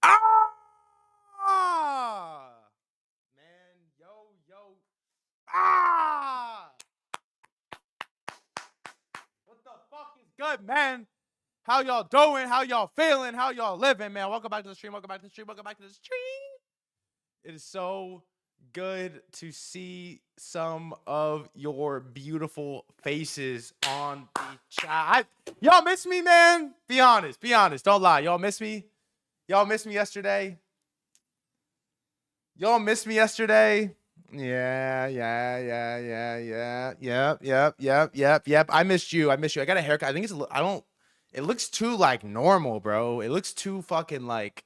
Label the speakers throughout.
Speaker 1: Ah! Man, yo. Ah! What the fuck is good, man? How y'all doing? How y'all feeling? How y'all living, man? Welcome back to the stream. Welcome back to the stream. Welcome back to the stream. It is so good to see some of your beautiful faces on the chat. Y'all miss me, man? Be honest. Be honest. Don't lie. Y'all miss me? Y'all miss me yesterday? Y'all missed me yesterday? Yeah. Yep. I missed you. I got a haircut. I think it looks too like normal, bro. It looks too fucking like,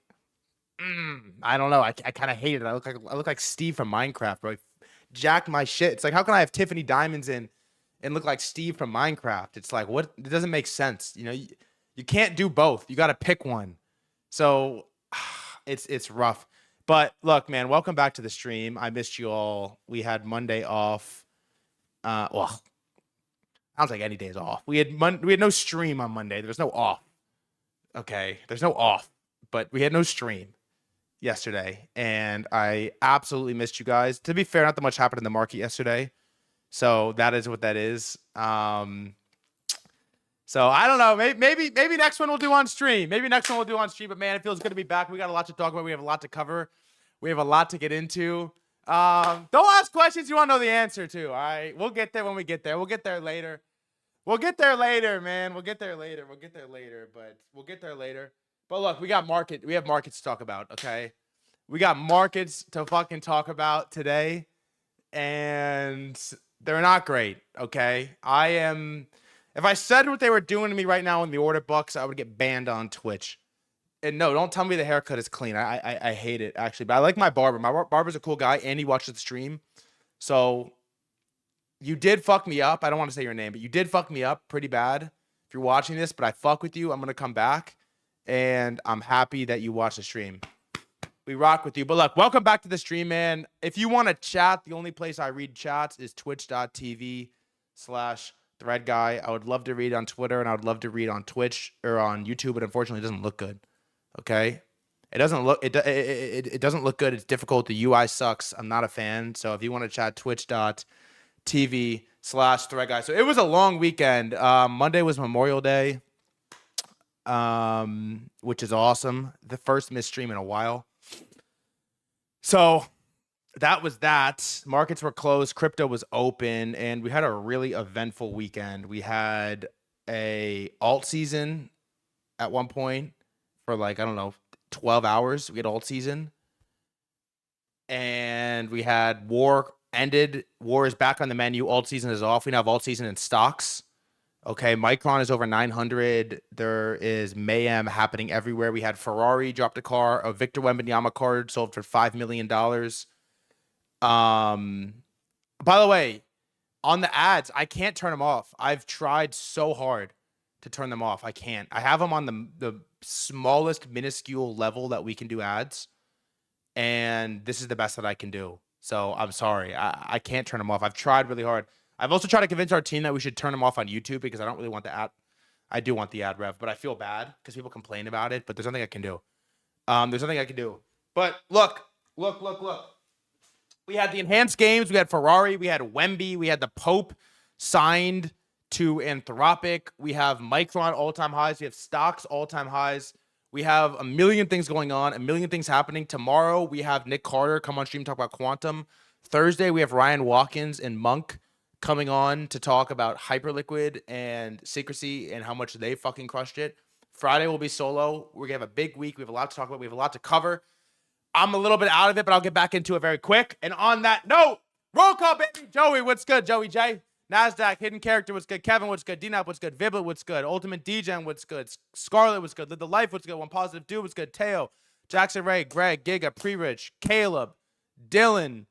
Speaker 1: I don't know. I kind of hate it. I look like Steve from Minecraft, bro. Jacked my shit. It's like, how can I have Tiffany diamonds in and look like Steve from Minecraft? It's like, what? It doesn't make sense. You know, you can't do both. You got to pick one. So it's rough. But look, man, welcome back to the stream. I missed you all. We had Monday off. Well, I don't take any days off. We had no stream on Monday. There was no off. Okay, there's no off, but we had no stream yesterday, and I absolutely missed you guys. To be fair, not that much happened in the market yesterday, so that is what that is. So I don't know. Maybe next one we'll do on stream. Maybe next one we'll do on stream. But man, it feels good to be back. We got a lot to talk about. We have a lot to cover. We have a lot to get into. Don't ask questions you want to know the answer to. All right, we'll get there when we get there. We'll get there later. We'll get there later, man. We'll get there later. We'll get there later. But we'll get there later. But look, we have markets to talk about. Okay, we got markets to fucking talk about today, and they're not great. Okay, if I said what they were doing to me right now in the order books, I would get banned on Twitch. And no, don't tell me the haircut is clean. I hate it, actually. But I like my barber. My barber's a cool guy, and he watches the stream. So you did fuck me up. I don't want to say your name, but you did fuck me up pretty bad. If you're watching this, but I fuck with you, I'm going to come back. And I'm happy that you watched the stream. We rock with you. But look, welcome back to the stream, man. If you want to chat, the only place I read chats is twitch.tv/threadguy. I would love to read on Twitter, and I would love to read on Twitch or on YouTube, but unfortunately it doesn't look good. Okay? It doesn't look good. It's difficult. The UI sucks. I'm not a fan. So if you want to chat, twitch.tv/threadguy. So it was a long weekend. Monday was Memorial Day, which is awesome. The first missed stream in a while. So that was that. Markets were closed. Crypto was open, and we had a really eventful weekend. We had a alt season at one point for 12 hours. We had alt season, and we had war ended. War is back on the menu. Alt season is off. We now have alt season in stocks. Okay, Micron is over 900. There is mayhem happening everywhere. We had Ferrari dropped a car. A Victor Wembanyama card sold for $5 million. By the way, on the ads, I can't turn them off. I've tried so hard to turn them off. I can't. I have them on the smallest minuscule level that we can do ads, and this is the best that I can do. So I'm sorry. I can't turn them off. I've tried really hard. I've also tried to convince our team that we should turn them off on YouTube because I don't really want the ad. I do want the ad rev, but I feel bad because people complain about it, but there's nothing I can do. But look. We had the enhanced games. We had Ferrari. We had Wemby. We had the Pope signed to Anthropic. We have Micron all-time highs. We have stocks all-time highs. We have a million things going on, a million things happening. Tomorrow, we have Nick Carter come on stream and talk about quantum. Thursday, we have Ryan Watkins and Monk coming on to talk about Hyperliquid and Secrecy and how much they fucking crushed it. Friday will be solo. We're going to have a big week. We have a lot to talk about. We have a lot to cover. I'm a little bit out of it, but I'll get back into it very quick. And on that note, roll call, baby. Joey, what's good? Joey J. NASDAQ, Hidden Character, what's good? Kevin, what's good? DNAP, what's good? Viblet, what's good? Ultimate DGen, what's good? Scarlet, what's good? Live the Life, what's good? One Positive Dude, what's good? Teo, Jackson Ray, Greg, Giga, Pre-Rich, Caleb, Dylan,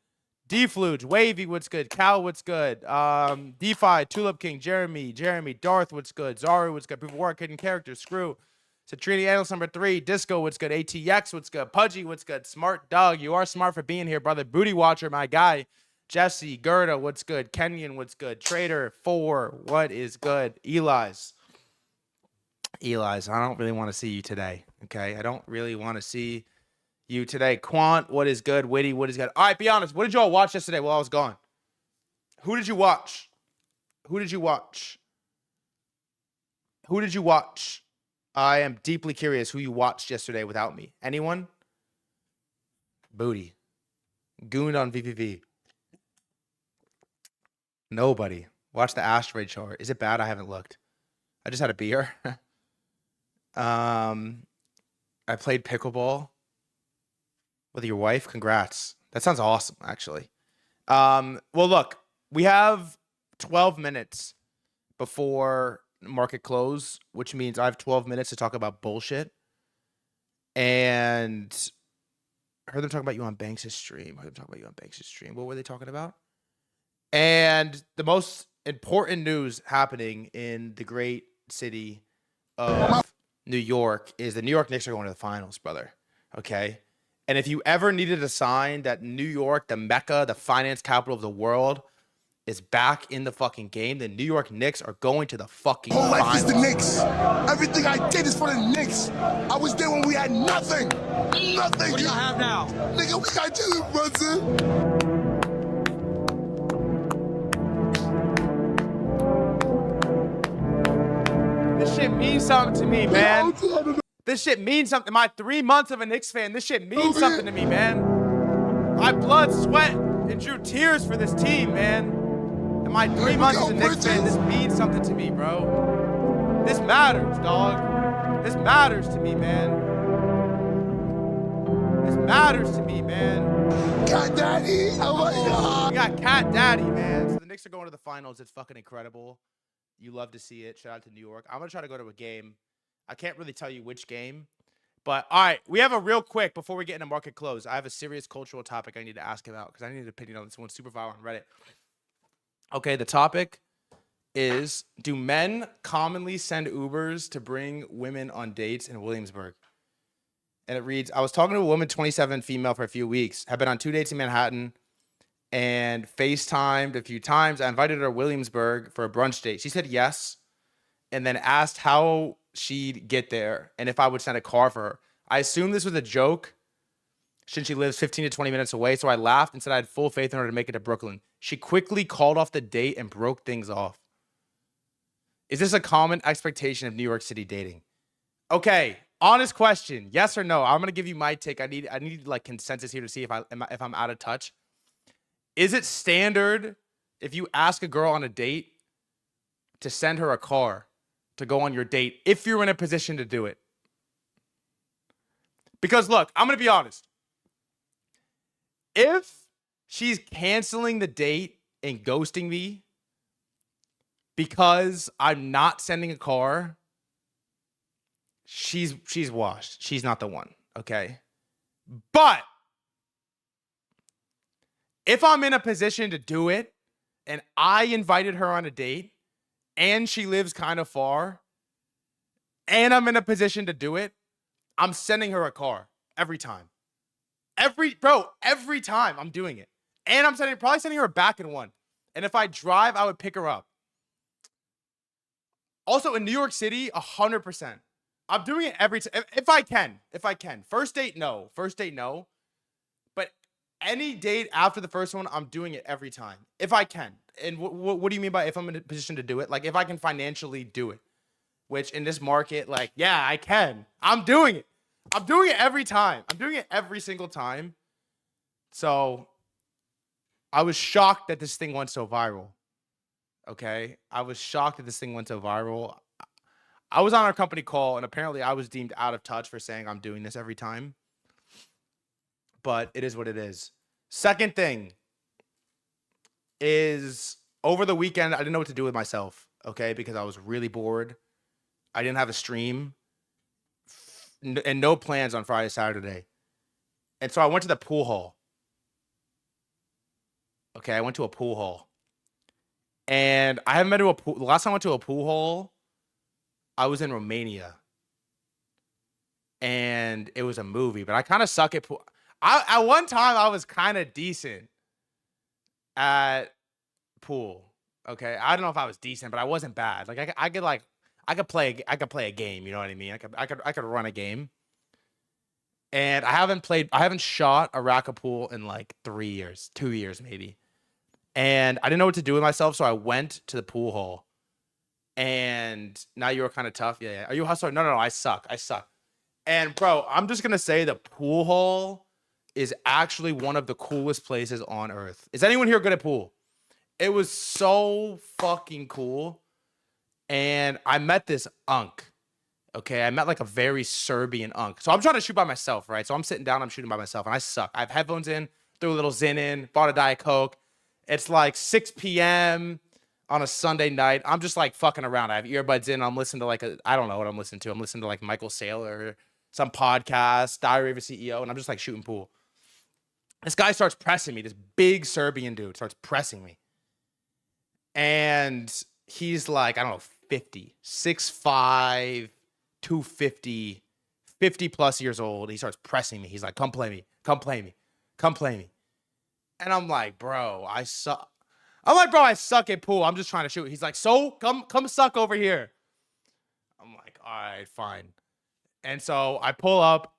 Speaker 1: D-Fluge, Wavy, what's good? Cal, what's good? DeFi, Tulip King, Jeremy, Darth, what's good? Zaru, what's good? Proof of Work, Hidden Character, Screw, Satrini Analyst number 3, Disco, what's good? ATX, what's good? Pudgy, what's good? Smart Dog, you are smart for being here, brother. Booty Watcher, my guy. Jesse, Gerda, what's good? Kenyon, what's good? Trader 4, what is good? Eli's, I don't really want to see you today, okay? I don't really want to see you today. Quant, what is good? Witty, what is good? All right, be honest. What did y'all watch yesterday while I was gone? Who did you watch? Who did you watch? Who did you watch? I am deeply curious who you watched yesterday without me. Anyone? Booty. Gooned on VPV. Nobody. Watch the asteroid chart. Is it bad? I haven't looked. I just had a beer. I played pickleball with your wife. Congrats. That sounds awesome, actually. Well, look, we have 12 minutes before market close, which means I have 12 minutes to talk about bullshit. And I heard them talking about you on Banks' stream. What were they talking about? And the most important news happening in the great city of New York is the New York Knicks are going to the finals, brother. Okay? And if you ever needed a sign that New York, the Mecca, the finance capital of the world, is back in the fucking game, the New York Knicks are going to the fucking finals.
Speaker 2: Whole life is the Knicks. Everything I did is for the Knicks. I was there when we had nothing. Nothing.
Speaker 3: What do you have now?
Speaker 2: Nigga, we got Jalen Brunson.
Speaker 1: This shit means something to me, man. This shit means something. My 3 months of a Knicks fan, this shit means something to me, man. My blood, sweat, and drew tears for this team, man. And my 3 months as a Knicks fan, this means something to me, bro. This matters, dog. This matters to me, man. This matters to me, man.
Speaker 2: Cat Daddy. Oh my God.
Speaker 1: We got Cat Daddy, man. So the Knicks are going to the finals. It's fucking incredible. You love to see it. Shout out to New York. I'm going to try to go to a game. I can't really tell you which game. But, all right, we have a real quick, before we get into market close, I have a serious cultural topic I need to ask about because I need an opinion on this one. Super viral on Reddit. Okay, the topic is, do men commonly send Ubers to bring women on dates in Williamsburg? And it reads, I was talking to a woman, 27, female, for a few weeks. Have been on 2 dates in Manhattan and FaceTimed a few times. I invited her to Williamsburg for a brunch date. She said yes, and then asked how she'd get there and if I would send a car for her. I assumed this was a joke since she lives 15 to 20 minutes away, so I laughed and said I had full faith in her to make it to Brooklyn. She quickly called off the date and broke things off. Is this a common expectation of New York City dating? Okay, honest question, yes or no? I'm gonna give you my take. I need like consensus here to see if I'm out of touch. Is it standard if you ask a girl on a date to send her a car to go on your date if you're in a position to do it? Because look, I'm going to be honest. If she's canceling the date and ghosting me because I'm not sending a car, she's washed. She's not the one, okay? But if I'm in a position to do it and I invited her on a date and she lives kind of far and I'm in a position to do it, I'm sending her a car every time. Every time I'm doing it. And I'm probably sending her back in one. And if I drive, I would pick her up. Also in New York City, 100%. I'm doing it every time. If I can. First date, no. But any date after the first one, I'm doing it every time. If I can. And what do you mean by if I'm in a position to do it? Like if I can financially do it. Which in this market, like, yeah, I can. I'm doing it. I'm doing it every time. I'm doing it every single time. So I was shocked that this thing went so viral. Okay? I was shocked that this thing went so viral. I was on our company call, and apparently I was deemed out of touch for saying I'm doing this every time. But it is what it is. Second thing is, over the weekend, I didn't know what to do with myself, okay? Because I was really bored. I didn't have a stream and no plans on Friday, Saturday. And so I went to the pool hall. Okay, I went to a pool hall. And I haven't been to a pool. The last time I went to a pool hall, I was in Romania. And it was a movie, but I kind of suck at pool. At one time, I was kind of decent at pool. Okay, I don't know if I was decent, but I wasn't bad. Like I could play a game. You know what I mean? I could run a game. And I haven't shot a rack of pool in like 3 years, 2 years maybe. And I didn't know what to do with myself, so I went to the pool hall. And now you were kind of tough. Yeah. Are you a hustler? No, I suck. And bro, I'm just gonna say the pool hall is actually one of the coolest places on earth. Is anyone here good at pool? It was so fucking cool. And I met this unk. Okay, I met like a very Serbian unk. So I'm trying to shoot by myself, right? So I'm sitting down, I'm shooting by myself, and I suck. I have headphones in, threw a little Zin in, bought a Diet Coke. It's like 6 p.m. on a Sunday night. I'm just like fucking around. I have earbuds in. I'm listening to like I don't know what I'm listening to. I'm listening to like Michael Saylor, some podcast, Diary of a CEO, and I'm just like shooting pool. This guy starts pressing me. This big Serbian dude starts pressing me. And he's like, I don't know, 50, 6'5", 250, 50 plus years old. He starts pressing me. He's like, come play me. And I'm like, bro, I suck. I suck at pool. I'm just trying to shoot. He's like, so come suck over here. I'm like, all right, fine. And so I pull up,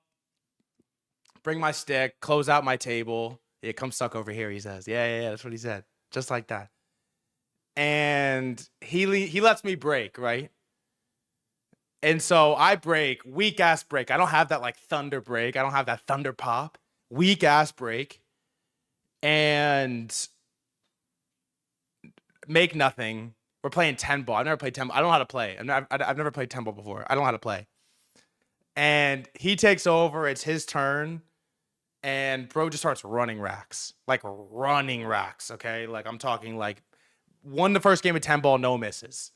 Speaker 1: bring my stick, close out my table. Yeah, come suck over here, he says. Yeah, that's what he said. Just like that. And he lets me break, right? And so I break, weak ass break. I don't have that like thunder break. I don't have that thunder pop. Weak ass break. And make nothing. We're playing 10 ball. I've never played 10 ball. I don't know how to play. I've never played 10 ball before. I don't know how to play. And he takes over. It's his turn. And bro just starts running racks. Like running racks, okay? Like I'm talking like won the first game of 10 ball, no misses.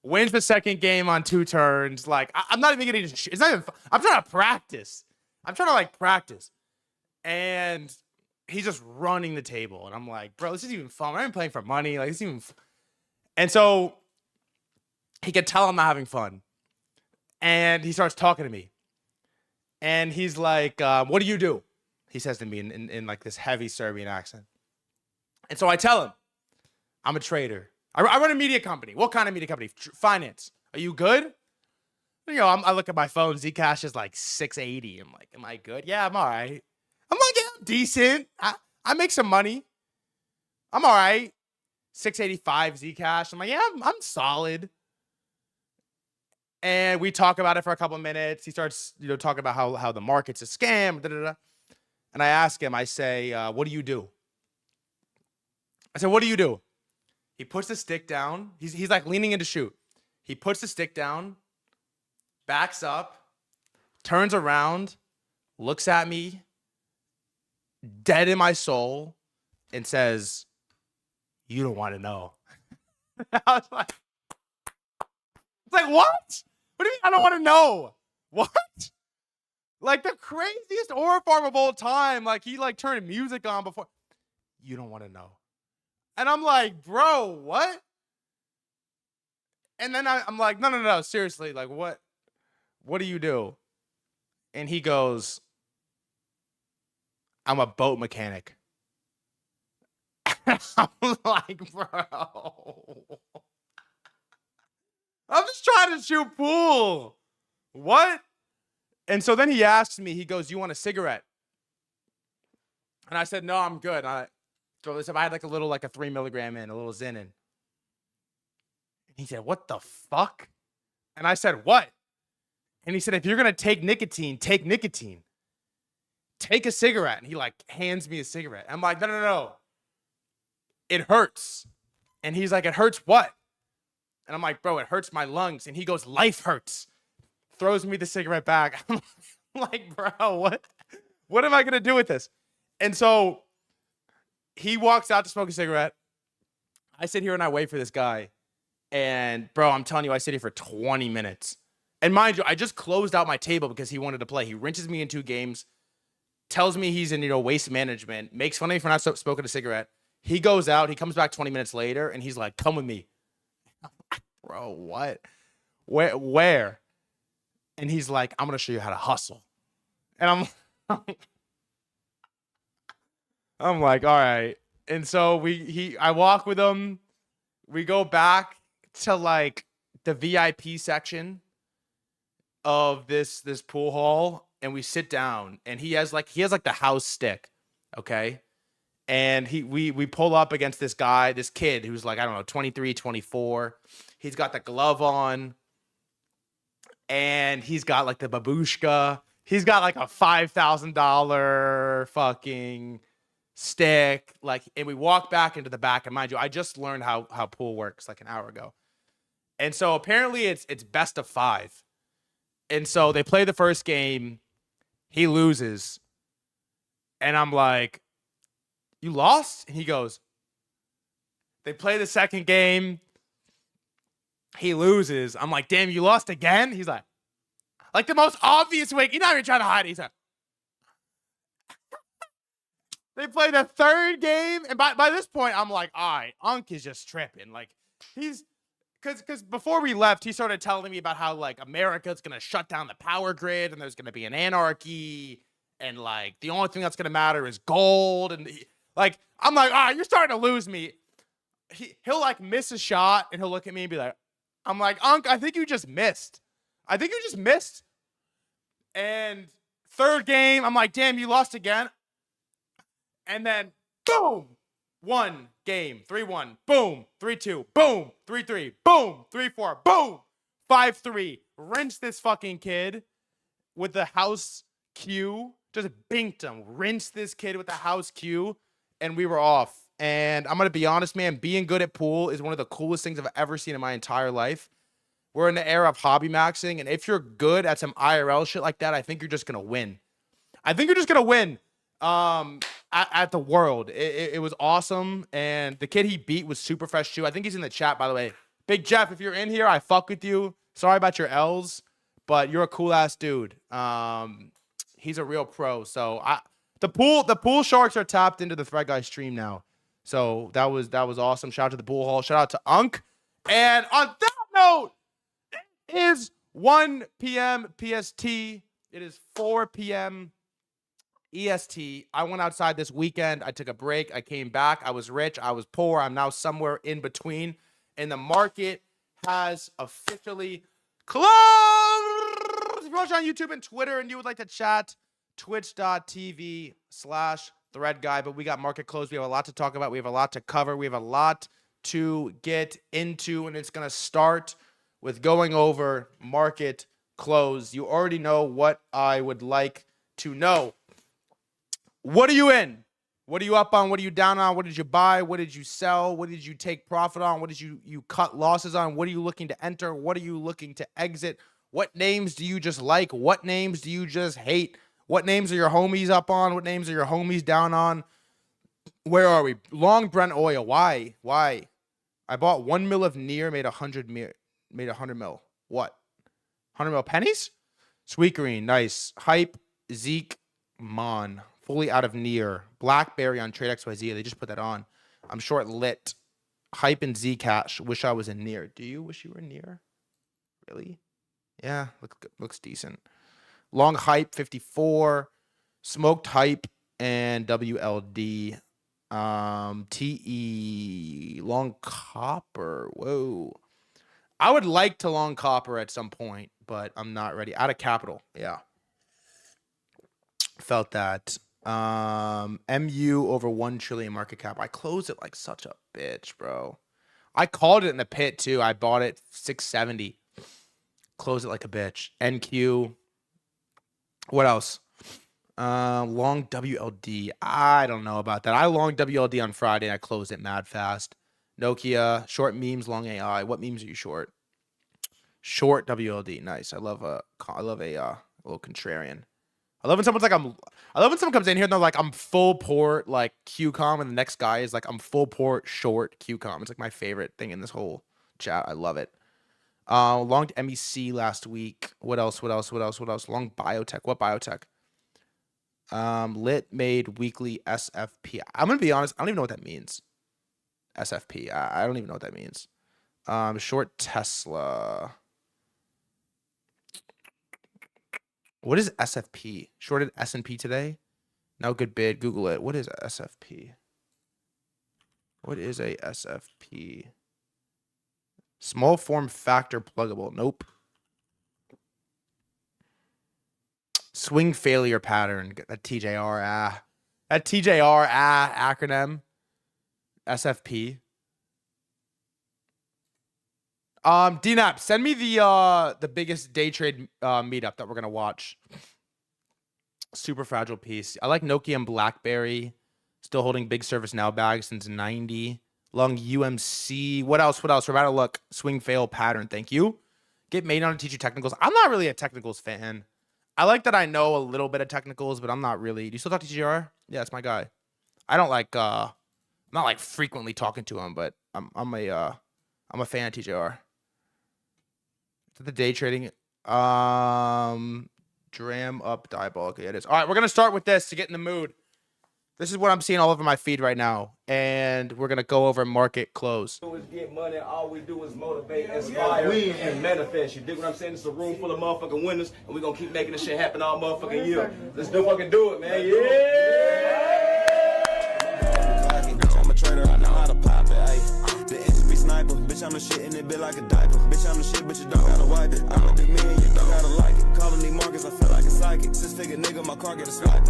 Speaker 1: Wins the second game on 2 turns. Like I'm not even getting to shoot. It's not even, I'm trying to practice. And he's just running the table. And I'm like, bro, this is even fun. I'm not even playing for money. Like, this is even And so he could tell I'm not having fun. And he starts talking to me. And he's like, what do you do? He says to me in like this heavy Serbian accent. And so I tell him, I'm a trader. I run a media company. What kind of media company? Finance. Are you good? You know, I look at my phone. Zcash is like 680. I'm like, am I good? Yeah, I'm all right. I'm like, yeah, I'm decent. I make some money. I'm all right. 685 Zcash. I'm like, yeah, I'm solid. And we talk about it for a couple of minutes. He starts, talking about how the market's a scam. And I ask him, I say, what do you do? I said, what do you do? He puts the stick down. He's like leaning in to shoot. He puts the stick down, backs up, turns around, looks at me, dead in my soul, and says, you don't want to know. I was like, it's like, what? What do you mean I don't want to know? What? Like the craziest aura farm of all time. Like he like turned music on before. You don't want to know. And I'm like, bro, what? And then I'm like, no, seriously, like what do you do? And he goes, I'm a boat mechanic. I'm like, bro. I'm just trying to shoot pool. What? And so then he asks me, he goes, you want a cigarette? And I said, no, I'm good. So this, if I had like a little, like a 3 milligram in, a little Zin in. And he said, what the fuck? And I said, what? And he said, if you're going to take nicotine, take nicotine. Take a cigarette. And he like hands me a cigarette. I'm like, no. It hurts. And he's like, it hurts what? And I'm like, bro, it hurts my lungs. And he goes, life hurts. Throws me the cigarette back. I'm like, bro, what am I going to do with this? And so he walks out to smoke a cigarette. I sit here and I wait for this guy. And bro, I'm telling you, I sit here for 20 minutes. And mind you, I just closed out my table because he wanted to play. He rinses me in 2 games, tells me he's in, waste management, makes fun of me for not smoking a cigarette. He goes out, he comes back 20 minutes later, and he's like, come with me. Bro, what? Where? And he's like, I'm going to show you how to hustle. And I'm like, all right. And so I walk with him. We go back to like the VIP section of this pool hall. and we sit down, and he has like the house stick, okay? And we pull up against this kid who's like, I don't know, 23, 24. He's got the glove on, and he's got like the babushka. He's got like a $5,000 fucking stick. Like, and we walk back into the back, and mind you, I just learned how pool works like an hour ago. And so apparently it's best of 5. And so they play the first game, he loses. And I'm like, you lost? And he goes, they play the second game, he loses. I'm like, damn, you lost again? He's like the most obvious way. You're not even trying to hide it. He's like, they play the third game, and by this point, I'm like, all right, Unc is just tripping. Like, he's because before we left, he started telling me about how like America's gonna shut down the power grid, and there's gonna be an anarchy, and like the only thing that's gonna matter is gold, and like I'm like, all right, you're starting to lose me. He'll like miss a shot, and he'll look at me and be like, I'm like, Unc, I think you just missed. And third game, I'm like, damn, you lost again. And then, boom, 1 game, 3-1, boom, 3-2, boom, 3-3, boom, 3-4, boom, 5-3. Rinse this fucking kid with the house cue. Just binked him. Rinse this kid with the house cue, and we were off. And I'm going to be honest, man, being good at pool is one of the coolest things I've ever seen in my entire life. We're in the era of hobby maxing, and if you're good at some IRL shit like that, I think you're just going to win. At the World. It was awesome, and the kid he beat was super fresh too. I think he's in the chat, by the way. Big Jeff, if you're in here, I fuck with you. Sorry about your L's, but you're a cool ass dude. He's a real pro. So the pool sharks are tapped into the threadguy stream now. So that was awesome. Shout out to the pool hall. Shout out to Unc. And on that note, it is 1 p.m. PST. It is 4 p.m. EST. I went outside this weekend. I took a break. I came back. I was rich. I was poor. I'm now somewhere in between. And the market has officially closed. If you're watching on YouTube and Twitter and you would like to chat, twitch.tv/threadguy. But we got market closed. We have a lot to talk about. We have a lot to cover. We have a lot to get into. And it's going to start with going over market close. You already know what I would like to know. What are you in? What are you up on? What are you down on? What did you buy? What did you sell? What did you take profit on? What did you cut losses on? What are you looking to enter? What are you looking to exit? What names do you just like? What names do you just hate? What names are your homies up on? What names are your homies down on? Where are we? Long Brent oil. Why? I bought 1 mil of Near, made 100 mil. What? 100 mil pennies? Sweet Green, nice. Hype, Zeke, Mon. Fully out of Near. Blackberry on Trade XYZ. They just put that on. I'm short Lit. Hype and Zcash. Wish I was in Near. Do you wish you were Near? Really? Yeah, looks decent. Long Hype 54. Smoked Hype and WLD. TE. Long Copper. Whoa. I would like to long Copper at some point, but I'm not ready. Out of capital. Yeah. Felt that. MU over 1 trillion market cap. I closed it like such a bitch, bro. I called it in the pit too. I bought it 670. Closed it like a bitch. NQ. What else? Long WLD. I don't know about that. I long WLD on Friday and I closed it mad fast. Nokia. Short memes. Long AI. What memes are you short? Short WLD. Nice. I love a little contrarian. I love when someone comes in here and they're like, I'm full port like QCOM, and the next guy is like, I'm full port short QCOM. It's like my favorite thing in this whole chat. I love it. Long MEC last week. What else? Long biotech. What biotech? Lit made weekly SFP. I'm gonna be honest, I don't even know what that means. SFP. I don't even know what that means. Short Tesla. What is SFP? Shorted S&P today? No good bid. Google it. What is SFP? What is a SFP? Small form factor pluggable. Nope. Swing failure pattern. That TJR that TJR acronym. SFP. DNAP, send me the biggest day trade meetup that we're gonna watch. Super fragile piece. I like Nokia and BlackBerry. Still holding big service now bag since 90. Long UMC. What else? What else? We're about to look. Swing fail pattern. Thank you. Get made on to teach you technicals. I'm not really a technicals fan. I like that I know a little bit of technicals, but I'm not really. Do you still talk to TGR? Yeah, that's my guy. I don't like I'm not like frequently talking to him, but I'm a fan of TJR. The day trading dram up diabolic. Okay, it is. All right, we're gonna start with this to get in the mood. This is what I'm seeing all over my feed right now, and we're gonna go over market close.
Speaker 3: Is get money. All we do is motivate, inspire, and manifest. You dig what I'm saying? It's a room full of motherfucking winners, and we're gonna keep making this shit happen all motherfucking year. Let's do fucking do it, man.
Speaker 4: Bitch, I'm a trader, I know how to pop it, ayy. The entry sniper, bitch, I'm the shit and it bit like a diaper. Bitch, I'm the shit, but you don't gotta wipe it. I'm a big man, you don't gotta like it. Calling me Marcus, I feel like a psychic. Six-figure nigga, my car get a swipe.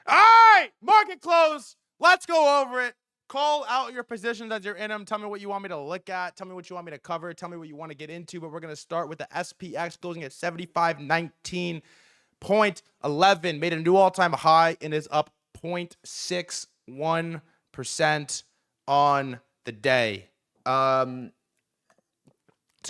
Speaker 1: All right, market close. Let's go over it. Call out your positions as you're in them. Tell me what you want me to look at. Tell me what you want me to cover. Tell me what you want to get into. But we're going to start with the SPX closing at 75.19.11. Made a new all-time high and is up 0.61% on the day. It's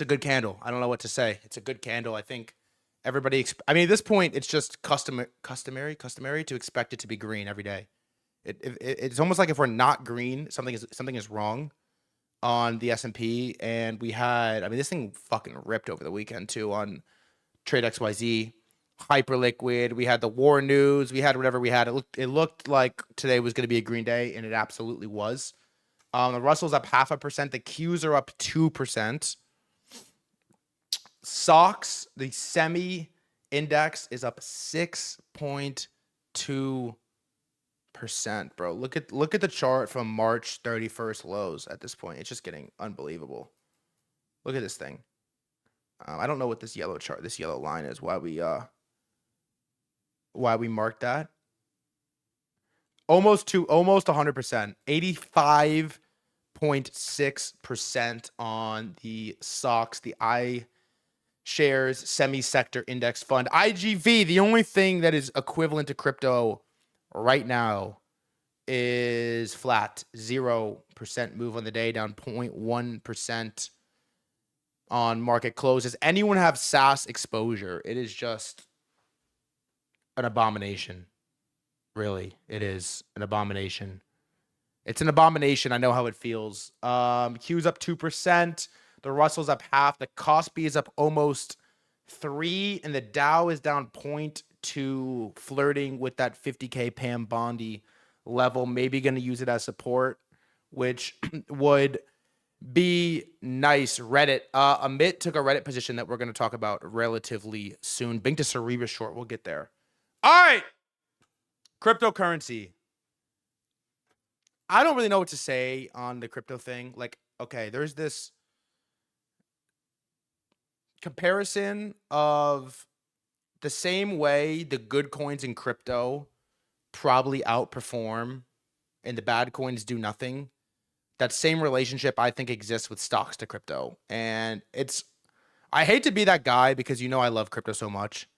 Speaker 1: a good candle. I don't know what to say. It's a good candle. I think everybody, I mean, at this point, it's just customary to expect it to be green every day. It's almost like if we're not green, something is wrong on the S&P. And we had, I mean, this thing fucking ripped over the weekend too on Trade XYZ, Hyperliquid. We had the war news. We had whatever we had. It looked like today was going to be a green day, and it absolutely was. The Russell's up 0.5%. The Qs are up 2%. SOX, the semi index, is up 6.2%, bro. Look at the chart from March 31st lows at this point. It's just getting unbelievable. Look at this thing. I don't know what this yellow line is. Why we marked that. Almost 100%. 85.6% on the SOX, the shares semi-sector index fund. IGV, the only thing that is equivalent to crypto right now is flat. 0% move on the day, down 0.1% on market close. Does anyone have SaaS exposure? It is just an abomination. Really, it is an abomination. It's an abomination. I know how it feels. Q's up 2%. The Russell's up 0.5%. The Kospi is up almost 3%. And the Dow is down 0.2%, flirting with that 50K Pam Bondi level. Maybe going to use it as support, which would be nice. Reddit. Amit took a Reddit position that we're going to talk about relatively soon. Bink to Cerebra short. We'll get there. All right. Cryptocurrency. I don't really know what to say on the crypto thing. Like, okay, there's this comparison of the same way the good coins in crypto probably outperform and the bad coins do nothing. That same relationship, I think, exists with stocks to crypto. And I hate to be that guy because I love crypto so much,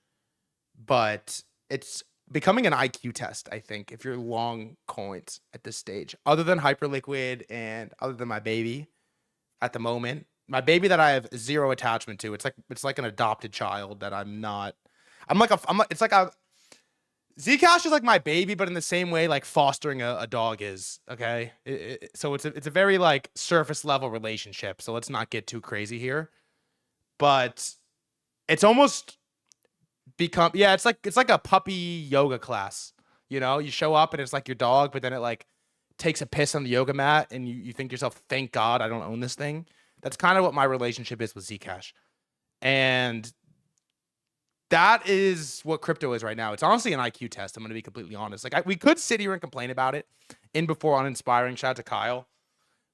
Speaker 1: but it's becoming an IQ test, I think, if you're long coins at this stage, other than Hyperliquid and other than my baby at the moment. My baby that I have zero attachment to. It's like an adopted child that Zcash is like my baby, but in the same way, like fostering a dog is, okay? So it's a very like surface level relationship. So let's not get too crazy here. But it's almost become, it's like a puppy yoga class. You show up and it's like your dog, but then it like takes a piss on the yoga mat and you think to yourself, thank God I don't own this thing. That's kind of what my relationship is with Zcash. And that is what crypto is right now. It's honestly an IQ test. I'm going to be completely honest. Like we could sit here and complain about it in before uninspiring. Shout out to Kyle.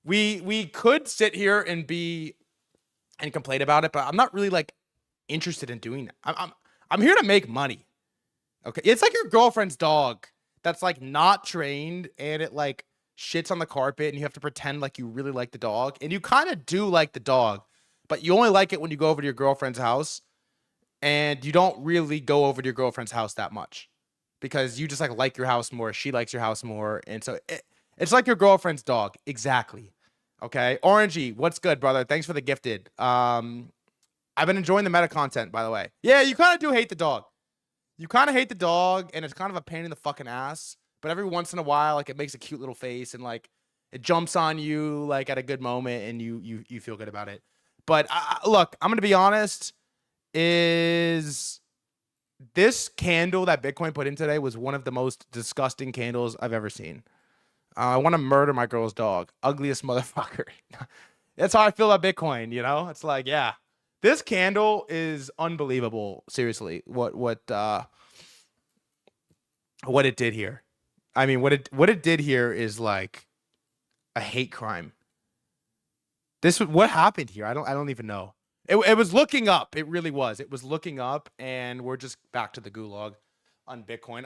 Speaker 1: We could sit here and complain about it, but I'm not really like interested in doing that. I'm here to make money. Okay, it's like your girlfriend's dog that's like not trained and it like shits on the carpet and you have to pretend like you really like the dog and you kind of do like the dog, but you only like it when you go over to your girlfriend's house and you don't really go over to your girlfriend's house that much because you just like your house more. She likes your house more, and so it's like your girlfriend's dog. Exactly. Okay, Orangey, what's good, brother? Thanks for the gifted. I've been enjoying the meta content, by the way. Yeah, you kind of do hate the dog. You kind of hate the dog, and it's kind of a pain in the fucking ass. But every once in a while, like, it makes a cute little face, and like it jumps on you like at a good moment, and you feel good about it. But look, I'm gonna be honest. Is this candle that Bitcoin put in today was one of the most disgusting candles I've ever seen. I want to murder my girl's dog. Ugliest motherfucker. That's how I feel about Bitcoin, you know? It's like, yeah. This candle is unbelievable. Seriously, what it did here. I mean, what it did here is like a hate crime. What happened here? I don't even know. It was looking up. It really was. It was looking up, and we're just back to the gulag on Bitcoin.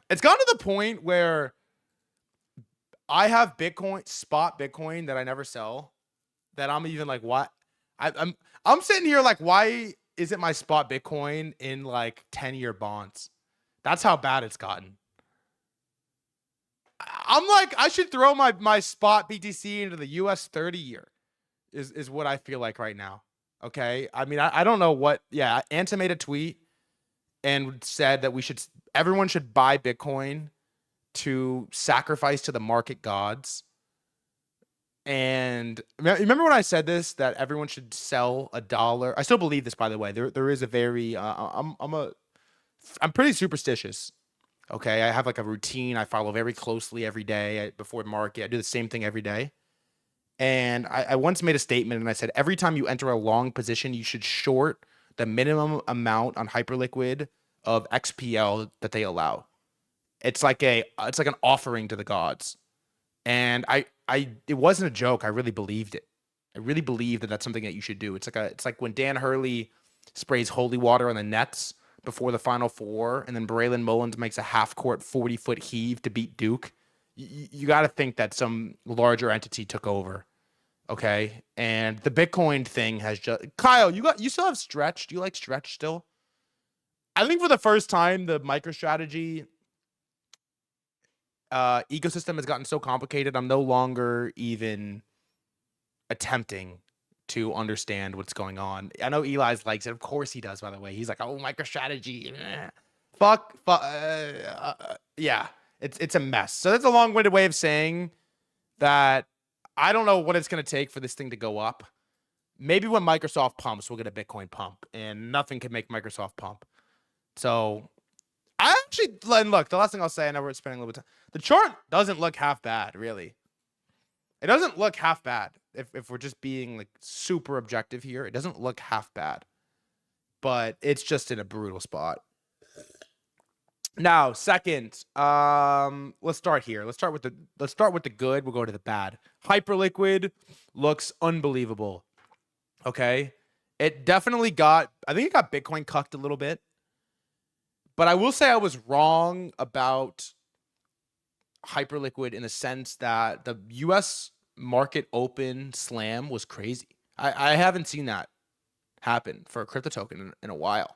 Speaker 1: It's gotten to the point where I have spot Bitcoin that I never sell. That I'm even like, what? I'm sitting here like, why isn't my spot Bitcoin in like 10-year bonds? That's how bad it's gotten. I'm like, I should throw my spot BTC into the US 30-year. Is what I feel like right now. Okay. I mean, I don't know what. Yeah. Anta made a tweet and said that everyone should buy Bitcoin to sacrifice to the market gods. And remember when I said this, that everyone should sell $1? I still believe this, by the way. There is a very, I'm pretty superstitious. Okay. I have like a routine. I follow very closely every day before market. I do the same thing every day. And I once made a statement and I said, every time you enter a long position, you should short the minimum amount on Hyperliquid of XPL that they allow. It's like an offering to the gods. And it wasn't a joke. I really believed it. I really believe that that's something that you should do. It's like when Dan Hurley sprays holy water on the Nets before the Final Four, and then Braylon Mullins makes a half-court 40-foot heave to beat Duke. You got to think that some larger entity took over. Okay, and the Bitcoin thing has just Kyle. You still have Stretch? Do you like Stretch still? I think for the first time, the MicroStrategy ecosystem has gotten so complicated. I'm no longer even attempting to understand what's going on. I know Eli's likes it. Of course he does. By the way, he's like, "Oh, MicroStrategy, fuck, yeah." It's a mess. So that's a long-winded way of saying that. I don't know what it's going to take for this thing to go up. Maybe when Microsoft pumps, we'll get a Bitcoin pump, and nothing can make Microsoft pump. So I actually, look, the last thing I'll say, I know we're spending a little bit of time. The chart doesn't look half bad, really. It doesn't look half bad. If we're just being like super objective here, it doesn't look half bad, but it's just in a brutal spot. Now, second, let's start here. Let's start with the good. We'll go to the bad. Hyperliquid looks unbelievable. Okay, it definitely I think it got Bitcoin cucked a little bit, but I will say I was wrong about Hyperliquid in the sense that the U.S. market open slam was crazy. I haven't seen that happen for a crypto token in a while.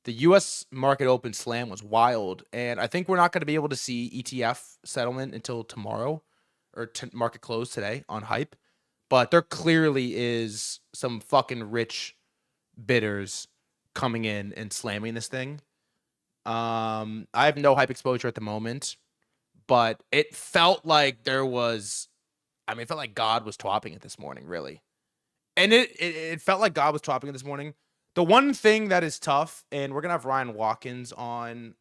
Speaker 1: The U.S. market open slam was wild, and I think we're not going to be able to see ETF settlement until tomorrow or market close today on Hype. But there clearly is some fucking rich bidders coming in and slamming this thing. I have no Hype exposure at the moment, but it felt like it felt like God was twapping it this morning, really. And it felt like God was twapping it this morning. The one thing that is tough, and we're gonna have Ryan Watkins on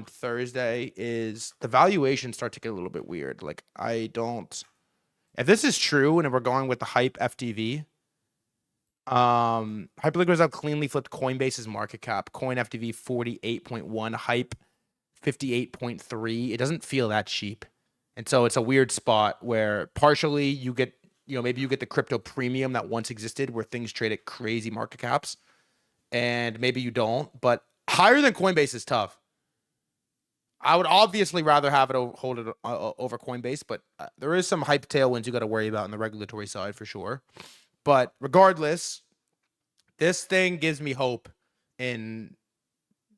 Speaker 1: Thursday, is the valuations start to get a little bit weird. Like, if this is true and we're going with the Hype FTV, Hyperliquid has cleanly flipped Coinbase's market cap. Coin FTV 48.1, Hype 58.3. It doesn't feel that cheap, and so it's a weird spot where partially you get. Maybe you get the crypto premium that once existed where things trade at crazy market caps. and maybe you don't, but higher than Coinbase is tough. I would obviously rather have it hold it over Coinbase, but there is some hype tailwinds you got to worry about on the regulatory side for sure. But regardless, this thing gives me hope in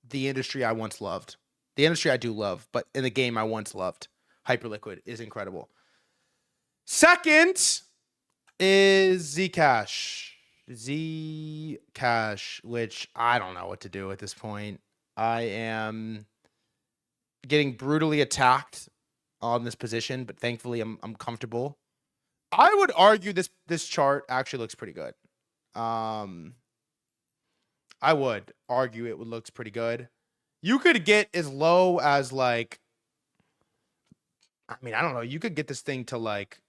Speaker 1: the industry I once loved. The industry I do love, but in the game I once loved. Hyperliquid is incredible. Second is Zcash. Zcash, which I don't know what to do at this point. I am getting brutally attacked on this position, but thankfully I'm comfortable. I would argue this chart actually looks pretty good. I would argue it looks pretty good. You could get as low as like, I mean, I don't know. You could get this thing to like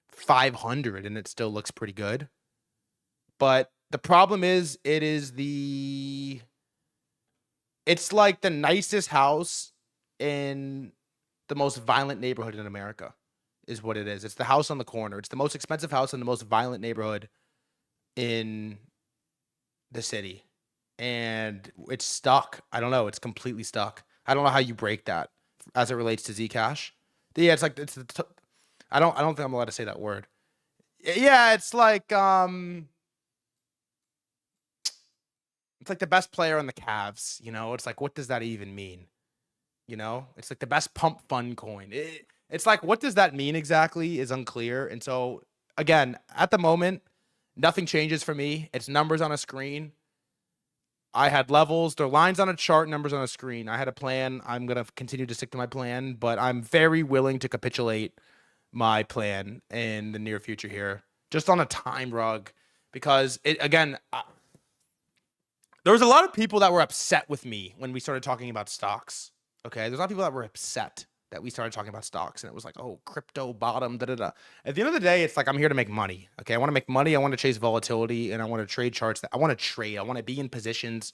Speaker 1: 500 and it still looks pretty good. But the problem is it's like the nicest house in the most violent neighborhood in America is what it is. It's the house on the corner. It's the most expensive house in the most violent neighborhood in the city. And it's stuck. I don't know. It's completely stuck. I don't know how you break that as it relates to Zcash. Yeah, it's like I don't think I'm allowed to say that word. Yeah, it's like the best player on the Cavs, you know? It's like, what does that even mean? You know? It's like the best pump fun coin. It's like, what does that mean exactly is unclear. And so, again, at the moment, nothing changes for me. It's numbers on a screen. I had levels. There are lines on a chart, numbers on a screen. I had a plan. I'm going to continue to stick to my plan, but I'm very willing to capitulate my plan in the near future here, just on a time rug, because there was a lot of people that were upset with me when we started talking about stocks. Okay, there's a lot of people that were upset that we started talking about stocks, and it was like, oh, crypto bottom, da da da. At the end of the day, it's like I'm here to make money. Okay, I want to make money. I want to chase volatility, and I want to trade charts. I want to trade. I want to be in positions.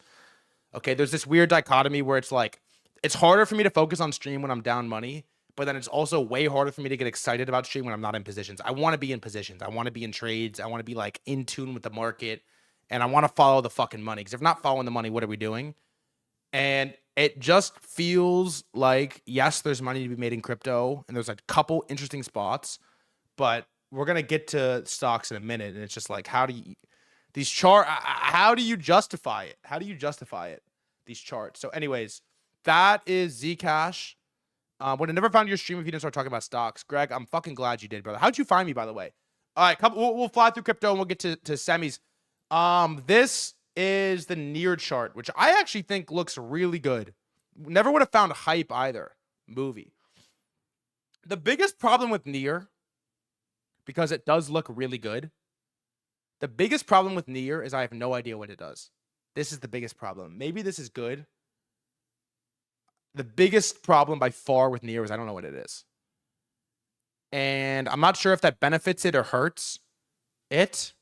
Speaker 1: Okay, there's this weird dichotomy where it's like it's harder for me to focus on stream when I'm down money, but then it's also way harder for me to get excited about stream when I'm not in positions. I want to be in positions. I want to be in trades. I want to be like in tune with the market, and I want to follow the fucking money. Because if not following the money, what are we doing? And it just feels like, yes, there's money to be made in crypto, and there's a couple interesting spots, but we're going to get to stocks in a minute. And it's just like, how do you justify it? How do you justify it? These charts. So anyways, that is Zcash. Would have never found your stream if you didn't start talking about stocks. Greg, I'm fucking glad you did, brother. How'd you find me, by the way? All right, we'll fly through crypto and we'll get to semis. This is the near chart, which I actually think looks really good. Never would have found hype either. Movie. The biggest problem with near, because it does look really good, the biggest problem with near is I have no idea what it does. This is the biggest problem. Maybe this is good. The biggest problem by far with near is I don't know what it is. And I'm not sure if that benefits it or hurts it,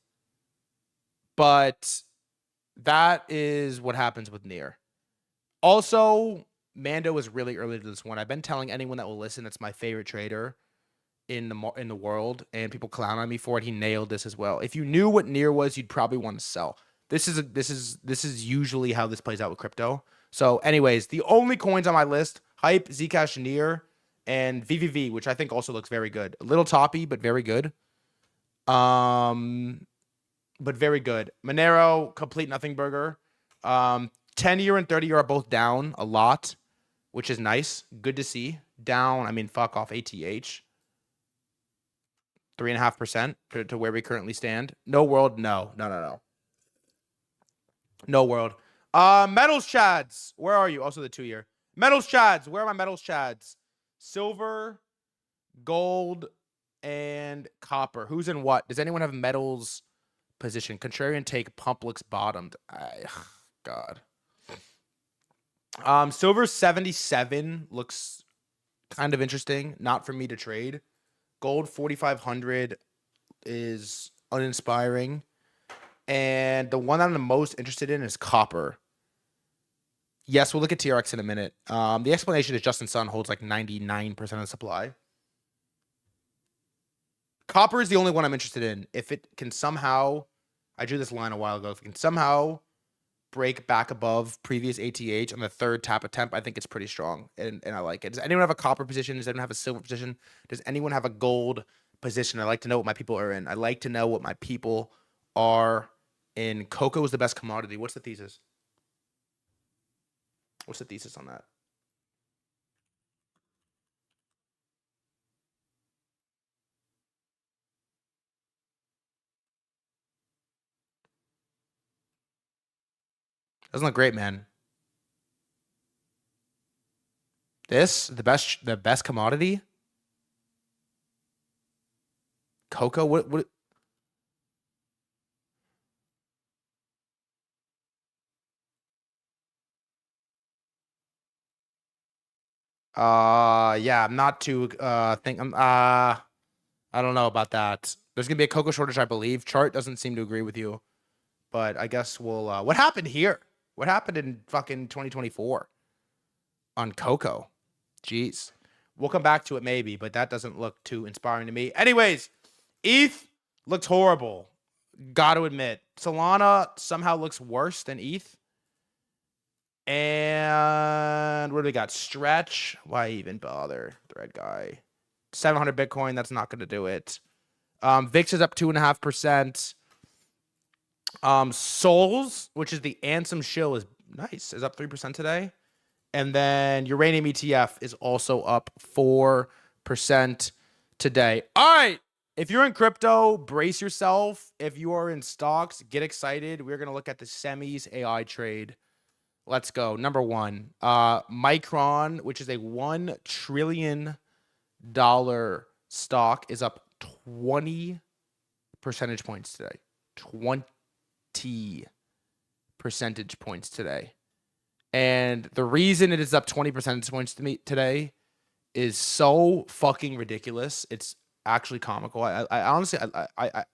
Speaker 1: but that is what happens with near. Also, Mando was really early to this one. I've been telling anyone that will listen, it's my favorite trader in the world, and people clown on me for it. He nailed this as well. If you knew what near was, you'd probably want to sell. This is usually how this plays out with crypto. So, anyways, the only coins on my list: Hype, Zcash, near, and VVV, which I think also looks very good. A little toppy, but very good. But very good. Monero, complete nothing burger. 10-year and 30-year are both down a lot, which is nice. Good to see. Down, I mean, fuck off ATH. 3.5% to where we currently stand. No world, no. No world. Metals Chads, where are you? Also the 2-year. Metals Chads, where are my metals Chads? Silver, gold, and copper. Who's in what? Does anyone have metals position? Contrarian take, pump looks bottomed. God. Silver 77 looks kind of interesting. Not for me to trade. Gold 4,500 is uninspiring. And the one I'm the most interested in is copper. Yes, we'll look at TRX in a minute. The explanation is Justin Sun holds like 99% of the supply. Copper is the only one I'm interested in. If it can somehow, I drew this line a while ago, if it can somehow break back above previous ATH on the third tap attempt, I think it's pretty strong, and I like it. Does anyone have a copper position? Does anyone have a silver position? Does anyone have a gold position? I like to know what my people are in. I like to know what my people are in. Cocoa is the best commodity. What's the thesis? What's the thesis on that? Doesn't look great, man. The best commodity? Cocoa? What? Yeah, I'm not too I don't know about that. There's gonna be a cocoa shortage, I believe. Chart doesn't seem to agree with you, but I guess we'll what happened here? What happened in fucking 2024 on cocoa? Jeez. We'll come back to it maybe, but that doesn't look too inspiring to me. Anyways, ETH looks horrible. Got to admit. Solana somehow looks worse than ETH. And what do we got? Stretch. Why even bother? Threadguy. 700 Bitcoin. That's not going to do it. VIX is up 2.5%. Souls, which is the Ansem shill, is nice. Is up 3% today. And then Uranium ETF is also up 4% today. All right. If you're in crypto, brace yourself. If you are in stocks, get excited. We're going to look at the semis AI trade. Let's go. Number one, Micron, which is a $1 trillion stock, is up 20 percentage points today. 20 percentage points today. And the reason it is up 20 percentage points to me today is so fucking ridiculous. It's actually comical. I honestly, I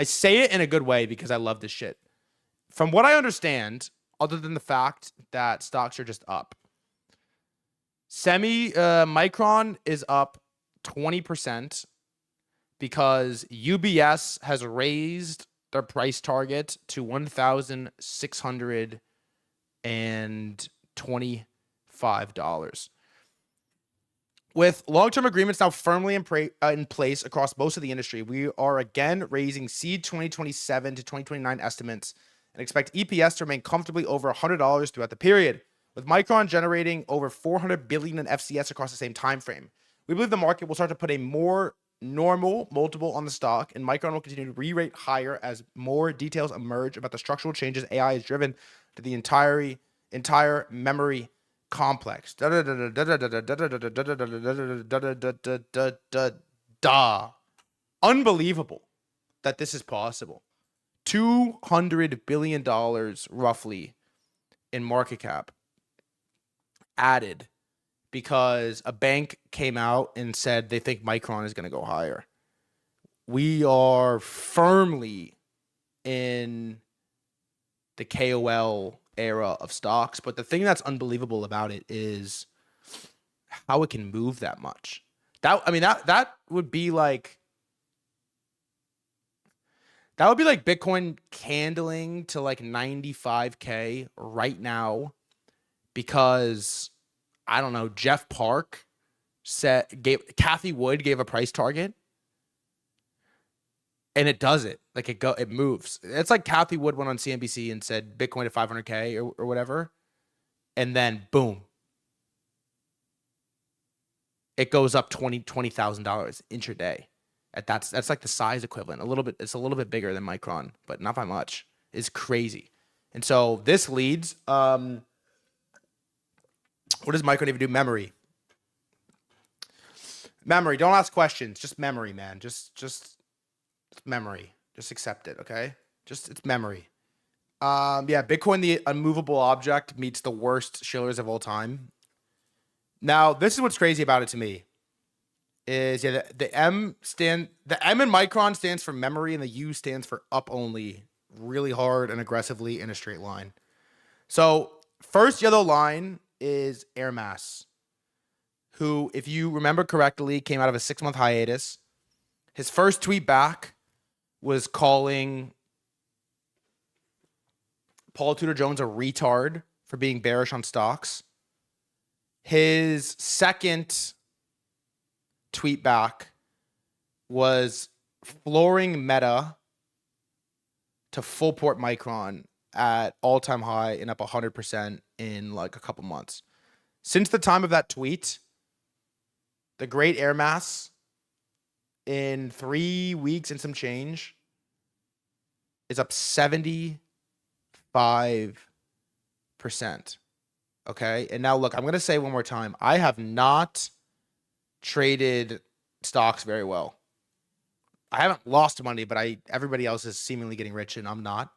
Speaker 1: say it in a good way because I love this shit. From what I understand, other than the fact that stocks are just up, Micron is up 20% because UBS has raised their price target to $1,625. With long-term agreements now firmly in place across most of the industry, we are again raising seed 2027 to 2029 estimates and expect EPS to remain comfortably over $100 throughout the period, with Micron generating over $400 billion in FCS across the same time frame. We believe the market will start to put a more normal multiple on the stock, and Micron will continue to re-rate higher as more details emerge about the structural changes AI has driven to the entire memory complex. Unbelievable that this is possible. $200 billion roughly in market cap added because a bank came out and said they think Micron is going to go higher. We are firmly in the KOL era of stocks, but the thing that's unbelievable about it is how it can move that much. That would be like Bitcoin candling to like 95K right now because I don't know, Jeff Park Kathy Wood gave a price target and it does it. Like it moves. It's like Kathy Wood went on CNBC and said Bitcoin to 500K or whatever. And then boom. It goes up $20,000 intraday. That's like the size equivalent. It's a little bit bigger than Micron, but not by much. It's crazy. And so this leads what does Micron even do? Memory. Memory. Don't ask questions. Just memory, man. Just memory. Just accept it, okay? It's memory. Yeah, Bitcoin, the unmovable object, meets the worst shillers of all time. Now, this is what's crazy about it to me. Is the M in Micron stands for memory and the U stands for up only, really hard and aggressively in a straight line. So first yellow line is Air Mass, who, if you remember correctly, came out of a 6-month hiatus. His first tweet back was calling Paul Tudor Jones a retard for being bearish on stocks. His second tweet back was flooring Meta to full port Micron at all-time high and up 100% in like a couple months. Since the time of that tweet, the great air mass in 3 weeks and some change is up 75%. Okay. And now look, I'm going to say one more time. I have not traded stocks very well. I haven't lost money, but everybody else is seemingly getting rich and I'm not.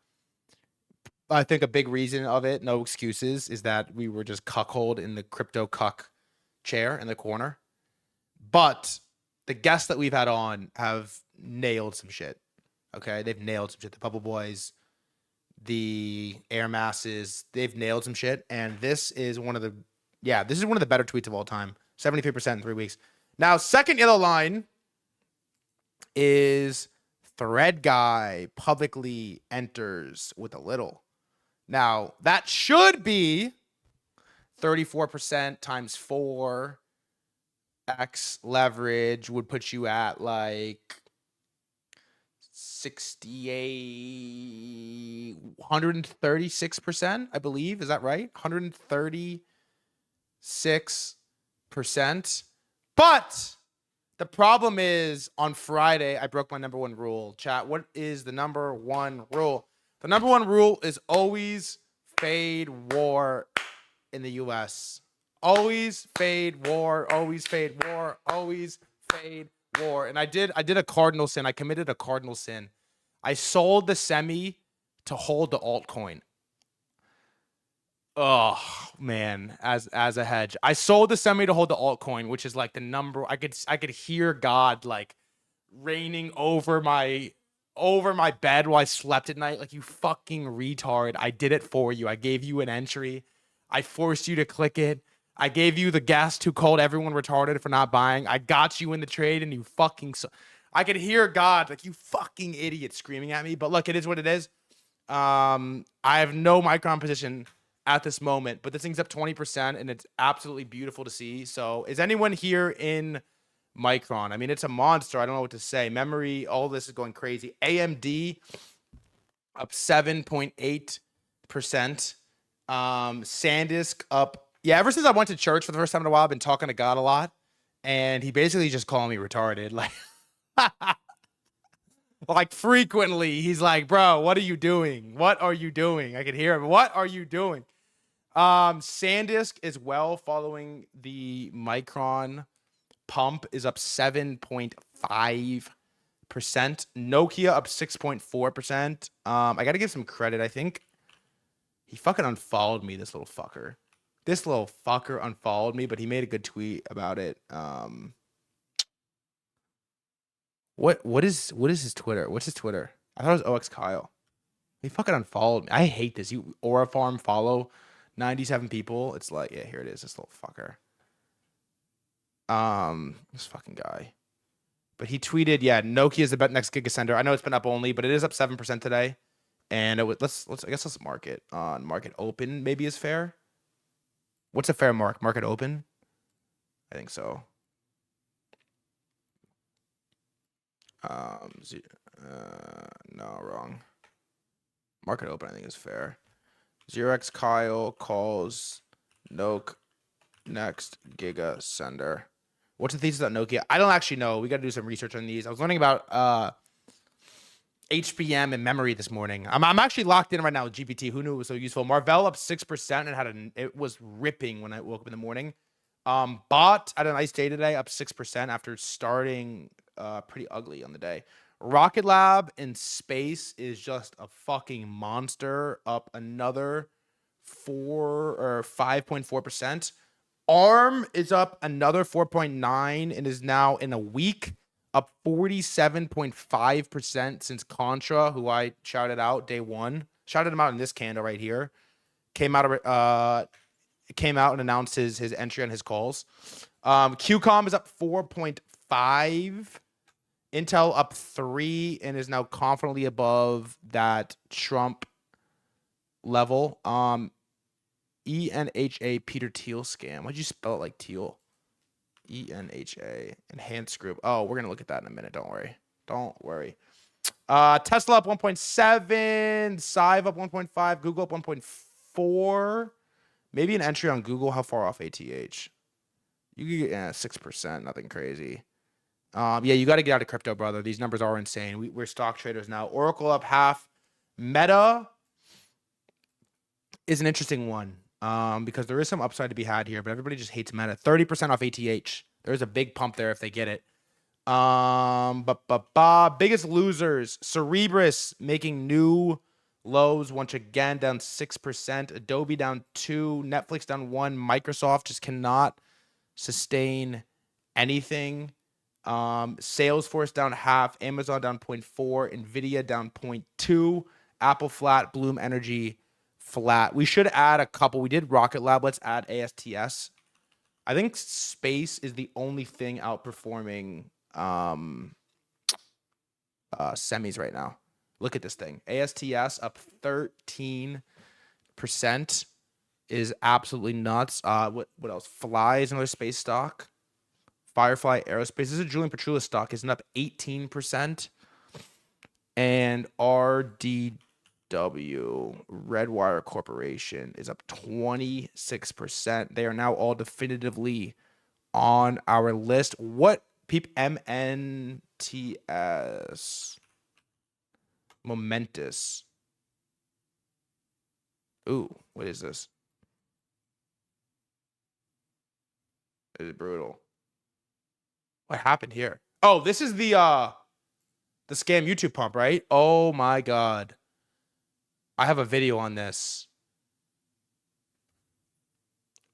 Speaker 1: I think a big reason of it, no excuses, is that we were just cuckold in the crypto cuck chair in the corner. But the guests that we've had on have nailed some shit. Okay. They've nailed some shit. The Bubble Boys, the Air Masses, they've nailed some shit. And this is one of the better tweets of all time. 73% in 3 weeks. Now, second yellow line is threadguy publicly enters with a little. Now, that should be 34% times 4x leverage would put you at like 136%, I believe. Is that right? 136%. But the problem is on Friday, I broke my number one rule. Chat, what is the number one rule? The number one rule is always fade war in the US. Always fade war, always fade war, always fade war. And I did a cardinal sin. I committed a cardinal sin. I sold the semi to hold the altcoin. Oh man, as a hedge. I sold the semi to hold the altcoin, which is like the number. I could hear God like raining over my bed while I slept at night. Like, you fucking retard. I did it for you. I gave you an entry. I forced you to click it. I gave you the guest who called everyone retarded for not buying. I got you in the trade and you fucking... I could hear God, like, you fucking idiot, screaming at me. But look, it is what it is. I have no Micron position at this moment, but this thing's up 20% and it's absolutely beautiful to see. So is anyone here in Micron? I mean, it's a monster. I don't know what to say. Memory, all this is going crazy. AMD up 7.8%. SanDisk up. Yeah, ever since I went to church for the first time in a while, I've been talking to God a lot. And he basically just called me retarded. Like, like frequently, he's like, bro, what are you doing? What are you doing? I could hear him. What are you doing? SanDisk as well, following the Micron pump, is up 7.5%. Nokia up 6.4%. I got to give some credit. I think he fucking unfollowed me, this little fucker. This little fucker unfollowed me, but he made a good tweet about it. What is his Twitter? What's his Twitter? I thought it was OX Kyle. He fucking unfollowed me. I hate this. You Aura Farm follow 97 people. It's like, yeah, here it is. This little fucker. This fucking guy. But he tweeted, yeah, Nokia is the next gigacenter. I know it's been up only, but it is up 7% today. And let's mark it on market open. Maybe is fair. What's a fair mark? Market open? I think so. No, wrong. Market open, I think, is fair. 0x Kyle calls Noke next giga sender. What's the thesis about Nokia? I don't actually know. We got to do some research on these. I was learning about HBM and memory this morning. I'm actually locked in right now with GPT. Who knew it was so useful? Marvell up 6% and it was ripping when I woke up in the morning. Bot had a nice day today, up 6% after starting pretty ugly on the day. Rocket Lab in space is just a fucking monster, up another 5.4%. ARM is up another 4.9 and is now in a week up 47.5% since Contra, who I shouted out day one, shouted him out in this candle right here, came out and announced his entry on his calls. QCOM is up 4.5. Intel up 3 and is now confidently above that Trump level. ENHA Peter Thiel scam. Why'd you spell it like Thiel? ENHA enhanced group. Oh, we're gonna look at that in a minute. Don't worry. Don't worry. Tesla up 1.7, Sive up 1.5, Google up 1.4. Maybe an entry on Google. How far off ATH? You could get 6%, nothing crazy. Yeah, you got to get out of crypto, brother. These numbers are insane. We're stock traders now. Oracle up half. Meta is an interesting one because there is some upside to be had here, but everybody just hates Meta. 30% off ATH. There's a big pump there if they get it. Biggest losers, Cerebras making new lows once again, down 6%. Adobe down 2%. Netflix down 1%. Microsoft just cannot sustain anything. Salesforce down half. Amazon down 0.4%. Nvidia down 0.2%. Apple flat. Bloom Energy flat. We should add a couple. We did Rocket Lab. Let's add ASTS. I think space is the only thing outperforming semis right now. Look at this thing. ASTS up 13% is absolutely nuts. What else? Fly is another space stock. Firefly Aerospace. This is a Julian Petrula stock. Isn't up 18%. And RDW, Redwire Corporation, is up 26%. They are now all definitively on our list. What MNTS Momentous. Ooh, what is this? It is brutal. What happened here? Oh, this is the scam YouTube pump, right? Oh my god. I have a video on this.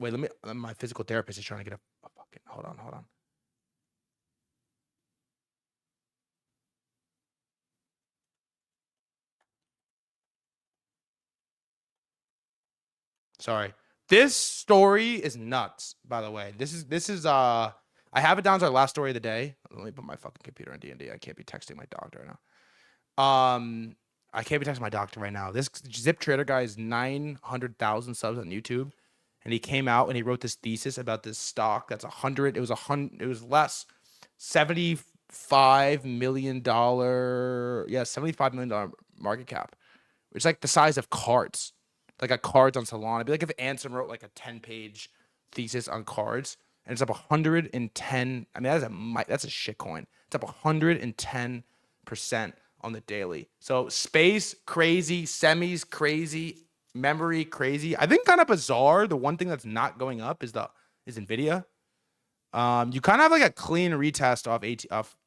Speaker 1: Wait, my physical therapist is trying to get a fucking hold on. Sorry. This story is nuts, by the way. This is I have it down as our last story of the day. Let me put my fucking computer on D&D. I can't be texting my doctor right now. I can't be texting my doctor right now. This Zip Trader guy is 900,000 subs on YouTube, and he came out and he wrote this thesis about this stock that's 100. It was less, $75 million. Yeah, $75 million market cap. It's like the size of cards. Like a cards on Solana. It'd be like if Ansem wrote like a 10-page thesis on cards, and it's up 110. I mean, that's a shit coin. It's up 110% on the daily. So space crazy, semis crazy, memory crazy. I think kind of bizarre. The one thing that's not going up is Nvidia. You kind of have like a clean retest off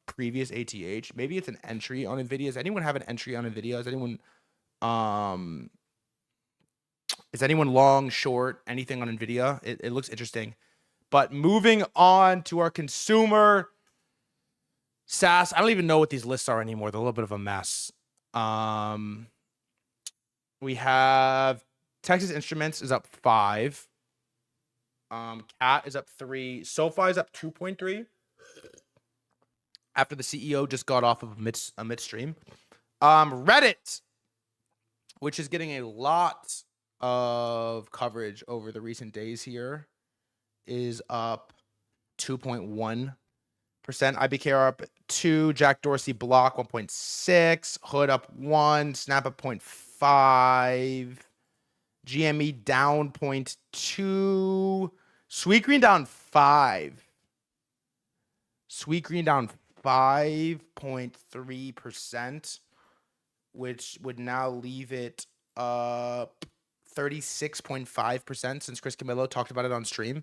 Speaker 1: previous ATH. Maybe it's an entry on Nvidia. Does anyone have an entry on Nvidia? Is anyone long, short, anything on Nvidia? It looks interesting. But moving on to our consumer SaaS. I don't even know what these lists are anymore. They're a little bit of a mess. We have Texas Instruments is up 5. Cat is up 3. SoFi is up 2.3. After the CEO just got off of a midstream. Reddit, which is getting a lot of coverage over the recent days here, is up 2.1%. IBKR up 2. Jack Dorsey Block 1.6. Hood up 1. Snap up 0.5. GME down 0.2. Sweetgreen down 5. Sweetgreen down 5.3%, which would now leave it up 36.5% since Chris Camillo talked about it on stream.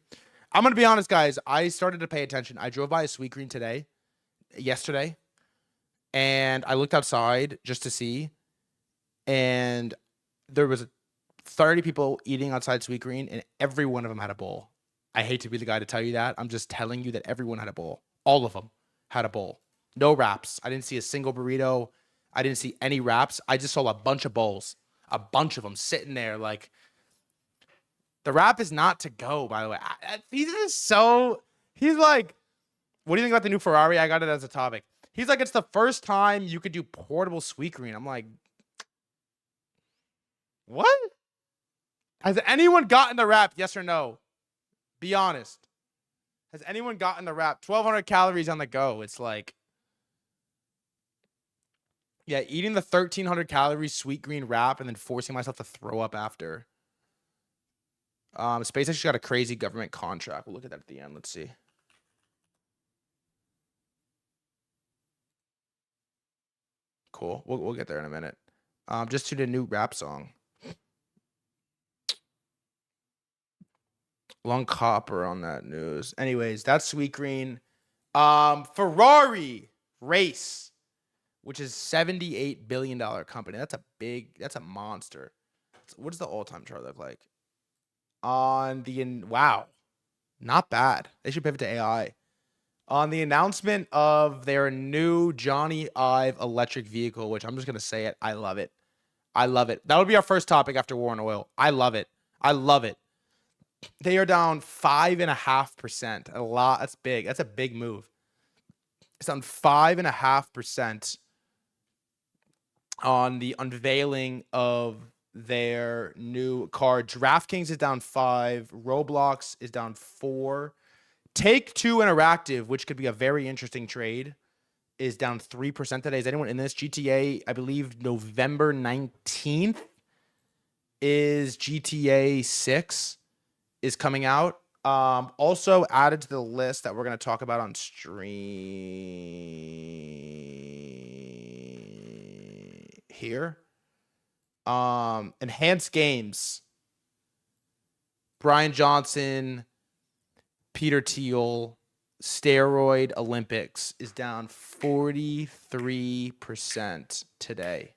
Speaker 1: I'm going to be honest, guys. I started to pay attention. I drove by a Sweetgreen yesterday, and I looked outside just to see, and there was 30 people eating outside Sweetgreen, and every one of them had a bowl. I hate to be the guy to tell you that. I'm just telling you that everyone had a bowl. All of them had a bowl. No wraps. I didn't see a single burrito. I didn't see any wraps. I just saw a bunch of bowls. A bunch of them sitting there. Like, the wrap is not to go, by the way. He's like, what do you think about the new Ferrari? I got it as a topic. He's like, it's the first time you could do portable Sweetgreen. I'm like, what? Has anyone gotten the wrap? Yes or no? Be honest. Has anyone gotten the wrap? 1,200 calories on the go. It's like, yeah, eating the 1,300 calories sweet green wrap and then forcing myself to throw up after. SpaceX got a crazy government contract. We'll look at that at the end. Let's see. Cool. We'll get there in a minute. Just to the new rap song. Long copper on that news. Anyways, that's sweet green. Ferrari race, which is $78 billion company. That's a monster. What does the all-time chart look like? Wow, not bad. They should pivot to AI. On the announcement of their new Johnny Ive electric vehicle, which I'm just gonna say it, I love it. I love it. That would be our first topic after War on Oil. I love it. I love it. They are down 5.5%. A lot. That's big. That's a big move. It's down 5.5% on the unveiling of their new car. DraftKings is down 5. Roblox is down 4. Take-Two Interactive, which could be a very interesting trade, is down 3% today. Is anyone in this? GTA, I believe November 19th is GTA 6 is coming out. Also added to the list that we're going to talk about on stream here. Enhanced Games. Brian Johnson, Peter Thiel, Steroid Olympics is down 43% today.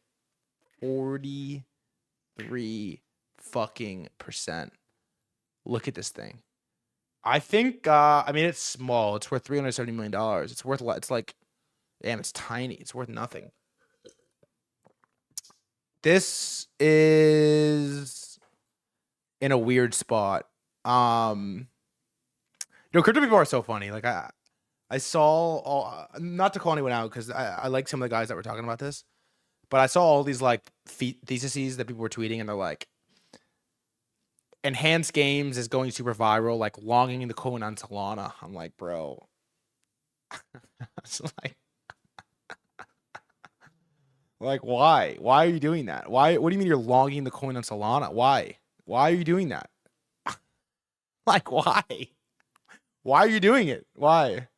Speaker 1: 43 fucking percent. Look at this thing. I think, I mean, it's small. It's worth $370 million. It's worth a lot. It's like, damn, it's tiny. It's worth nothing. This is in a weird spot. Crypto people are so funny. Like I saw not to call anyone out because I like some of the guys that were talking about this, but I saw all these like theses that people were tweeting and they're like, Enhanced Games is going super viral, like longing the coin on Solana. I'm like, bro. It's like why? Why are you doing that? Why? What do you mean you're longing the coin on Solana? Why? Why are you doing that? Like why? Why are you doing it? Why?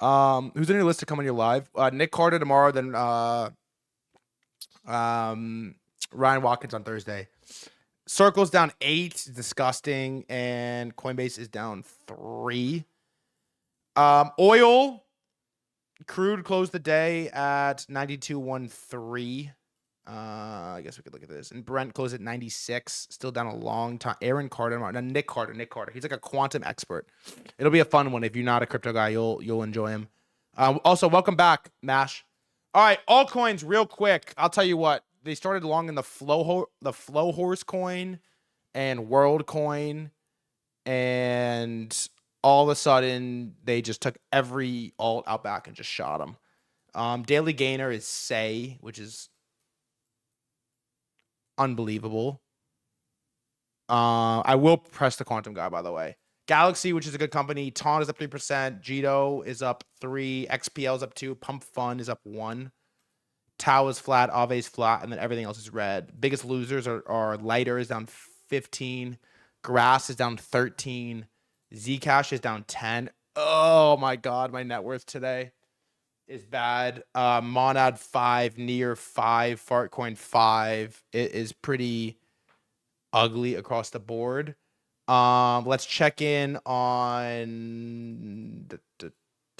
Speaker 1: Who's on your list to come on your live? Nick Carter tomorrow, then Ryan Watkins on Thursday. Circle's down 8, disgusting, and Coinbase is down 3. Oil, crude closed the day at 92.13. I guess we could look at this. And Brent closed at 96, still down a long time. Aaron Carter, no, Nick Carter. He's like a quantum expert. It'll be a fun one. If you're not a crypto guy, you'll enjoy him. Also, welcome back, Mash. All right, altcoins, real quick. I'll tell you what. They started long in the Flow Horse coin and World coin, and all of a sudden they just took every alt out back and just shot them. Daily gainer is Say, which is unbelievable. I will press the quantum guy, by the way. Galaxy, which is a good company. Taunt is up 3%. Jito is up 3. XPL is up 2. Pump Fund is up 1. Tau is flat, Aave is flat, and then everything else is red. Biggest losers are Lighter is down 15, Grass is down 13, Zcash is down 10. Oh my god, my net worth today is bad. Monad 5, Near 5, Fartcoin 5. It is pretty ugly across the board. Let's check in on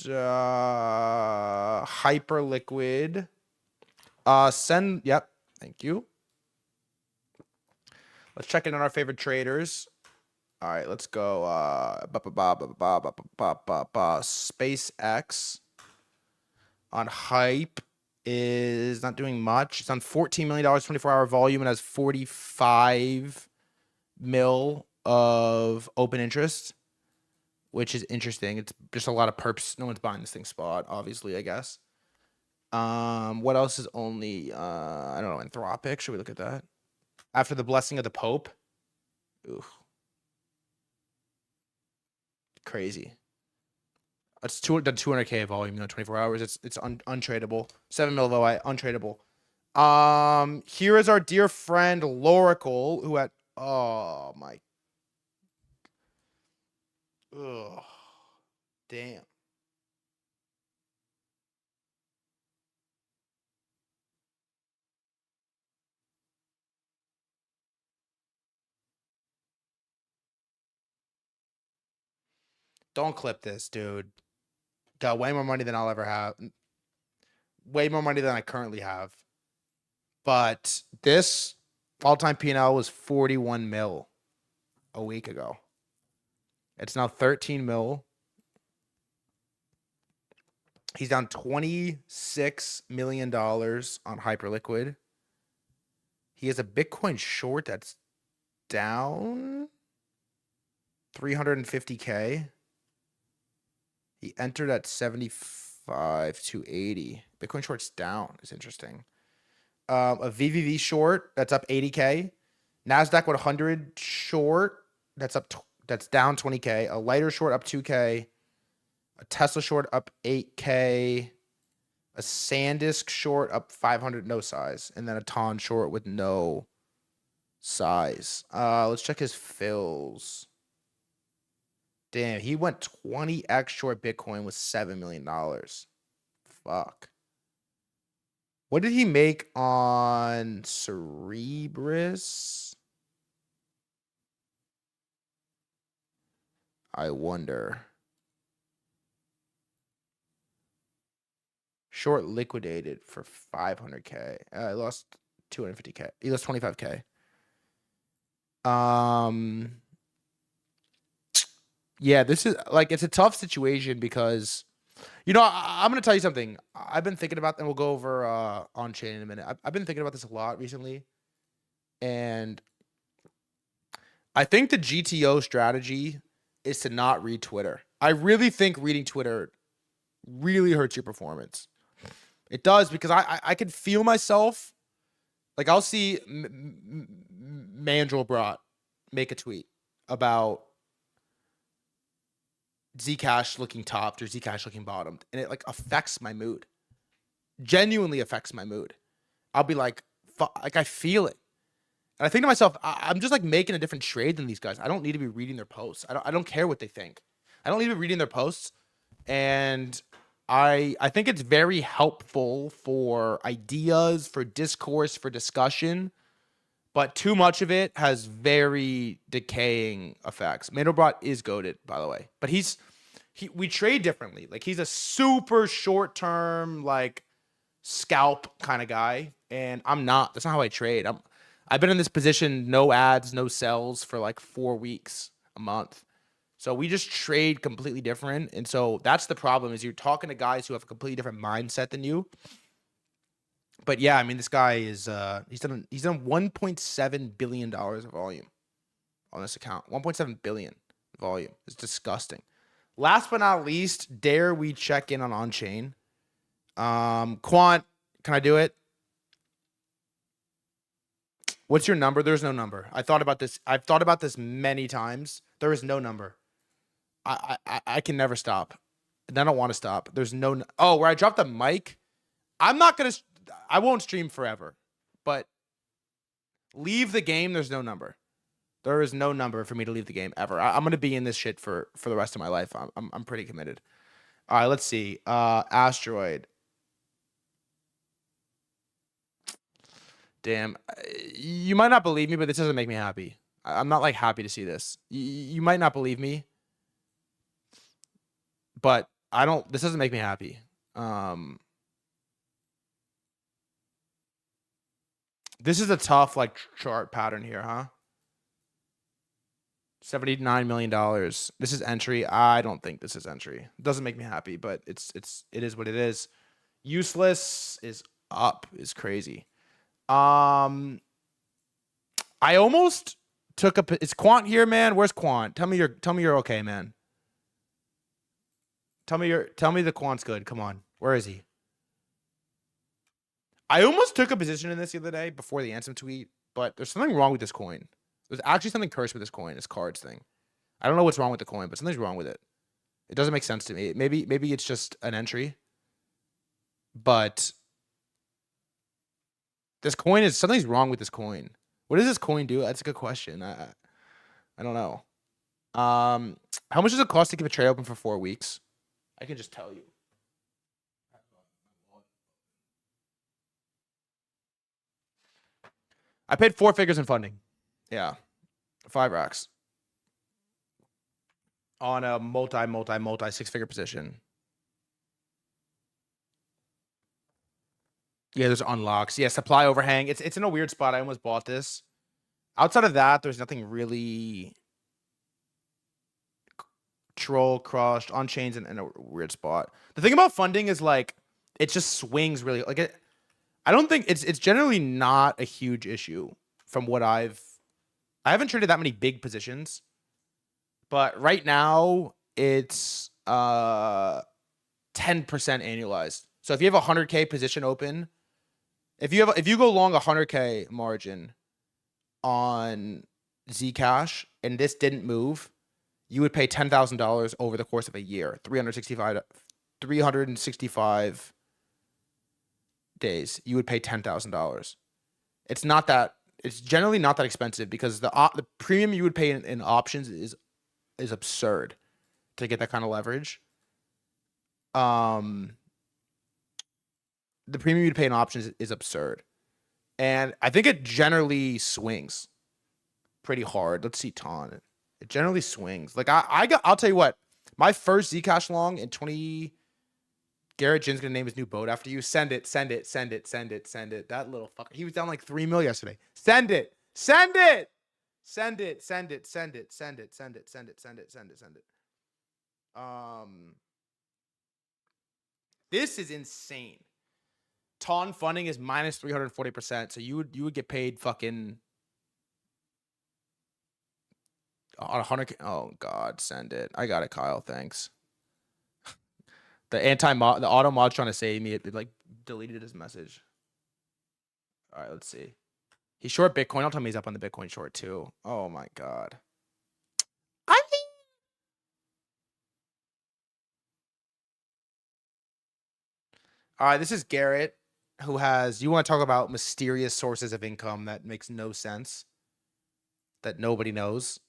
Speaker 1: Hyperliquid. Yep, thank you. Let's check in on our favorite traders. All right, let's go. SpaceX on Hype is not doing much. It's on $14 million, 24-hour volume, and has 45 mil of open interest, which is interesting. It's just a lot of perps. No one's buying this thing spot, obviously, I guess. What else is only, I don't know, Anthropic? Should we look at that? After the blessing of the Pope. Ooh. Crazy. It's 200K volume, 24 hours. It's untradeable. 7 mil VOI, untradeable. Here is our dear friend Loracle, who had oh my. Ugh. Damn. Don't clip this, dude. Got way more money than I'll ever have. Way more money than I currently have. But this all-time P&L was 41 mil a week ago. It's now 13 mil. He's down $26 million on Hyperliquid. He has a Bitcoin short that's down 350K. He entered at 75 to 80. Bitcoin short's down. It's interesting. A VVV short that's up 80K. Nasdaq 100 short that's down 20K. A lighter short up 2K. A Tesla short up 8K. A SanDisk short up 500, no size, and then a Ton short with no size. Let's check his fills. Damn, he went 20x short Bitcoin with $7 million. Fuck. What did he make on Cerebras? I wonder. Short liquidated for 500K. I lost 250K. He lost 25K. Yeah, this is like, it's a tough situation because, I'm going to tell you something. I've been thinking about, and we'll go over on chain in a minute. I've been thinking about this a lot recently. And I think the GTO strategy is to not read Twitter. I really think reading Twitter really hurts your performance. It does, because I can feel myself. Like, I'll see Mandelbrot make a tweet about Zcash looking topped or Zcash looking bottomed, and it like affects my mood. Genuinely affects my mood. I'll be like, like I feel it, and I think to myself, I'm just like making a different trade than these guys. I don't need to be reading their posts. I don't care what they think. I don't need to be reading their posts, and I think it's very helpful for ideas, for discourse, for discussion. But too much of it has very decaying effects. Mandelbrot is goated, by the way. But we trade differently. Like, he's a super short-term, like, scalp kind of guy. And I'm not. That's not how I trade. I've been in this position, no ads, no sells for like 4 weeks, a month. So we just trade completely different. And so that's the problem, is you're talking to guys who have a completely different mindset than you. But yeah, I mean, this guy is he's done $1.7 billion of volume on this account. 1.7 billion volume. It's disgusting. Last but not least, dare we check in on chain? Quant, can I do it? What's your number? There's no number. I thought about this. I've thought about this many times. There is no number. I can never stop. And I don't want to stop. There's no. Oh, where I dropped the mic. I won't stream forever, but leave the game. There's no number. There is no number for me to leave the game ever. I'm gonna be in this shit for the rest of my life. I'm pretty committed. All right, let's see. Asteroid. Damn, you might not believe me, but this doesn't make me happy. I'm not like happy to see this. You might not believe me, but I don't. This doesn't make me happy. This is a tough like chart pattern here, huh? $79 million. This is entry. I don't think this is entry. It doesn't make me happy, but it is what it is. Useless is up, is crazy. I almost took is Quant here, man? Where's Quant? Tell me you're okay, man. Tell me the Quant's good. Come on. Where is he? I almost took a position in this the other day before the Ansem tweet, but there's something wrong with this coin. There's actually something cursed with this coin, this cards thing. I don't know what's wrong with the coin, but something's wrong with it. It doesn't make sense to me. Maybe it's just an entry. But this coin is something's wrong with this coin. What does this coin do? That's a good question. I don't know. How much does it cost to keep a trade open for 4 weeks? I can just tell you. I paid 4 figures in funding. Yeah. 5 racks. On a multi 6-figure position. Yeah, there's unlocks. Yeah, supply overhang. It's in a weird spot. I almost bought this. Outside of that, there's nothing really troll, crushed, on chains in a weird spot. The thing about funding is like it just swings really. Like I don't think it's generally not a huge issue from what I haven't traded that many big positions. But right now it's 10% annualized. So if you have a 100K position open, if you go long a 100K margin on Zcash and this didn't move, you would pay $10,000 over the course of a year, 365 days. You would pay $10,000. It's generally not that expensive because the premium you would pay in options is absurd to get that kind of leverage. The premium you'd pay in options is absurd. And I think it generally swings pretty hard. Let's see Ton. It generally swings. Like I'll tell you what, my first Zcash long in 20. Garrett Jin's gonna name his new boat after you. Send it. That little fucker. He was down like 3 mil yesterday. Send it. This is insane. Ton funding is minus 340%. So you would get paid fucking on 100. Oh God, send it. I got it, Kyle. Thanks. The auto mod trying to save me. It like deleted his message. All right, let's see. He's short Bitcoin. Don't tell me he's up on the Bitcoin short too. Oh my God. All right, this is Garrett, who has. You want to talk about mysterious sources of income that makes no sense, that nobody knows.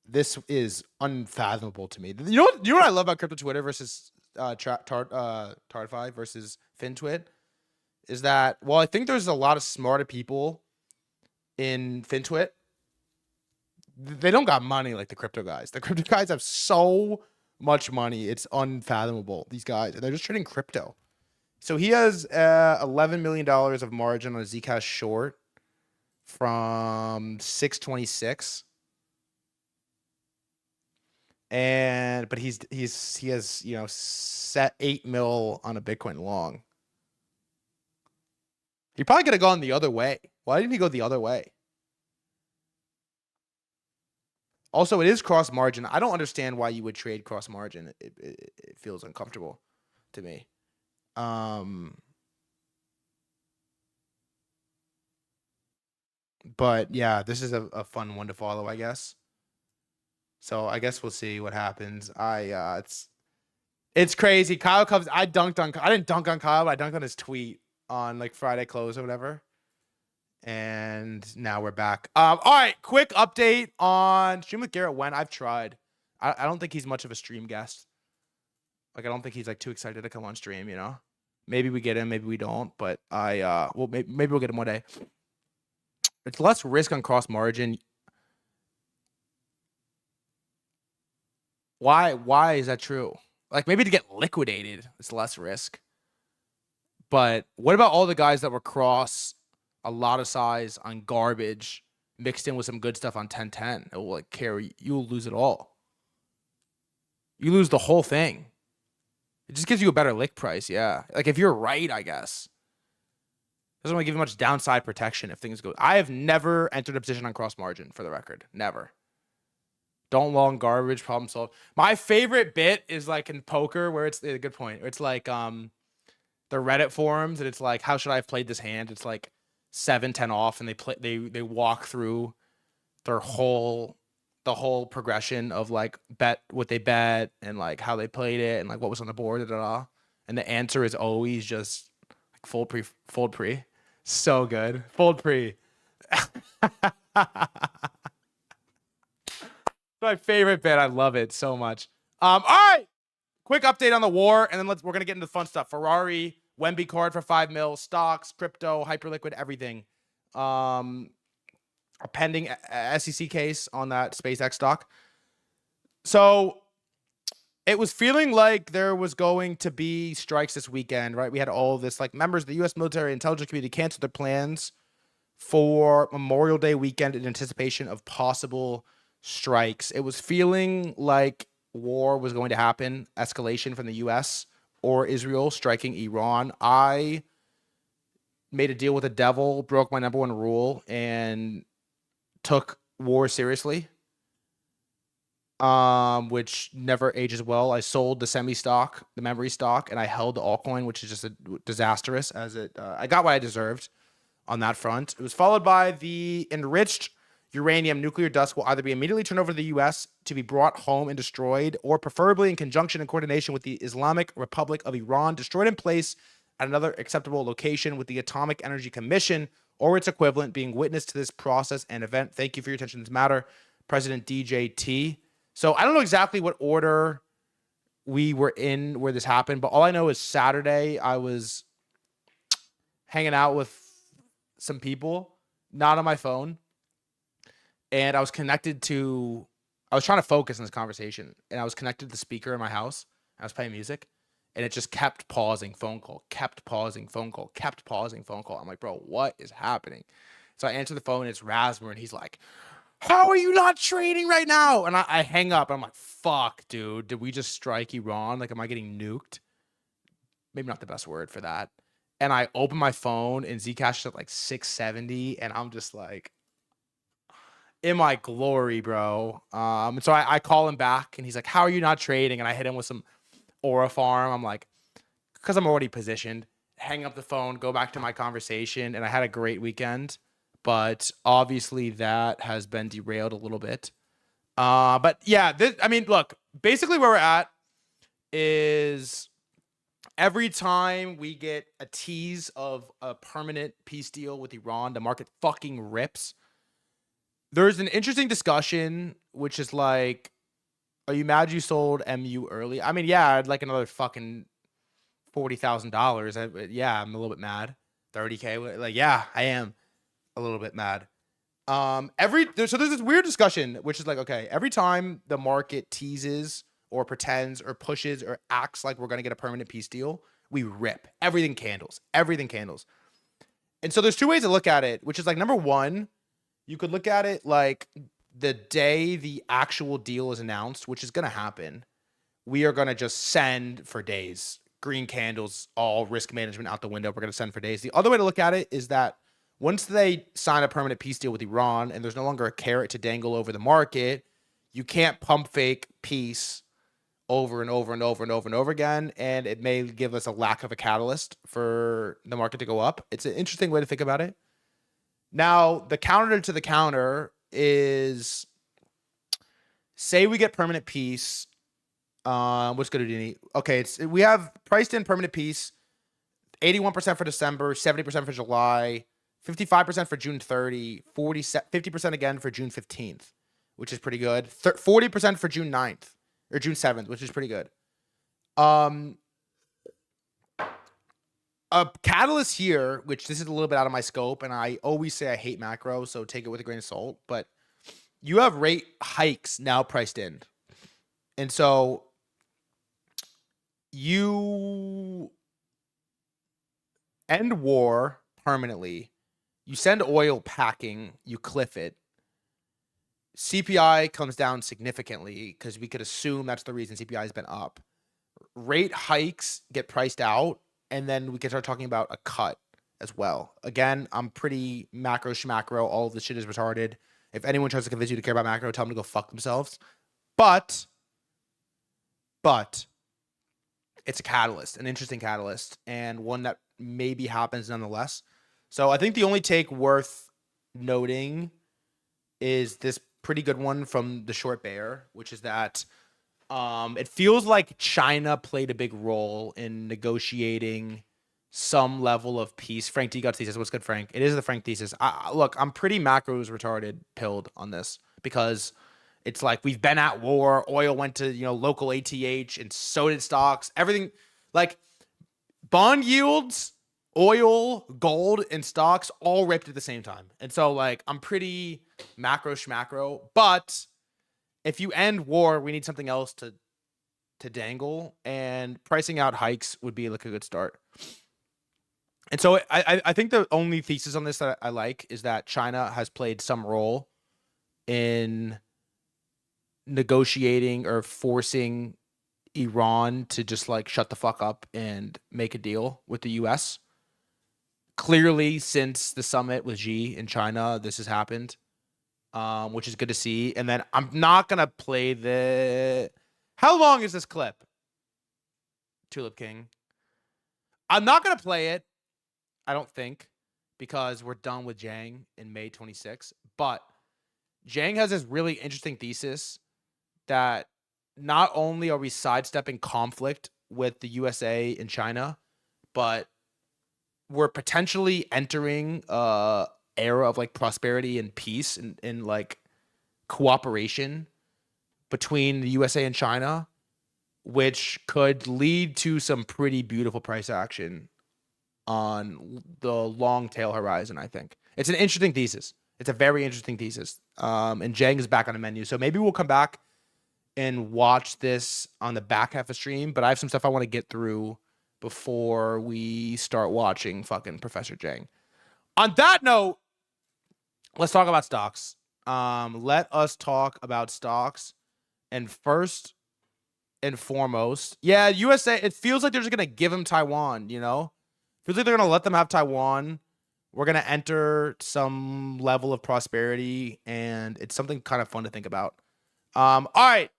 Speaker 1: This is unfathomable to me. You know what I love about crypto Twitter versus Tardfi versus FinTwit is that while I think there's a lot of smarter people in FinTwit, they don't got money like the crypto guys. The crypto guys have so much money. It's unfathomable. These guys, they're just trading crypto. So he has $11 million of margin on a Zcash short from 626. But he has, you know, set 8 mil on a Bitcoin long. He probably could have gone the other way. Why didn't he go the other way? Also, it is cross margin. I don't understand why you would trade cross margin. It feels uncomfortable to me. But yeah, this is a fun one to follow, I guess. So I guess we'll see what happens. It's crazy. Kyle Cubs. I didn't dunk on Kyle, but I dunked on his tweet on like Friday close or whatever. And now we're back. All right, quick update on Stream with Garrett when I've tried. I don't think he's much of a stream guest. Like I don't think he's like too excited to come on stream, you know. Maybe we get him, maybe we don't, but maybe we'll get him one day. It's less risk on cross margin. Why is that true? Like maybe to get liquidated, it's less risk. But what about all the guys that were cross a lot of size on garbage mixed in with some good stuff on 1010? It will like carry. You'll lose it all. You lose the whole thing. It just gives you a better lick price, yeah. Like if you're right, I guess. Doesn't really give you much downside protection if things go. I have never entered a position on cross margin, for the record. Never. Don't long garbage, problem solved. My favorite bit is like in poker where it's a good point. It's like the Reddit forums and it's like, how should I have played this hand? It's like 7-10 off and they walk through the whole progression of like bet what they bet and like how they played it and like what was on the board, and the answer is always just like fold pre. So good. Fold pre. My favorite bit. I love it so much. All right. Quick update on the war, and then we're gonna get into the fun stuff. Ferrari, Wemby card for 5 mil, stocks, crypto, hyperliquid, everything. A pending SEC case on that SpaceX stock. So it was feeling like there was going to be strikes this weekend, right? We had all this, like, members of the U.S. military intelligence community canceled their plans for Memorial Day weekend in anticipation of possible strikes. It was feeling like war was going to happen, escalation from the U.S. or Israel striking Iran. I made a deal with the devil, broke my number one rule, and took war seriously, which never ages well. I sold the semi stock, the memory stock, and I held the altcoin, which is just a disastrous as it. I got what I deserved on that front. It was followed by the enriched uranium nuclear dust will either be immediately turned over to the U.S. to be brought home and destroyed, or preferably in conjunction and coordination with the Islamic Republic of Iran, destroyed in place at another acceptable location with the Atomic Energy Commission or its equivalent being witness to this process and event. Thank you for your attention to this matter, President DJT. So I don't know exactly what order we were in where this happened, but all I know is Saturday I was hanging out with some people, not on my phone, and I was trying to focus on this conversation, and I was connected to the speaker in my house. I was playing music, and it just kept pausing, phone call, kept pausing, phone call, kept pausing, phone call. I'm like, bro, what is happening? So I answer the phone, and it's Rasmer, and he's like, how are you not trading right now? And I hang up, and I'm like, fuck, dude, did we just strike Iran? Like, am I getting nuked? Maybe not the best word for that. And I open my phone, and Zcash is at like 670, and I'm just like, in my glory, bro. So I call him back, and he's like, how are you not trading? And I hit him with some Aura farm. I'm like, because I'm already positioned, hang up the phone, go back to my conversation, and I had a great weekend, but obviously that has been derailed a little bit. But yeah, look, basically where we're at is every time we get a tease of a permanent peace deal with Iran, the market fucking rips. There's an interesting discussion, which is like, are you mad you sold MU early? I mean, yeah, I'd like another fucking $40,000. Yeah, I'm a little bit mad. 30K. Like, yeah, I am a little bit mad. So there's this weird discussion, which is like, okay, every time the market teases or pretends or pushes or acts like we're going to get a permanent peace deal, we rip. Everything candles. And so there's two ways to look at it, which is like, number one, you could look at it like the day the actual deal is announced, which is going to happen, we are going to just send for days. Green candles, all risk management out the window. We're going to send for days. The other way to look at it is that once they sign a permanent peace deal with Iran and there's no longer a carrot to dangle over the market, you can't pump fake peace over and over and over and over and over again, and it may give us a lack of a catalyst for the market to go up. It's an interesting way to think about it. Now, the counter to the counter is, say we get permanent peace. What's good to do? Okay, we have priced in permanent peace, 81% for December, 70% for July, 55% for June 30, 50% again for June 15th, which is pretty good. 40% for June 9th or June 7th, which is pretty good. A catalyst here, which this is a little bit out of my scope, and I always say I hate macro, so take it with a grain of salt, but you have rate hikes now priced in. And so you end war permanently, you send oil packing, you cliff it. CPI comes down significantly because we could assume that's the reason CPI has been up. Rate hikes get priced out, and then we can start talking about a cut as well. Again, I'm pretty macro schmacro. All of this shit is retarded. If anyone tries to convince you to care about macro, tell them to go fuck themselves. But it's a catalyst, an interesting catalyst, and one that maybe happens nonetheless. So I think the only take worth noting is this pretty good one from the Short Bear, which is that it feels like China played a big role in negotiating some level of peace. Frank D got thesis. What's good, Frank? It is the Frank thesis. Look, I'm pretty macros retarded pilled on this because it's like we've been at war. Oil went to local ATH, and so did stocks. Everything like bond yields, oil, gold, and stocks all ripped at the same time. And so like I'm pretty macro schmacro, but if you end war, we need something else to dangle, and pricing out hikes would be like a good start. And so I think the only thesis on this that I like is that China has played some role in negotiating or forcing Iran to just like shut the fuck up and make a deal with the US. Clearly, since the summit with Xi in China, this has happened, which is good to see. And then I'm not going to play the... How long is this clip? Tulip King. I'm not going to play it, I don't think, because we're done with Zhang in May 26. But Zhang has this really interesting thesis that not only are we sidestepping conflict with the USA and China, but we're potentially entering a era of like prosperity and peace and like cooperation between the USA and China, which could lead to some pretty beautiful price action on the long tail horizon. I think it's an interesting thesis. It's a very interesting thesis. And Zhang is back on the menu. So maybe we'll come back and watch this on the back half of stream, but I have some stuff I want to get through before we start watching fucking Professor Zhang. On that note, let's talk about stocks. Let us talk about stocks. And first and foremost, yeah, USA, it feels like they're just going to give them Taiwan, Feels like they're going to let them have Taiwan. We're going to enter some level of prosperity, and it's something kind of fun to think about. All right.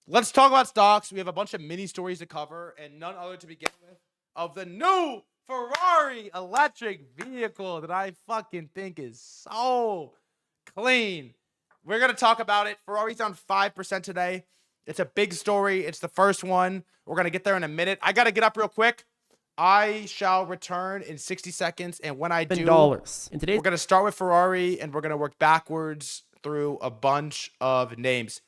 Speaker 1: Let's talk about stocks. We have a bunch of mini stories to cover, and none other to begin with of the new Ferrari electric vehicle that I fucking think is so clean. We're going to talk about it. Ferrari's down 5% today. It's a big story. It's the first one. We're going to get there in a minute. I got to get up real quick. I shall return in 60 seconds, and when I do, we're going to start with Ferrari, and we're going to work backwards through a bunch of names.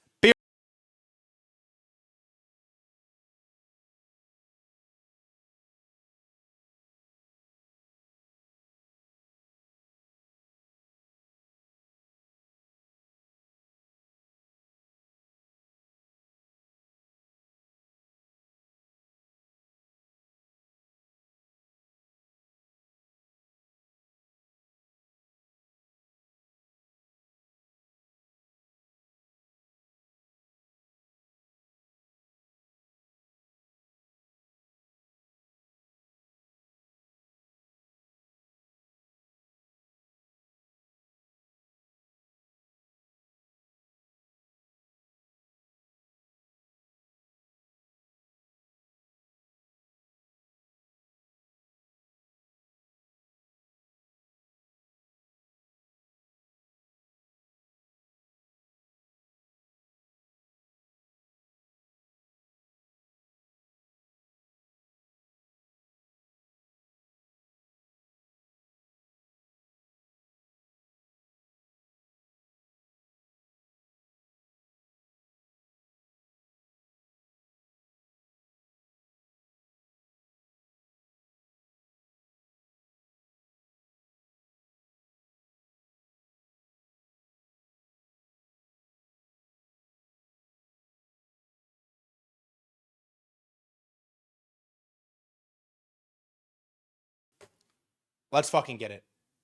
Speaker 1: Let's fucking get it.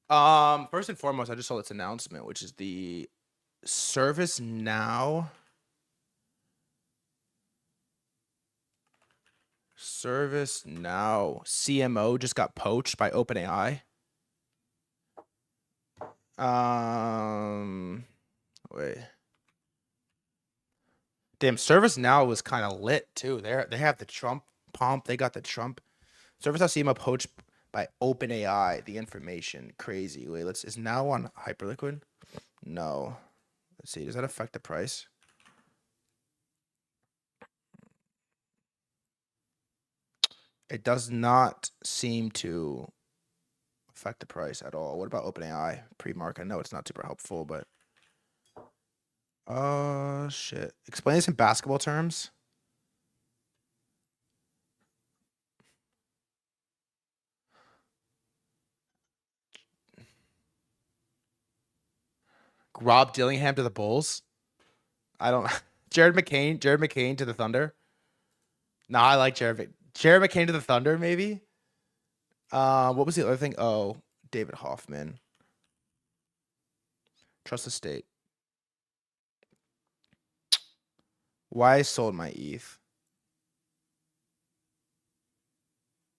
Speaker 1: First and foremost, I just saw this announcement, which is the ServiceNow CMO just got poached by OpenAI. Wait. Damn, ServiceNow was kind of lit too. They have the Trump pomp. They got the Trump. ServiceNow CMO poached by OpenAI. The information crazy. Wait, is now on Hyperliquid. No. Let's see. Does that affect the price? It does not seem to affect the price at all. What about OpenAI pre-market? I know it's not super helpful, but shit. Explain this in basketball terms. Rob Dillingham to the Bulls. I don't. Jared McCain to the Thunder. No, I like Jared McCain to the Thunder, maybe. What was the other thing? Oh, David Hoffman. Trust the state. Why I sold my ETH.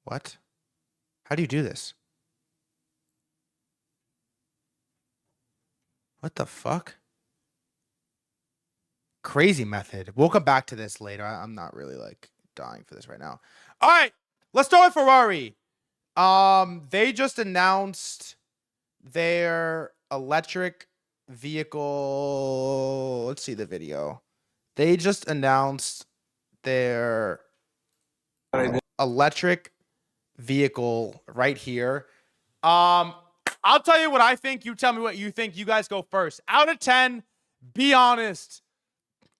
Speaker 1: What? How do you do this? What the fuck? Crazy method. We'll come back to this later. I'm not really like dying for this right now. All right, let's start with Ferrari. They just announced their electric vehicle. Let's see the video. They just announced their electric vehicle right here. I'll tell you what I think. You tell me what you think. You guys go first. Out of 10, be honest.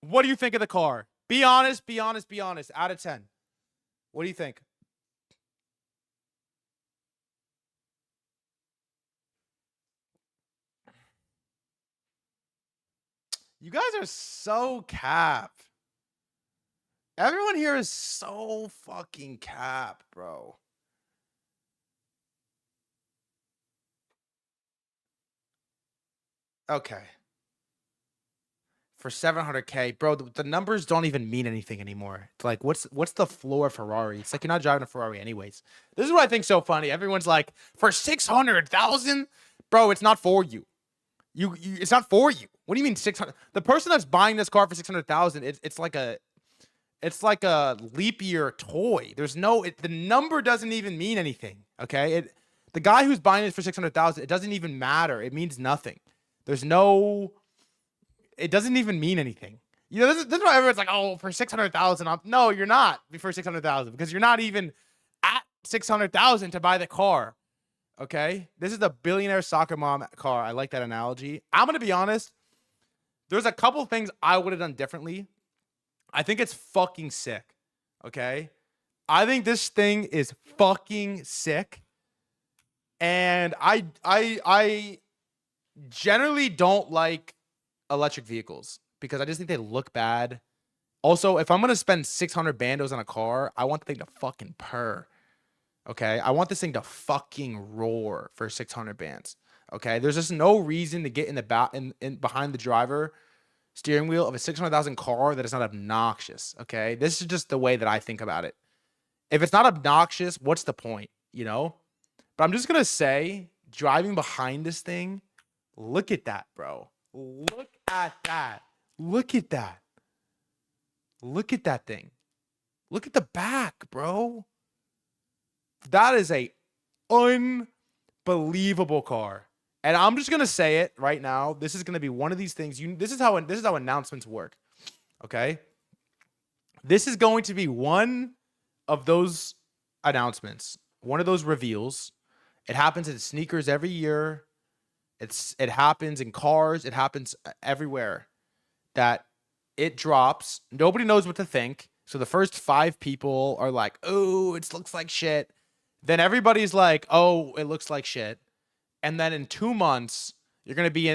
Speaker 1: What do you think of the car? Be honest, be honest, be honest. Out of 10. What do you think? You guys are so cap. Everyone here is so fucking cap, bro. Okay. For 700K, bro, the numbers don't even mean anything anymore. It's like, what's the floor of Ferrari? It's like you're not driving a Ferrari anyways. This is what I think's so funny. Everyone's like, for 600,000, bro, it's not for you. It's not for you. What do you mean 600? The person that's buying this car for 600,000, it's like a leap year toy. There's no, the number doesn't even mean anything. Okay, the guy who's buying this for 600,000, it doesn't even matter. It means nothing. There's no. It doesn't even mean anything. You know, this is why everyone's like, oh, for 600,000. No, you're not for 600,000 because you're not even at 600,000 to buy the car. Okay, this is the billionaire soccer mom car. I like that analogy. I'm gonna be honest. There's a couple things I would have done differently. I think it's fucking sick. Okay, I think this thing is fucking sick, and I generally don't like electric vehicles because I just think they look bad. Also, if I'm gonna spend 600 bandos on a car, I want the thing to fucking purr. Okay, I want this thing to fucking roar for 600 bands. Okay, there's just no reason to get in the back in behind the driver steering wheel of a 600,000 car that is not obnoxious. Okay, this is just the way that I think about it. If it's not obnoxious, what's the point? You know. But I'm just gonna say, driving behind this thing, look at that, bro. Look at that. Look at that. Look at that thing. Look at the back, bro. That is a unbelievable car. And I'm just going to say it right now. This is going to be one of these things. This is how announcements work. Okay? This is going to be one of those announcements. One of those reveals. It happens in sneakers every year. It happens in cars. It happens everywhere that it drops. Nobody knows what to think. So the first 5 people are like, oh, it looks like shit. Then everybody's like, oh, it looks like shit. And then in 2 months, you're going to be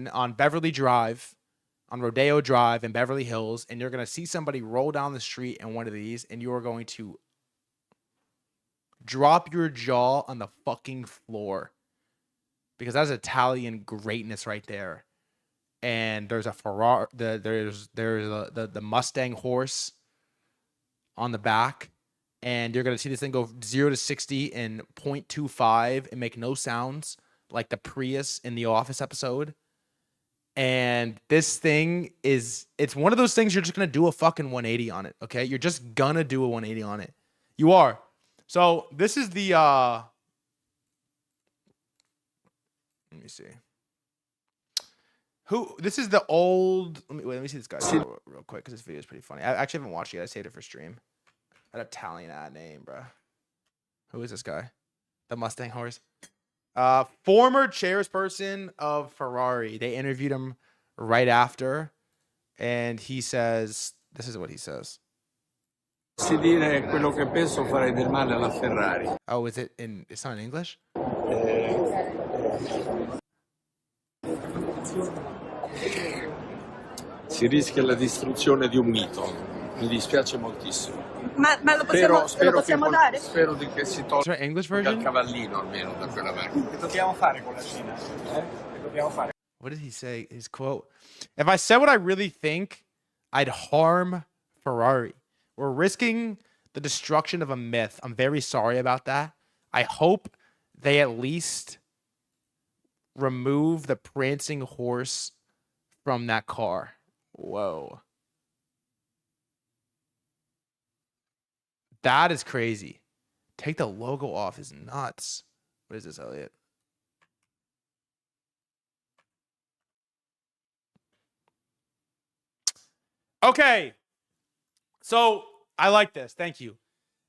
Speaker 1: on Beverly Drive, on Rodeo Drive in Beverly Hills, and you're going to see somebody roll down the street in one of these, and you are going to drop your jaw on the fucking floor. Because that's Italian greatness right there. And there's a Ferrari, there's the Mustang horse on the back. And you're going to see this thing go 0 to 60 in 0.25 and make no sounds like the Prius in the Office episode. And this thing it's one of those things you're just going to do a fucking 180 on it, okay? You're just going to do a 180 on it. You are. So this is the, let me see. Who? This is the old. Let me see this guy real quick because this video is pretty funny. I actually haven't watched it yet. I saved it for stream. That Italian ad name, bro. Who is this guy? The Mustang horse. Former chairperson of Ferrari. They interviewed him right after, and he says, "This is what he says."
Speaker 5: Dire quello che penso farei del male alla Ferrari.
Speaker 1: Oh, is it in? It's not in English.
Speaker 5: Si rischia la distruzione di un mito. Mi dispiace moltissimo.
Speaker 6: Ma lo possiamo dare?
Speaker 5: Spero che si tolga
Speaker 1: English
Speaker 5: il
Speaker 1: version?
Speaker 5: cavallino almeno da quella macchina. Che dobbiamo fare con la Cina? Che dobbiamo fare?
Speaker 1: What did he say? His quote: "If I said what I really think, I'd harm Ferrari. We're risking the destruction of a myth. I'm very sorry about that. I hope they at least remove the prancing horse from that car." Whoa. That is crazy. Take the logo off is nuts. What is this, Elliot? Okay. So I like this. Thank you.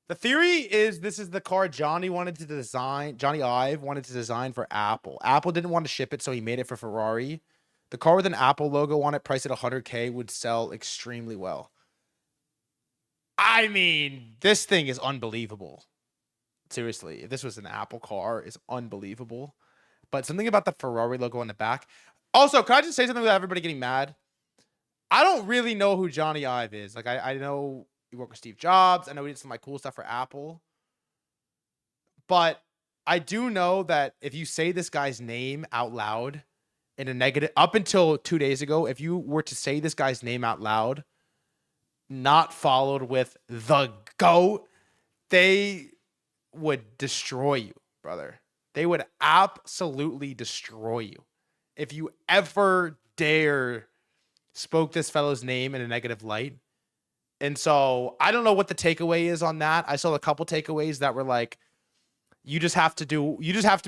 Speaker 1: The theory is this is the car Johnny wanted to design. Johnny Ive wanted to design for Apple. Apple didn't want to ship it, so he made it for Ferrari. The car with an Apple logo on it, priced at $100K, would sell extremely well. I mean, this thing is unbelievable. Seriously, if this was an Apple car, it's unbelievable. But something about the Ferrari logo on the back. Also, can I just say something without everybody getting mad? I don't really know who Johnny Ive is. Like, I know he worked with Steve Jobs. I know he did some like cool stuff for Apple. But I do know that if you say this guy's name out loud in a negative, up until 2 days ago, if you were to say this guy's name out loud, not followed with the GOAT, they would destroy you, brother. They would absolutely destroy you. If you ever dare spoke this fellow's name in a negative light. And so I don't know what the takeaway is on that. I saw a couple takeaways that were like, you just have to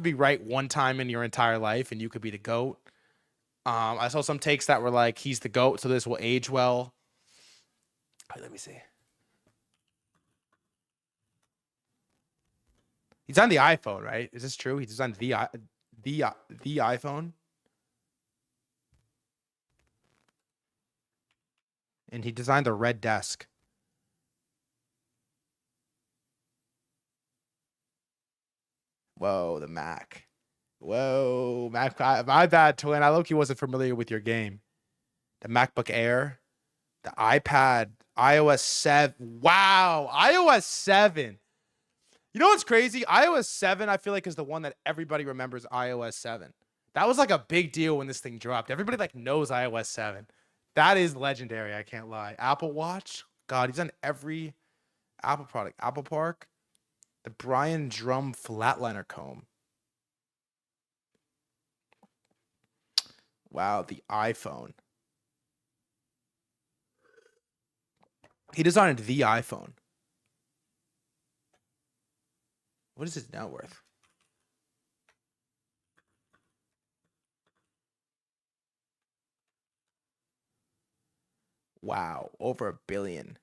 Speaker 1: be right one time in your entire life and you could be the GOAT. I saw some takes that were like, he's the GOAT, so this will age well. Right, let me see. He's on the iPhone, right? Is this true? He designed the iPhone. And he designed the red desk. Whoa, the Mac. Whoa, Mac. My bad, Twin. I low-key wasn't familiar with your game. The MacBook Air. The iPad. iOS 7. Wow, iOS 7. You know what's crazy? iOS 7, I feel like, is the one that everybody remembers iOS 7. That was like a big deal when this thing dropped. Everybody like knows iOS 7. That is legendary, I can't lie. Apple Watch. God, he's on every Apple product. Apple Park. The Brian Drum Flatliner comb. Wow, the iPhone. He designed the iPhone. What is his net worth? Wow, over $1 billion.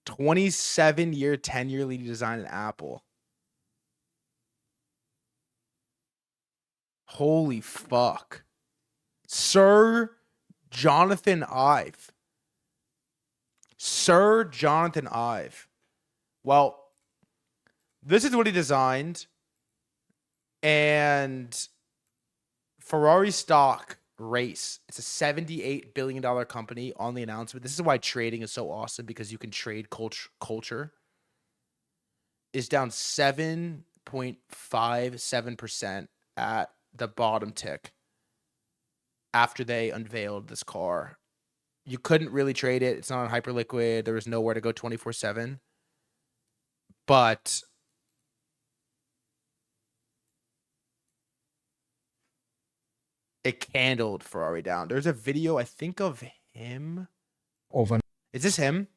Speaker 1: 27-year tenure leading design at Apple. Holy fuck. Sir Jonathan Ive. Sir Jonathan Ive. Well, this is what he designed. And Ferrari stock race. It's a $78 billion company on the announcement. This is why trading is so awesome, because you can trade culture. Is down 7.57% at the bottom tick after they unveiled this car. You couldn't really trade it. It's not on Hyperliquid. There was nowhere to go 24/7. But it candled Ferrari down. There's a video, I think, of him. Is this him?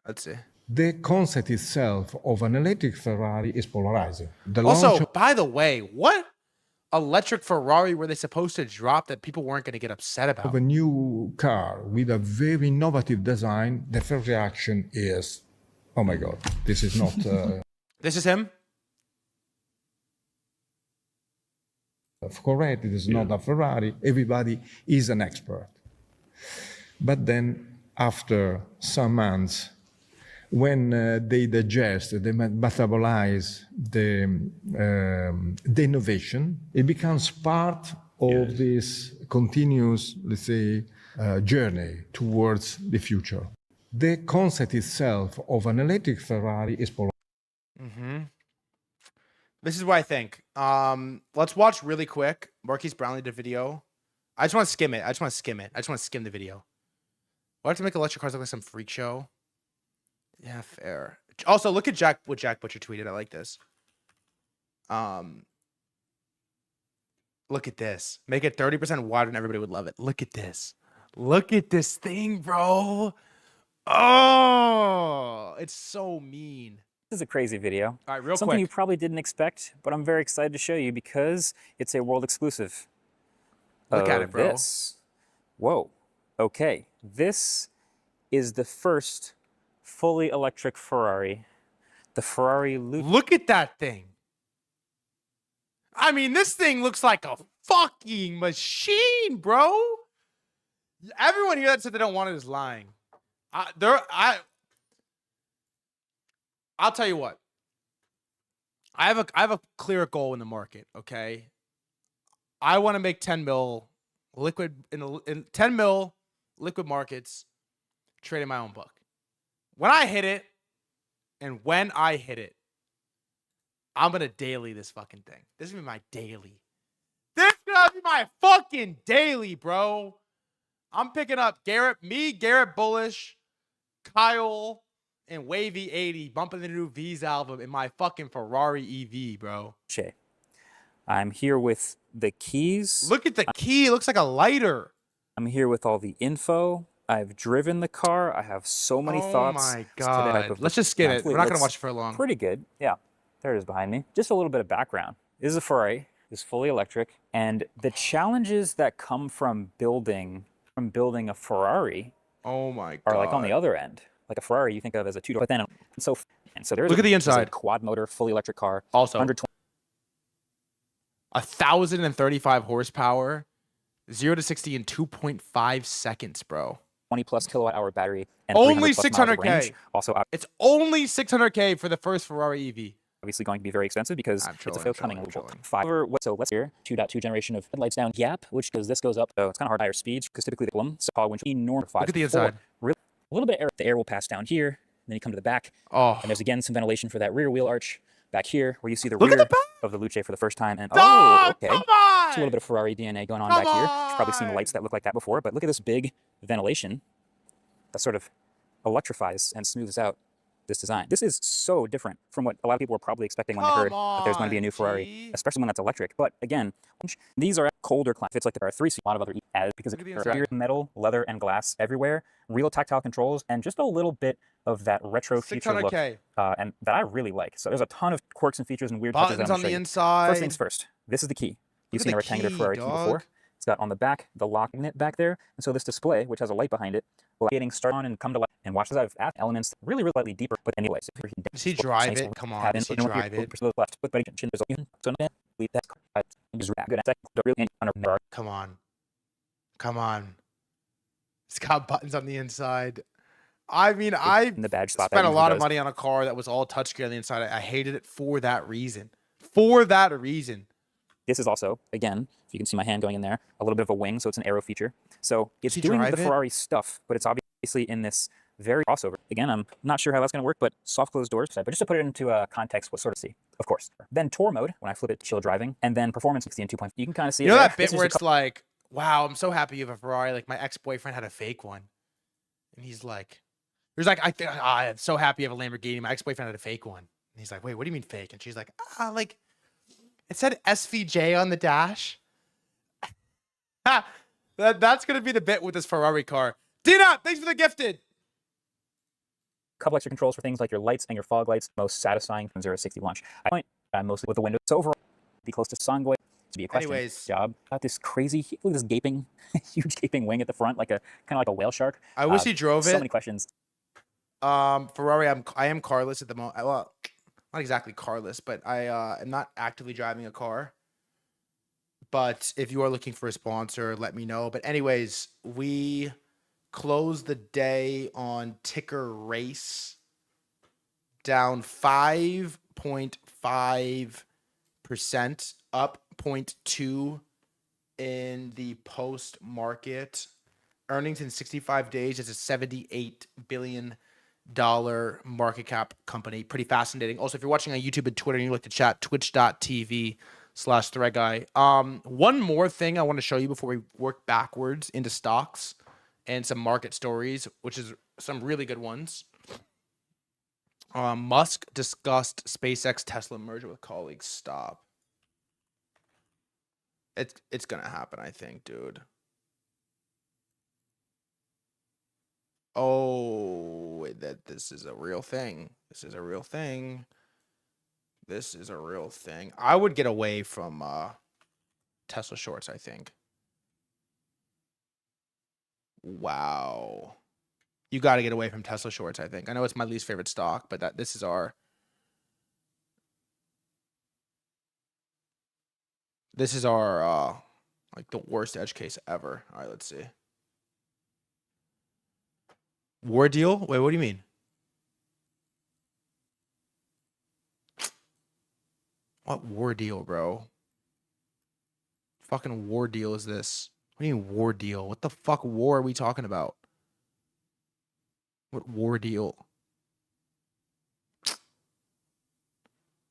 Speaker 1: Let's see.
Speaker 7: The concept itself of an electric Ferrari is polarizing.
Speaker 1: Also, by the way, what electric Ferrari were they supposed to drop that people weren't going to get upset about?
Speaker 7: Of a new car with a very innovative design, the first reaction is, oh my God, this is not...
Speaker 1: This is him?
Speaker 7: correct, it is not a Ferrari. Everybody is an expert. But then, after some months, when they digest, they metabolize the innovation, it becomes part of this continuous, let's say, journey towards the future. The concept itself of an electric Ferrari is polarized.
Speaker 1: This is what I think. Let's watch really quick. Marquise Brownlee did a video. I just want to skim it. I just want to skim the video. We'll have to make electric cars look like some freak show. Yeah, fair. Also, look at what Jack Butcher tweeted. I like this. Look at this. Make it 30% wider and everybody would love it. Look at this. Look at this thing, bro. Oh, it's so mean.
Speaker 8: This is a crazy video.
Speaker 1: All right, real
Speaker 8: Something
Speaker 1: quick.
Speaker 8: you probably didn't expect, but I'm very excited to show you because it's a world exclusive.
Speaker 1: Look at it, bro.
Speaker 8: This. Whoa. Okay. This is the first fully electric Ferrari. The Ferrari Luce.
Speaker 1: Look at that thing. I mean, this thing looks like a fucking machine, bro. Everyone here that said they don't want it is lying. I'll tell you what. I have a clear goal in the market, okay? I want to make 10 mil liquid in 10 mil liquid markets trading my own book. When I hit it, I'm gonna daily this fucking thing. This is gonna be my daily. This is gonna be my fucking daily, bro. I'm picking up Garrett Bullish, Kyle, and Wavy 80 bumping the new V's album in my fucking Ferrari EV, bro.
Speaker 8: I'm here with the keys.
Speaker 1: Look at the key. It looks like a lighter.
Speaker 8: I'm here with all the info. I've driven the car. I have so many thoughts.
Speaker 1: Oh my God. Let's just skip it. We're not going to watch it for long.
Speaker 8: Pretty good. Yeah. There it is behind me. Just a little bit of background. This is a Ferrari. It's fully electric. And the challenges that come from building a Ferrari
Speaker 1: Oh my God.
Speaker 8: are like on the other end. Like a Ferrari you think of as a two-door. But then, so there's
Speaker 1: Look at the
Speaker 8: there's
Speaker 1: inside.
Speaker 8: a quad motor, fully electric car.
Speaker 1: Also,
Speaker 8: 120
Speaker 1: 1,035 horsepower, 0 to 60 in 2.5 seconds, bro.
Speaker 8: plus kilowatt hour battery. And
Speaker 1: Only
Speaker 8: 300 plus miles of
Speaker 1: 600K.
Speaker 8: range. Also,
Speaker 1: It's only 600K for the first Ferrari EV.
Speaker 8: obviously going to be very expensive because
Speaker 1: I'm
Speaker 8: it's a
Speaker 1: trolling,
Speaker 8: failed
Speaker 1: I'm
Speaker 8: cunning
Speaker 1: trolling,
Speaker 8: level.
Speaker 1: I'm
Speaker 8: So let's hear 2.2 generation of headlights down gap, which does this goes up. So it's kind of hard higher speeds because typically the plum so when you norm 5
Speaker 1: Look at the inside.
Speaker 8: Really, a little bit of air. The air will pass down here. Then you come to the back.
Speaker 1: Oh,
Speaker 8: And there's again some ventilation for that rear wheel arch back here where you see the
Speaker 1: Look at
Speaker 8: rear
Speaker 1: the back.
Speaker 8: of the Luce for the first time. And
Speaker 1: oh,
Speaker 8: okay.
Speaker 1: come on.
Speaker 8: It's a little bit of Ferrari DNA going on
Speaker 1: Come
Speaker 8: back here. You've probably seen
Speaker 1: on.
Speaker 8: lights that look like that before, but look at this big ventilation that sort of electrifies and smooths out this design. This is so different from what a lot of people were probably expecting when they heard that there's going to be a new Ferrari,
Speaker 1: G.
Speaker 8: especially one that's electric. But again, these are colder climates. It's like there are 3 a lot of other because
Speaker 1: Look at the
Speaker 8: it's
Speaker 1: inside.
Speaker 8: metal, leather, and glass everywhere, real tactile controls, and just a little bit of that retro future look,
Speaker 1: 600K.
Speaker 8: and that I really like. So there's a ton of quirks and features and weird touches that
Speaker 1: Buttons
Speaker 8: I'm
Speaker 1: on
Speaker 8: gonna
Speaker 1: the
Speaker 8: show you.
Speaker 1: inside.
Speaker 8: First things first, this is the key. You've
Speaker 1: Look at
Speaker 8: seen a
Speaker 1: the
Speaker 8: rectangular
Speaker 1: key,
Speaker 8: Ferrari key before.
Speaker 1: dog.
Speaker 8: It's got on the back the lock magnet back there, and so this display, which has a light behind it, will getting start on and come to life. And watch this. I've added elements really slightly deeper, but anyways.
Speaker 1: Does he drive it? Come on, does he drive it?
Speaker 8: Left, but chin is even so leave that just good at second.
Speaker 1: Come on. Come on. It's got buttons on the inside. I mean, I
Speaker 8: in the badge spot that
Speaker 1: spent a
Speaker 8: usually
Speaker 1: lot of
Speaker 8: does.
Speaker 1: money on a car that was all touchscreen on the inside. I hated it for that reason. For that reason.
Speaker 8: This is also, again, if you can see my hand going in there, a little bit of a wing, so it's an aero feature. So it's
Speaker 1: he
Speaker 8: doing the
Speaker 1: drive it?
Speaker 8: Ferrari stuff, but it's obviously in this very crossover. Again, I'm not sure how that's going to work, but soft closed doors. But just to put it into context, what sort of see, of course. Then tour mode, when I flip it to chill driving, and then performance 60 and 2. You can kind of see
Speaker 1: You know
Speaker 8: it there.
Speaker 1: that bit
Speaker 8: This is
Speaker 1: where
Speaker 8: just
Speaker 1: it's like, wow, I'm so happy you have a Ferrari. Like my ex-boyfriend had a fake one. And he's like, I'm so happy you have a Lamborghini. My ex-boyfriend had a fake one. And he's like, wait, what do you mean fake? And she's like, like, it said SVJ on the dash. That's going to be the bit with this Ferrari car. Dina, thanks for the gifted.
Speaker 8: couple extra controls for things like your lights and your fog lights, most satisfying from 0 to 60 launch. I point mostly with the windows. So overall, be close to Sangway. to be a question.
Speaker 1: Anyways.
Speaker 8: Job. Got this crazy, look at this gaping, huge gaping wing at the front, like a kind of like a whale shark.
Speaker 1: I wish he drove it.
Speaker 8: So many questions.
Speaker 1: Ferrari, I am carless at the moment. Well, not exactly carless, but I am not actively driving a car. But if you are looking for a sponsor, let me know. But anyways, we closed the day on ticker race down 5.5%, up 0.2 in the post market. Earnings in 65 days is a $78 billion market cap company. Pretty fascinating. Also, if you're watching on YouTube and Twitter and you like to chat, twitch.tv/threadguy. One more thing I want to show you before we work backwards into stocks and some market stories, which is some really good ones. Musk discussed SpaceX Tesla merger with colleagues. Stop. It's gonna happen, I think, dude. Oh, this is a real thing. This is a real thing. This is a real thing. I would get away from Tesla shorts, I think. Wow. You got to get away from Tesla shorts, I think. I know it's my least favorite stock, but this is our like the worst edge case ever. All right, let's see. War deal? Wait, what do you mean? What war deal, bro? Fucking war deal is this? What do you mean war deal? What the fuck war are we talking about? What war deal?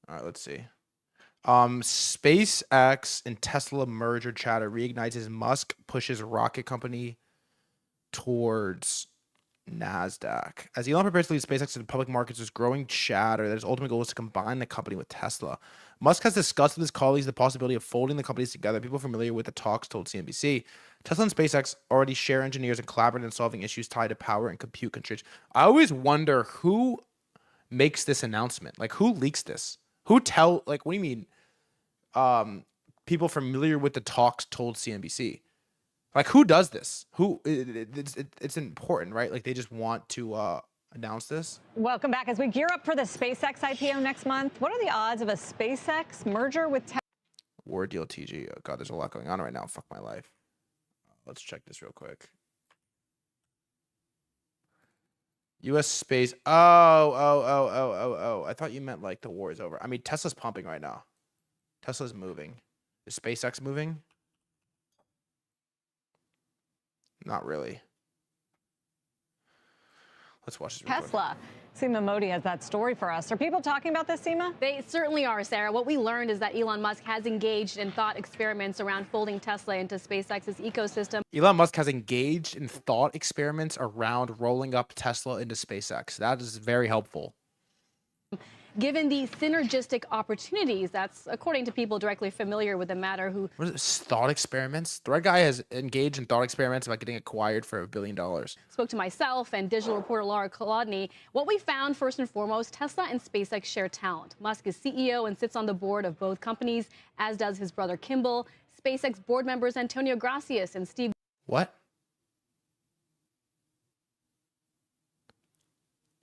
Speaker 1: All right, let's see. SpaceX and Tesla merger chatter reignites as Musk pushes rocket company towards NASDAQ. As Elon prepares to lead SpaceX in public markets, there's growing chatter that his ultimate goal is to combine the company with Tesla. Musk has discussed with his colleagues the possibility of folding the companies together. People familiar with the talks told CNBC. Tesla and SpaceX already share engineers and collaborate in solving issues tied to power and compute constraints. I always wonder who makes this announcement. Like, who leaks this? What do you mean? People familiar with the talks told CNBC. Like, who does this? It's important, right? Like, they just want to announce this.
Speaker 9: Welcome back. As we gear up for the SpaceX IPO next month, what are the odds of a SpaceX merger with Tesla?
Speaker 1: War deal, TG. Oh, God, there's a lot going on right now. Fuck my life. Let's check this real quick. U.S. space. Oh. I thought you meant like the war is over. I mean, Tesla's pumping right now. Tesla's moving. Is SpaceX moving? Not really. Let's watch this real quick.
Speaker 9: Tesla. Seema Modi has that story for us. Are people talking about this, Seema?
Speaker 6: They certainly are, Sarah. What we learned is that Elon Musk has engaged in thought experiments around folding Tesla into SpaceX's ecosystem.
Speaker 1: Elon Musk has engaged in thought experiments around rolling up Tesla into SpaceX. That is very helpful.
Speaker 6: Given the synergistic opportunities, that's according to people directly familiar with the matter who...
Speaker 1: What is this? Thought experiments? threadguy has engaged in thought experiments about getting acquired for $1 billion.
Speaker 6: Spoke to myself and digital reporter Laura Kolodny. What we found, first and foremost, Tesla and SpaceX share talent. Musk is CEO and sits on the board of both companies, as does his brother Kimball. SpaceX board members Antonio Gracias and Steve...
Speaker 1: What?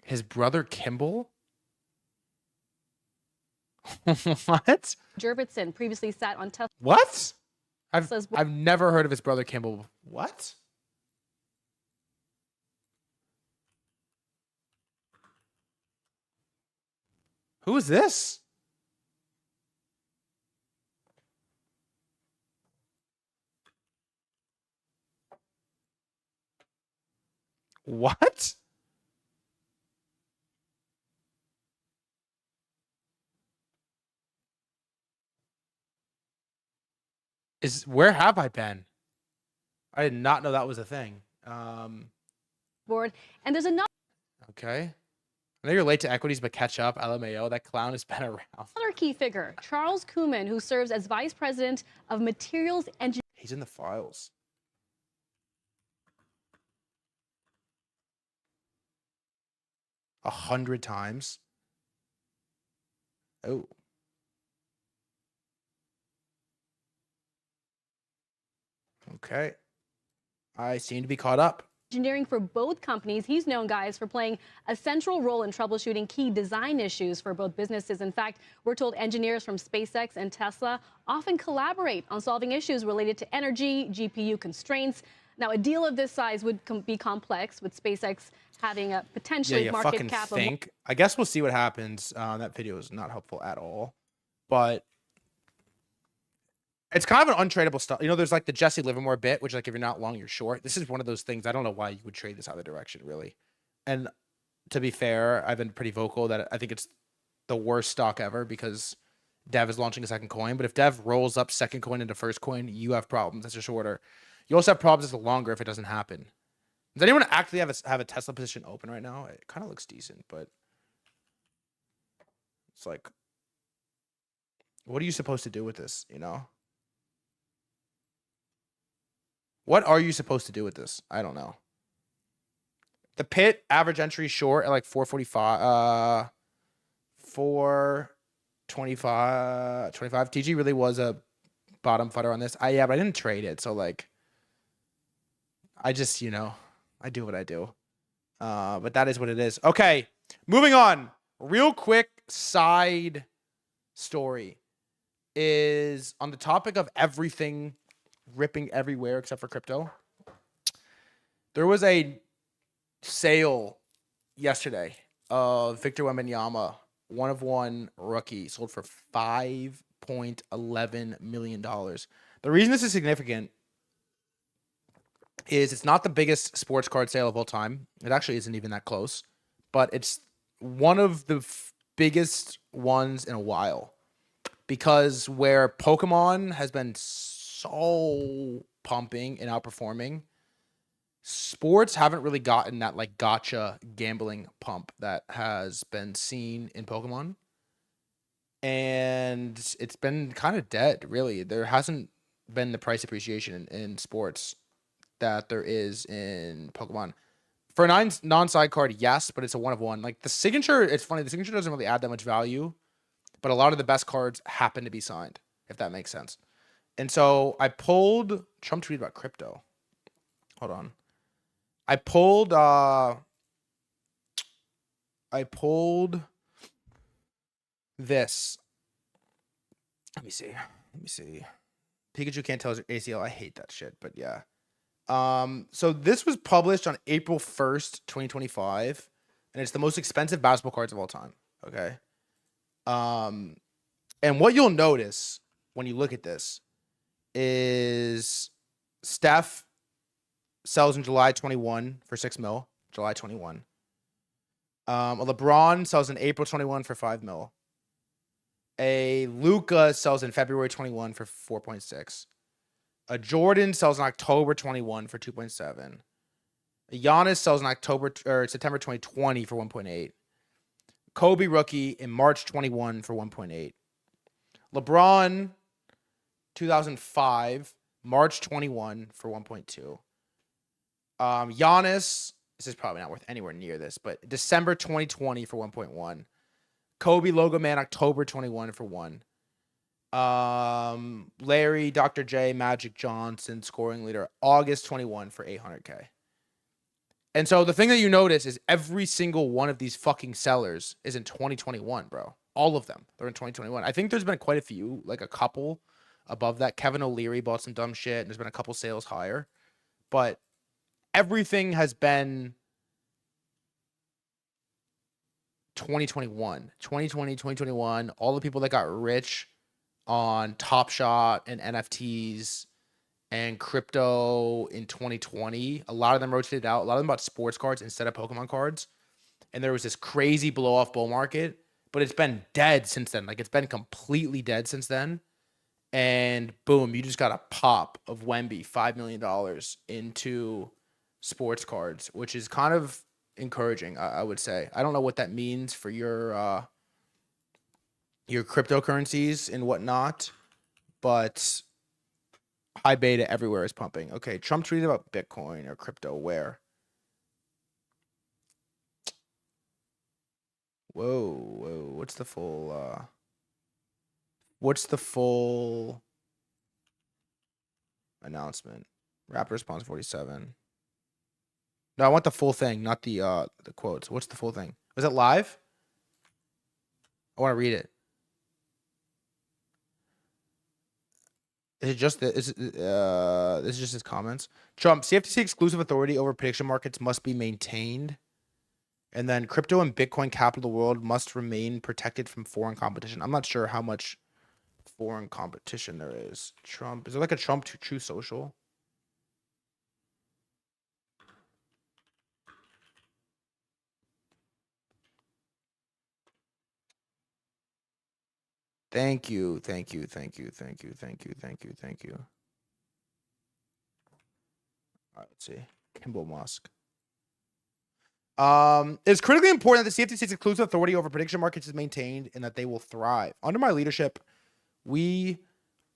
Speaker 1: His brother Kimball? What?
Speaker 6: Jurvetson previously sat on Tesla.
Speaker 1: What? I've never heard of his brother Kimball. What? Who is this? What? Where have I been? I did not know that was a thing.
Speaker 6: Board. And there's another
Speaker 1: Okay. I know you're late to equities, but catch up. LMAO, that clown has been around.
Speaker 6: key figure, Charles Kuhlman, who serves as vice president of materials engineering.
Speaker 1: He's in the files. $100 times. Oh. Okay. I seem to be caught up.
Speaker 6: Engineering for both companies. He's known, guys, for playing a central role in troubleshooting key design issues for both businesses. In fact, we're told engineers from SpaceX and Tesla often collaborate on solving issues related to energy, GPU constraints. Now, a deal of this size would be complex, with SpaceX having a potentially market cap of...
Speaker 1: I guess we'll see what happens. That video is not helpful at all, but it's kind of an untradeable stuff. You know, there's like the Jesse Livermore bit, which like if you're not long, you're short. This is one of those things. I don't know why you would trade this other direction, really. And to be fair, I've been pretty vocal that I think it's the worst stock ever because Dev is launching a second coin. But if Dev rolls up second coin into first coin, you have problems as a shorter. You also have problems as a longer if it doesn't happen. Does anyone actually have a Tesla position open right now? It kind of looks decent, but it's like, what are you supposed to do with this, you know? What are you supposed to do with this? I don't know. The pit average entry short at like 445, 425, 25. TG really was a bottom footer on this. Yeah, but I didn't trade it. So like, I just, you know, I do what I do. But that is what it is. Okay, moving on. Real quick side story is on the topic of everything ripping everywhere except for crypto. There was a sale yesterday of Victor Wembanyama, 1/1 rookie, sold for $5.11 million. The reason this is significant is it's not the biggest sports card sale of all time. It actually isn't even that close, but it's one of the biggest ones in a while because where Pokemon has been so pumping and outperforming, sports haven't really gotten that like gotcha gambling pump that has been seen in Pokemon. And it's been kind of dead, really. There hasn't been the price appreciation in sports that there is in Pokemon. For a non-side card, yes, but it's a 1/1. Like the signature, it's funny, the signature doesn't really add that much value, but a lot of the best cards happen to be signed, if that makes sense. And so I pulled Trump tweet about crypto. Hold on. I pulled this. Let me see. Pikachu can't tell his ACL. I hate that shit, but yeah. So this was published on April 1st, 2025, and it's the most expensive basketball cards of all time. Okay. And what you'll notice when you look at this is Steph sells in July 21 for $6 million. July 21. LeBron sells in April 21 for $5 million. A Luka sells in February 21 for 4.6. A Jordan sells in October 21 for 2.7. A Giannis sells in September 2020 for 1.8. Kobe rookie in March 21 for 1.8. LeBron 2005 March 21 for 1.2. Giannis, this is probably not worth anywhere near this, but December 2020 for 1.1. Kobe logo man October 21 for 1. Larry, Dr. J, Magic Johnson, scoring leader, August 21 for 800K. And so the thing that you notice is every single one of these fucking sellers is in 2021, bro. All of them. They're in 2021. I think there's been quite a few, like a couple above that. Kevin O'Leary bought some dumb shit, and there's been a couple sales higher. But everything has been 2021. 2020, 2021. All the people that got rich on Top Shot and NFTs and crypto in 2020, a lot of them rotated out. A lot of them bought sports cards instead of Pokemon cards. And there was this crazy blow-off bull market, but it's been dead since then. Like, it's been completely dead since then. And boom, you just got a pop of Wemby, $5 million into sports cards, which is kind of encouraging, I would say. I don't know what that means for your cryptocurrencies and whatnot, but high beta everywhere is pumping. Okay, Trump tweeted about Bitcoin or crypto where? Whoa, what's the full announcement? Rapid response 47. No, I want the full thing, not the quotes. What's the full thing? Was it live? I want to read it. Is it just this is just his comments? Trump, CFTC exclusive authority over prediction markets must be maintained. And then crypto and Bitcoin capital of the world must remain protected from foreign competition. I'm not sure how much foreign competition there is. Trump, is there like a Trump to True Social? Thank you. Thank you. Thank you. Thank you. Thank you. Thank you. Thank you. All right, let's see. Kimball Musk. It's critically important that the CFTC's exclusive authority over prediction markets is maintained and that they will thrive. Under my leadership, we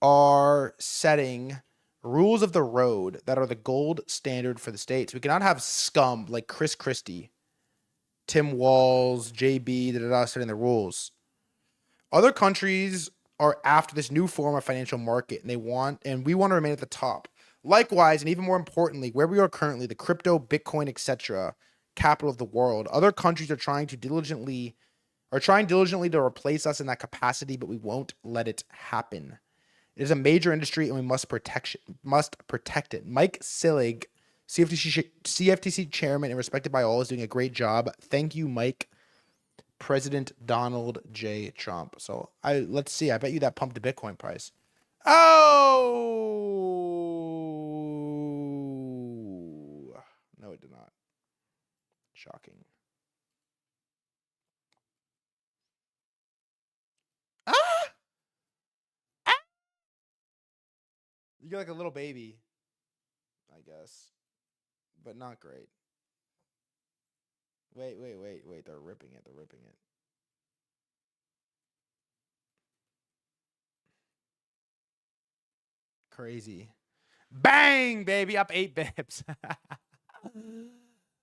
Speaker 1: are setting rules of the road that are the gold standard for the states. We cannot have scum like Chris Christie, Tim Walz, JB, setting the rules. Other countries are after this new form of financial market, and we want to remain at the top. Likewise, and even more importantly, where we are currently, the crypto, Bitcoin, etc., capital of the world, other countries are trying diligently to replace us in that capacity, but we won't let it happen. It is a major industry, and we must protect it. Mike Sillig, CFTC chairman and respected by all, is doing a great job. Thank you, Mike. President Donald J. Trump. So let's see. I bet you that pumped the Bitcoin price. Oh no, it did not. Shocking. You're like a little baby, I guess, but not great. Wait. They're ripping it. Crazy. Bang, baby. Up 8 bips.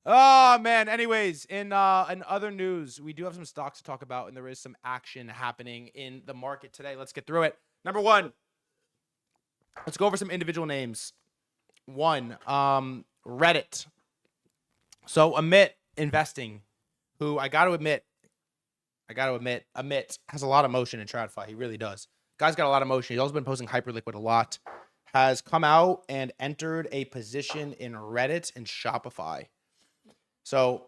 Speaker 1: Oh, man. Anyways, in other news, we do have some stocks to talk about, and there is some action happening in the market today. Let's get through it. Number one, let's go over some individual names. One, Reddit. So Amit Investing, who I got to admit, Amit has a lot of motion in TradFi. He really does. Guy's got a lot of motion. He's also been posting Hyperliquid a lot. Has come out and entered a position in Reddit and Shopify. So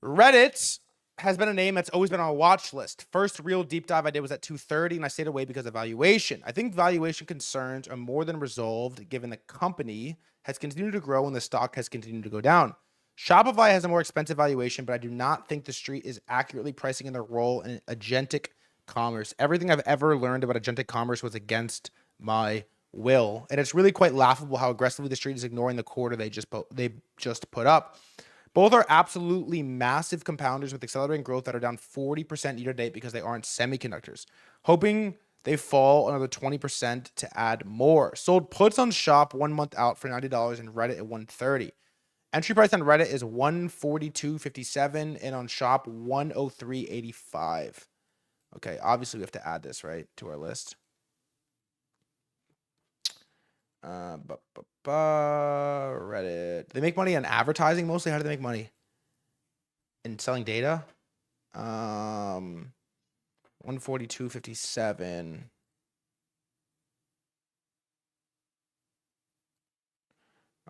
Speaker 1: Reddit has been a name that's always been on a watch list. First real deep dive I did was at 230, and I stayed away because of valuation. I think valuation concerns are more than resolved given the company has continued to grow and the stock has continued to go down. Shopify has a more expensive valuation, but I do not think the street is accurately pricing in their role in agentic commerce. Everything I've ever learned about agentic commerce was against my will, and it's really quite laughable how aggressively the street is ignoring the quarter they just put up. Both are absolutely massive compounders with accelerating growth that are down 40% year to date because they aren't semiconductors. Hoping they fall another 20% to add more. Sold puts on Shop 1 month out for $90 and Reddit at $130. Entry price on Reddit is $142.57 and on Shop $103.85. Okay, obviously we have to add this, right, to our list. Reddit. They make money on advertising mostly. How do they make money? In selling data? 142.57.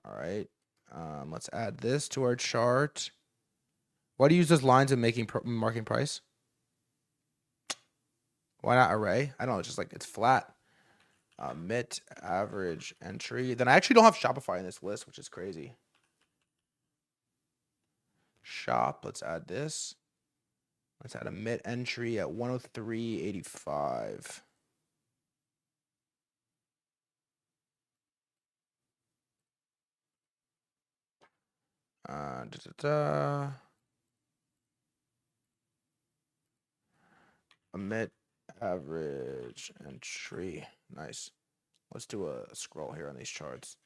Speaker 1: All right. Let's add this to our chart. Why do you use those lines of marking price? Why not array? I don't know. It's just like it's flat. Mit average entry. Then I actually don't have Shopify in this list, which is crazy. Shop. Let's add this. Let's add a mid entry at 103.85. Emit average entry. Nice. Let's do a scroll here on these charts.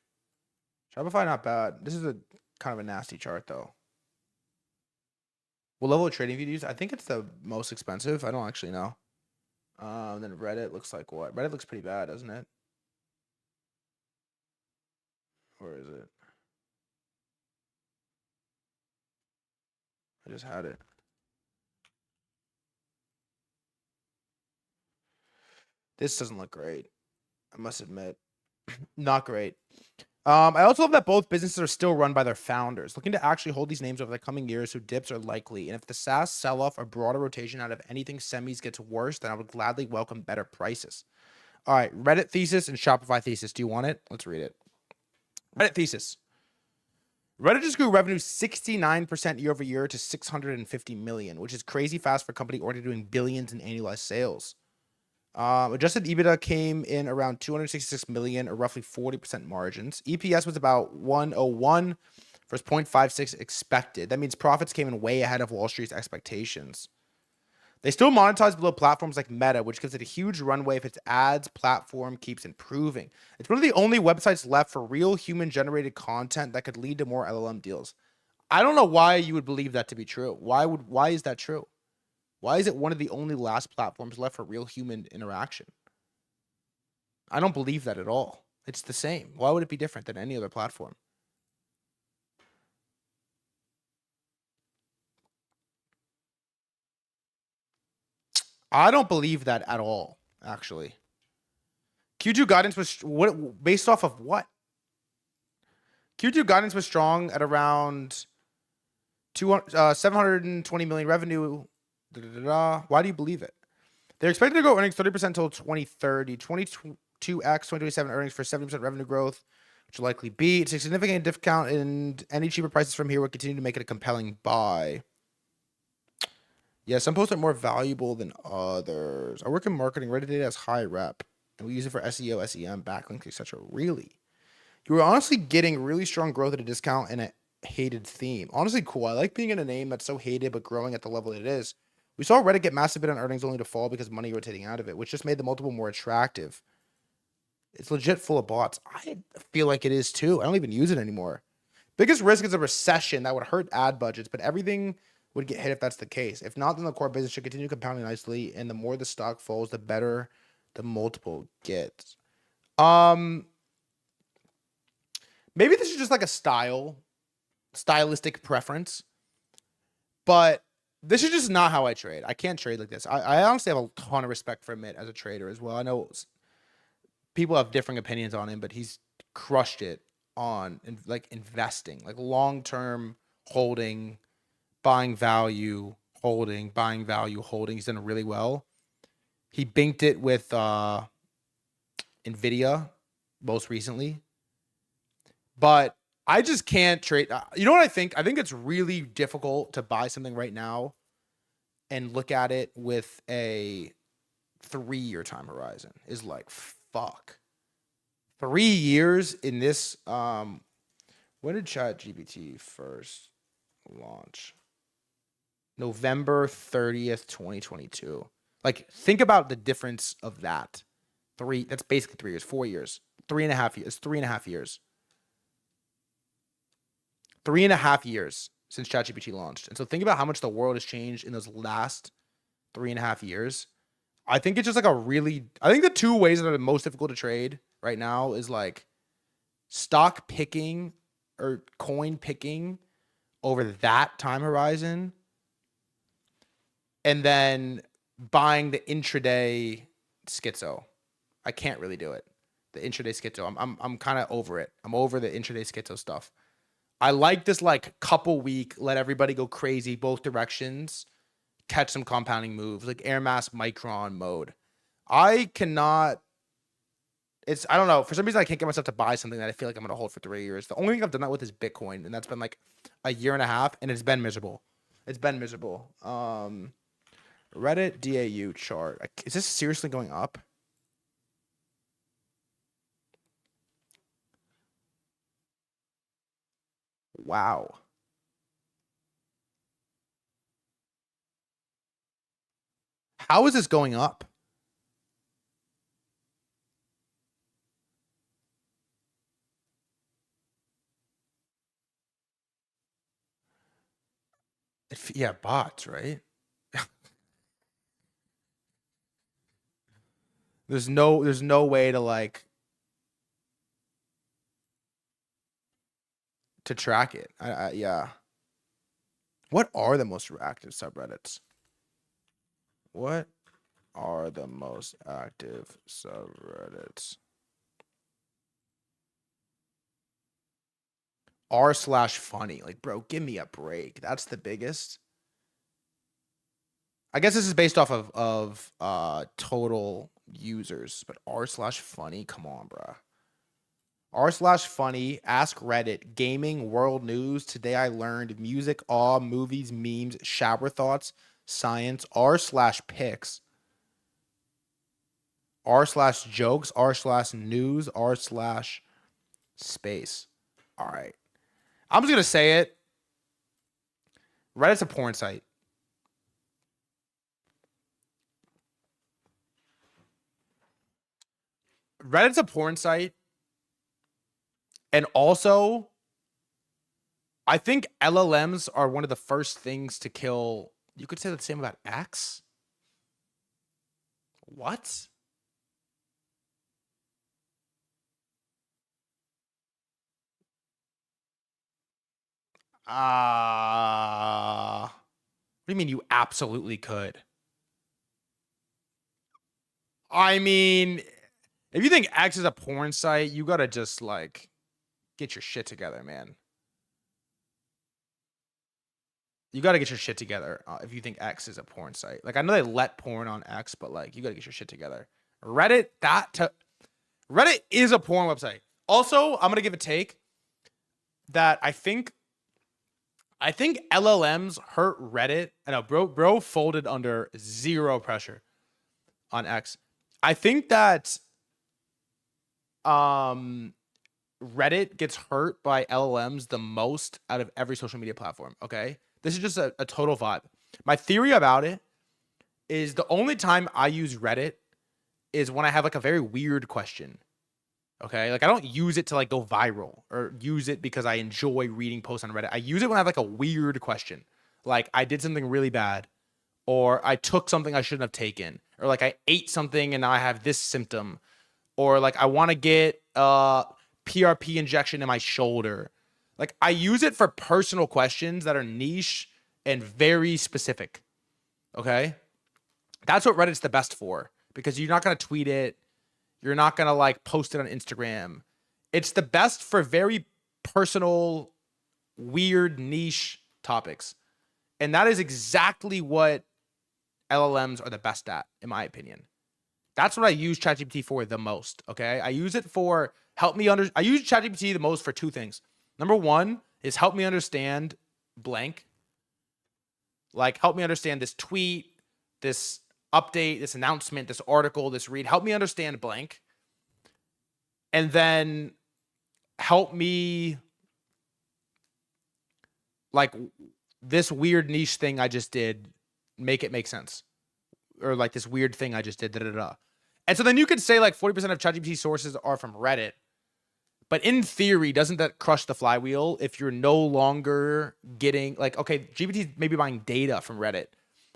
Speaker 1: Shopify not bad. This is a kind of a nasty chart though. What level of trading view do you use? I think it's the most expensive. I don't actually know. Then Reddit looks like what? Reddit looks pretty bad, doesn't it? Where is it? I just had it. This doesn't look great. I must admit. Not great. I also love that both businesses are still run by their founders, looking to actually hold these names over the coming years, so dips are likely. And if the SaaS sell-off or broader rotation out of anything semis gets worse, then I would gladly welcome better prices. All right, Reddit thesis and Shopify thesis. Do you want it? Let's read it. Reddit thesis. Reddit just grew revenue 69% year over year to 650 million, which is crazy fast for a company already doing billions in annualized sales. Adjusted EBITDA came in around 266 million, or roughly 40% margins. EPS was about 101 versus 0.56 expected. That means profits came in way ahead of Wall Street's expectations. They still monetize below platforms like Meta, which gives it a huge runway if its ads platform keeps improving. It's one of the only websites left for real human-generated content that could lead to more LLM deals. I don't know why you would believe that to be true. Why is that true? Why is it one of the only last platforms left for real human interaction? I don't believe that at all. It's the same. Why would it be different than any other platform? I don't believe that at all, actually. Q2 guidance was based off of what? Q2 guidance was strong at around 720 million revenue. Why do you believe it? They're expected to grow earnings 30% until 2030. 22x 2027 earnings for 70% revenue growth, which will likely beat. It's a significant discount, and any cheaper prices from here will continue to make it a compelling buy. Yeah, some posts are more valuable than others. I work in marketing. Reddit data has high rep, and we use it for SEO, SEM, backlinks, etc. Really? You were honestly getting really strong growth at a discount and a hated theme. Honestly, cool. I like being in a name that's so hated but growing at the level it is. We saw Reddit get massive bid on earnings only to fall because money rotating out of it, which just made the multiple more attractive. It's legit full of bots. I feel like it is too. I don't even use it anymore. Biggest risk is a recession that would hurt ad budgets, but everything would get hit if that's the case. If not, then the core business should continue compounding nicely, and the more the stock falls, the better the multiple gets. Maybe this is just like a stylistic preference, but this is just not how I trade. I can't trade like this. I honestly have a ton of respect for Mitt as a trader as well. I know people have differing opinions on him, but he's crushed it on like investing, like long-term holding, buying value, holding, buying value, holding. He's done it really well. He binked it with Nvidia most recently, but I just can't trade. You know what I think? I think it's really difficult to buy something right now and look at it with a 3-year time horizon. Is like, fuck. 3 years in this. When did ChatGPT first launch? November 30th, 2022. Like, think about the difference of that. That's basically 3 years, 4 years, 3.5 years, 3.5 years. 3.5 years since ChatGPT launched. And so think about how much the world has changed in those last 3.5 years. I think it's just like I think the two ways that are the most difficult to trade right now is like stock picking or coin picking over that time horizon, and then buying the intraday schizo. I can't really do it. The intraday schizo. I'm kind of over it. I'm over the intraday schizo stuff. I like this like couple week, let everybody go crazy both directions, catch some compounding moves, like Air Mass Micron mode. I cannot. I don't know. For some reason, I can't get myself to buy something that I feel like I'm going to hold for 3 years. The only thing I've done that with is Bitcoin, and that's been like a year and a half, and it's been miserable. It's been miserable. Reddit DAU chart. Is this seriously going up? Wow. How is this going up? Yeah, bots, right? There's no way to like to track it. Yeah. What are the most active subreddits? What are the most active subreddits? r/funny. Like, bro, give me a break. That's the biggest. I guess this is based off of total users, but r/funny. Come on, bro. r/funny. Ask Reddit. Gaming. World news. Today I learned. Music. Awe. Movies. Memes. Shower thoughts. Science. r/pics. r/jokes. r/news. r/space. All right. I'm just gonna say it. Reddit's a porn site. Reddit's a porn site. And also, I think LLMs are one of the first things to kill. You could say the same about X. What? What do you mean you absolutely could? I mean, if you think X is a porn site, you gotta just like get your shit together, man. You gotta get your shit together if you think X is a porn site. Like, I know they let porn on X, but like, you gotta get your shit together. Reddit is a porn website. Also, I'm gonna give a take that I think LLMs hurt Reddit. I know, bro folded under zero pressure on X. I think that Reddit gets hurt by LLMs the most out of every social media platform, okay? This is just a total vibe. My theory about it is the only time I use Reddit is when I have like a very weird question, okay? Like, I don't use it to like go viral or use it because I enjoy reading posts on Reddit. I use it when I have like a weird question. Like, I did something really bad, or I took something I shouldn't have taken, or like I ate something and now I have this symptom, or like I want to get PRP injection in my shoulder. Like, I use it for personal questions that are niche and very specific. Okay? That's what Reddit's the best for, because you're not going to tweet it. You're not going to like post it on Instagram. It's the best for very personal, weird, niche topics. And that is exactly what LLMs are the best at, in my opinion. That's what I use ChatGPT for the most, okay? I use it for I use ChatGPT the most for two things. Number one is help me understand blank. Like, help me understand this tweet, this update, this announcement, this article, this read. Help me understand blank. And then help me, like, this weird niche thing I just did, make it make sense. Or like this weird thing I just did, da-da-da. And so then you could say like 40% of ChatGPT sources are from Reddit. But in theory, doesn't that crush the flywheel if you're no longer getting, like, okay, GPT may be buying data from Reddit,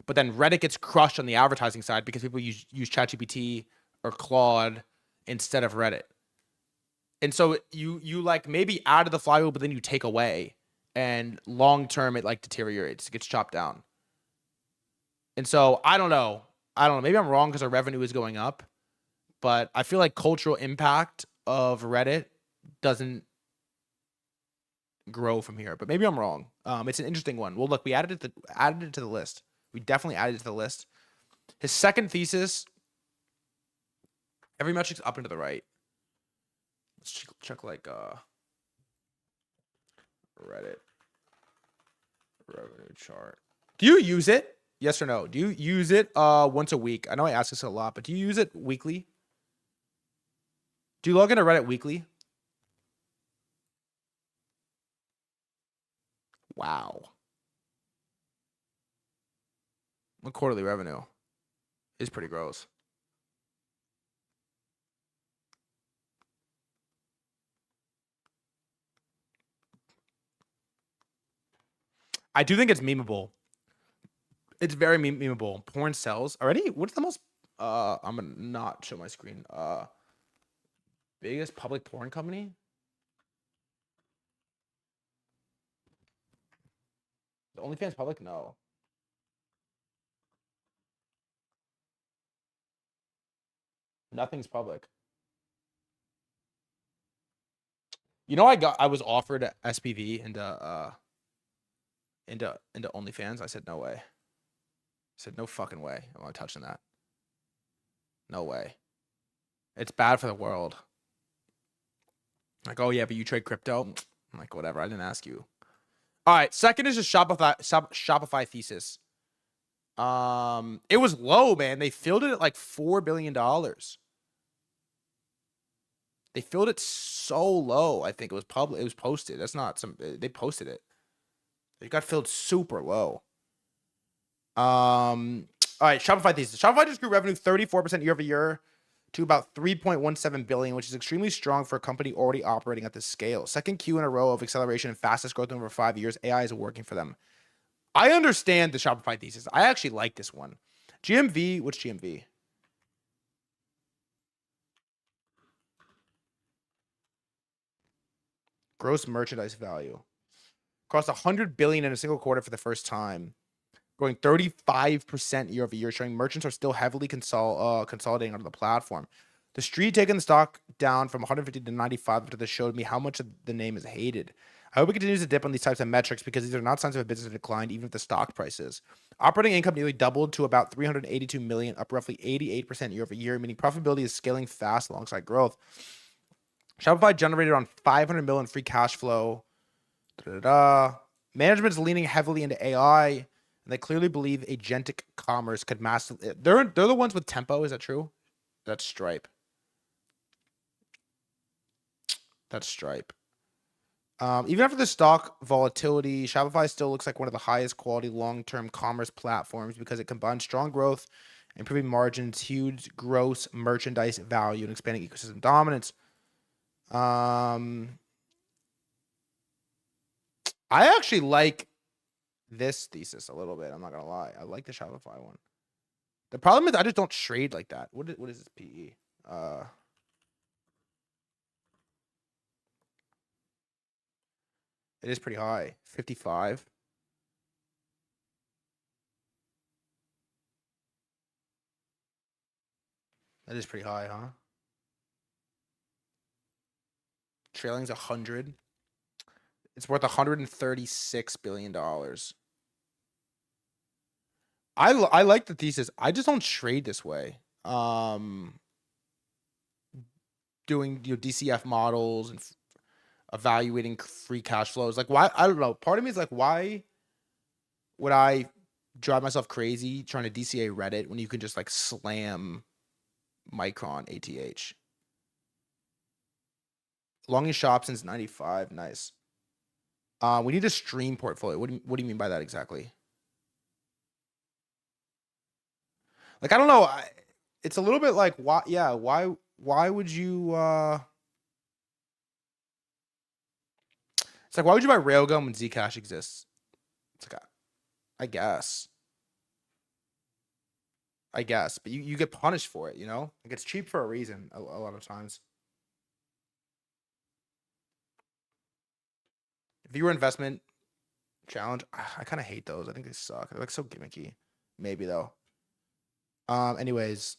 Speaker 1: but then Reddit gets crushed on the advertising side because people use ChatGPT or Claude instead of Reddit. And so you like maybe add to the flywheel, but then you take away, and long term it like deteriorates, it gets chopped down. And so I don't know. Maybe I'm wrong because our revenue is going up, but I feel like cultural impact of Reddit doesn't grow from here. But maybe I'm wrong. It's an interesting one. Well, look, we added it to the list. We definitely added it to the list. His second thesis, every metric's up and to the right. Let's check like Reddit revenue chart. Do you use it? Yes or no? Do you use it once a week? I know I ask this a lot, but do you use it weekly? Do you log into Reddit weekly? Wow. My quarterly revenue is pretty gross. I do think it's memeable. It's very memeable. Porn sells already. What's the most? I'm gonna not show my screen. Biggest public porn company. The OnlyFans public? No. Nothing's public. You know, I was offered SPV into OnlyFans. I said no way. I said no fucking way. I'm not touching that. No way. It's bad for the world. Like, oh yeah, but you trade crypto? I'm like, whatever. I didn't ask you. All right. Second is just Shopify thesis. It was low, man. They filled it at like $4 billion. They filled it so low. I think it was public. It was posted. That's not some. They posted it. It got filled super low. All right. Shopify thesis. Shopify just grew revenue 34% year over year to about 3.17 billion, which is extremely strong for a company already operating at this scale. Second Q in a row of acceleration and fastest growth in over 5 years. AI is working for them. I understand the Shopify thesis. I actually like this one. GMV. What's GMV? Gross merchandise value. Crossed 100 billion in a single quarter for the first time, growing 35% year over year, showing merchants are still heavily consolidating onto the platform. The street taking the stock down from 150 to 95 after this showed me how much of the name is hated. I hope it continues to dip on these types of metrics because these are not signs of a business that declined, even if the stock price is. Operating income nearly doubled to about 382 million, up roughly 88% year over year, meaning profitability is scaling fast alongside growth. Shopify generated around 500 million free cash flow. Management is leaning heavily into AI, and they clearly believe agentic commerce could massively. They're the ones with Tempo. Is that true? That's Stripe. That's Stripe. Even after the stock volatility, Shopify still looks like one of the highest quality long-term commerce platforms because it combines strong growth, improving margins, huge gross merchandise value, and expanding ecosystem dominance. I actually like this thesis a little bit. I'm not gonna lie. I like the Shopify one. The problem is I just don't trade like that. What is this PE? It is pretty high. 55. That is pretty high, huh? Trailing's 100. It's worth $136 billion. I like the thesis. I just don't trade this way. Doing DCF models and evaluating free cash flows. Like, why? I don't know. Part of me is like, why would I drive myself crazy trying to DCA Reddit when you can just like slam Micron ATH? Longest shop since 95. Nice. We need a stream portfolio. What do you mean by that exactly? Like, I don't know. It's a little bit like, why? Yeah, why would you? It's like, why would you buy Railgun when Zcash exists? It's like, I guess, but you get punished for it, you know? Like, it's cheap for a reason a lot of times. Viewer investment challenge. I kind of hate those. I think they suck. They're like so gimmicky. Maybe though. Anyways,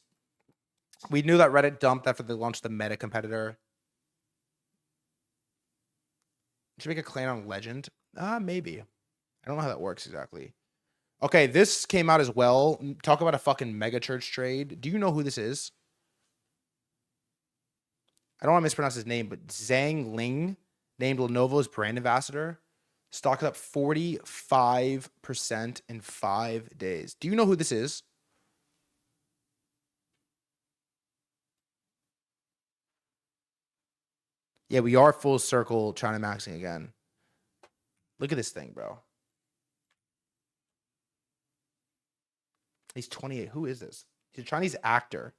Speaker 1: we knew that Reddit dumped after they launched the meta competitor. Should make a claim on Legend? Maybe. I don't know how that works exactly. Okay, this came out as well. Talk about a fucking mega church trade. Do you know who this is? I don't want to mispronounce his name, but Zhang Ling, named Lenovo's brand ambassador. Stock is up 45% in 5 days. Do you know who this is? Yeah, we are full circle China maxing again. Look at this thing, bro. He's 28. Who is this? He's a Chinese actor.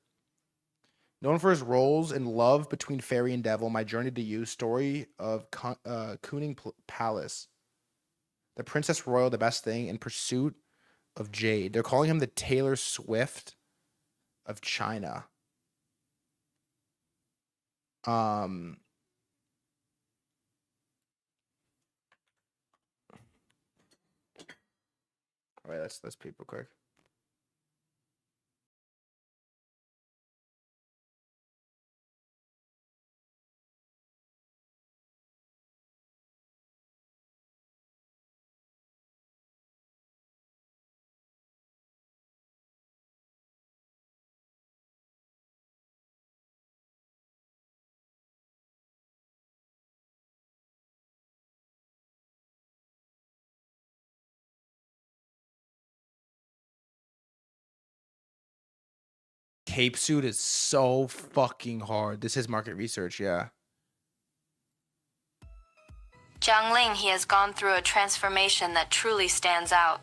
Speaker 1: Known for his roles in Love Between Fairy and Devil, My Journey to You, Story of Kuning Palace, The Princess Royal, The Best Thing, In Pursuit of Jade. They're calling him the Taylor Swift of China. All right, let's peep real quick. Cape suit is so fucking hard. This is market research, yeah.
Speaker 10: Jiangling, he has gone through a transformation that truly stands out.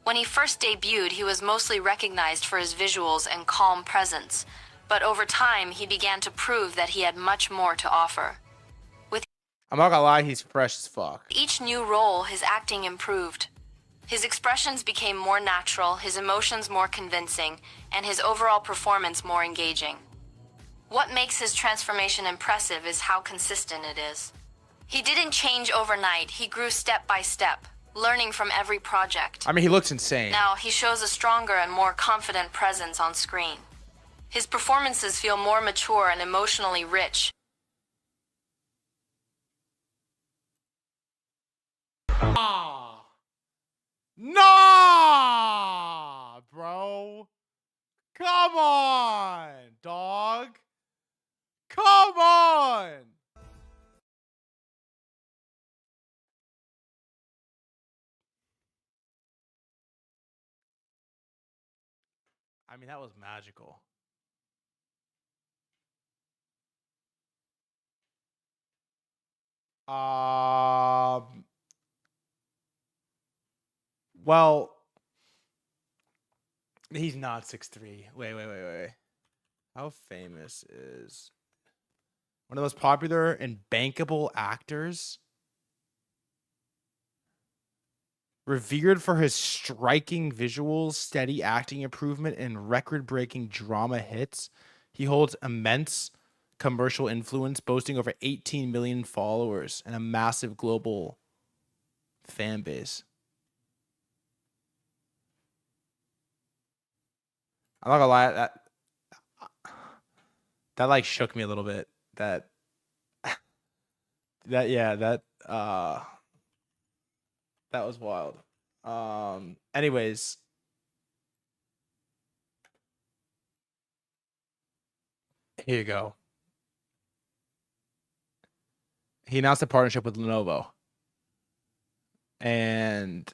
Speaker 10: When he first debuted, he was mostly recognized for his visuals and calm presence, but over time, he began to prove that he had much more to offer. With
Speaker 1: I'm not gonna lie, he's fresh as fuck.
Speaker 10: each new role, his acting improved. His expressions became more natural, his emotions more convincing, and his overall performance more engaging. What makes his transformation impressive is how consistent it is. He didn't change overnight, he grew step by step, learning from every project.
Speaker 1: I mean, he looks insane.
Speaker 10: Now, he shows a stronger and more confident presence on screen. His performances feel more mature and emotionally rich.
Speaker 1: Nah, bro. Come on, dog. Come on. I mean, that was magical. Well, he's not 6'3". Wait. How famous is one of the most popular and bankable actors? Revered for his striking visuals, steady acting improvement, and record-breaking drama hits, he holds immense commercial influence, boasting over 18 million followers and a massive global fan base. I'm not gonna lie, that like shook me a little bit. That was wild. Anyways, here you go. He announced a partnership with Lenovo. And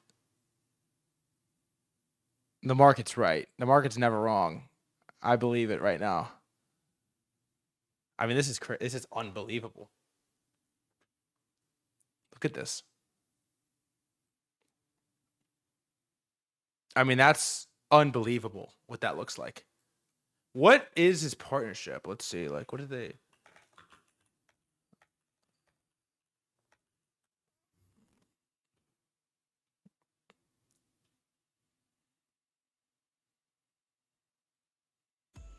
Speaker 1: the market's right. The market's never wrong. I believe it right now. I mean, this is unbelievable. Look at this. I mean, that's unbelievable what that looks like. What is his partnership? Let's see. Like, what did they...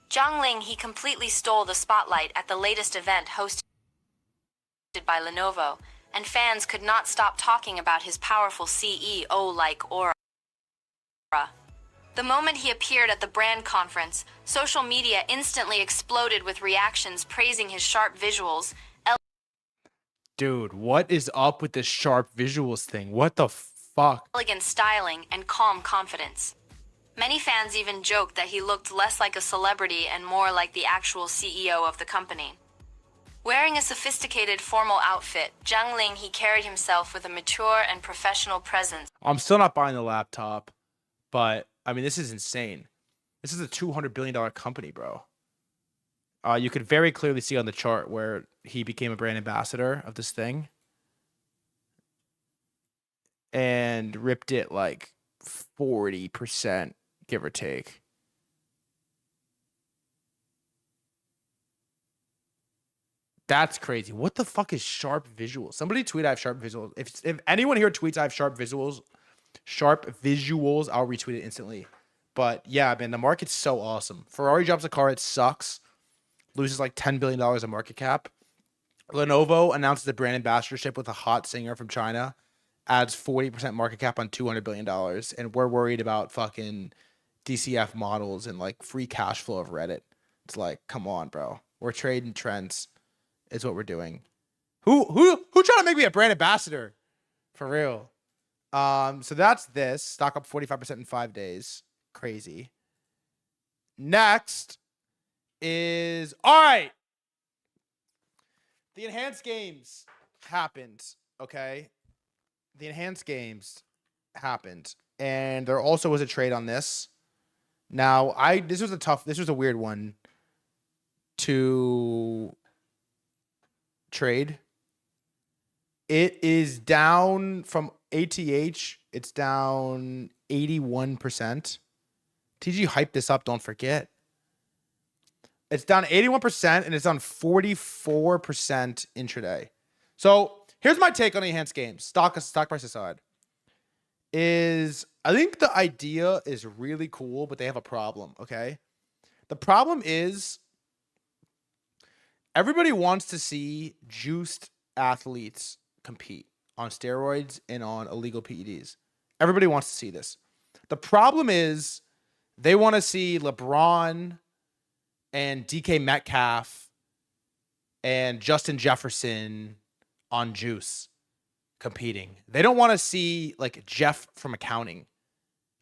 Speaker 10: Jiangling, he completely stole the spotlight at the latest event hosted by Lenovo, and fans could not stop talking about his powerful CEO-like aura. The moment he appeared at the brand conference, social media instantly exploded with reactions praising his sharp visuals.
Speaker 1: Dude, what is up with this sharp visuals thing? What the fuck?
Speaker 10: Elegant styling and calm confidence. Many fans even joked that he looked less like a celebrity and more like the actual CEO of the company. Wearing a sophisticated formal outfit, Jiangling, he carried himself with a mature and professional presence.
Speaker 1: I'm still not buying the laptop, but I mean, this is insane. This is a $200 billion company, bro. You could very clearly see on the chart where he became a brand ambassador of this thing and ripped it like 40%, give or take. That's crazy. What the fuck is sharp visuals? Somebody tweet I have sharp visuals. If anyone here tweets I have sharp visuals, I'll retweet it instantly. But yeah, man, the market's so awesome. Ferrari drops a car, it sucks. Loses like $10 billion in market cap. Lenovo announces a brand ambassadorship with a hot singer from China. adds 40% market cap on $200 billion. And we're worried about fucking DCF models and like free cash flow of Reddit. It's like, come on, bro. We're trading trends. Is what we're doing. Who trying to make me a brand ambassador? For real. So that's this. Stock up 45% in 5 days. Crazy. Next is, all right. The enhanced games happened, okay? The enhanced games happened. And there also was a trade on this. Now, this was a weird one to trade. It is down from ATH. It's down 81%. TG hyped this up, don't forget. It's down 81% and it's on 44% intraday. So here's my take on the enhanced games. Stock price aside. I think the idea is really cool, but they have a problem, okay? The problem is everybody wants to see juiced athletes compete on steroids and on illegal PEDs. Everybody wants to see this. The problem is they want to see LeBron and DK Metcalf and Justin Jefferson on juice competing. They don't want to see like Jeff from accounting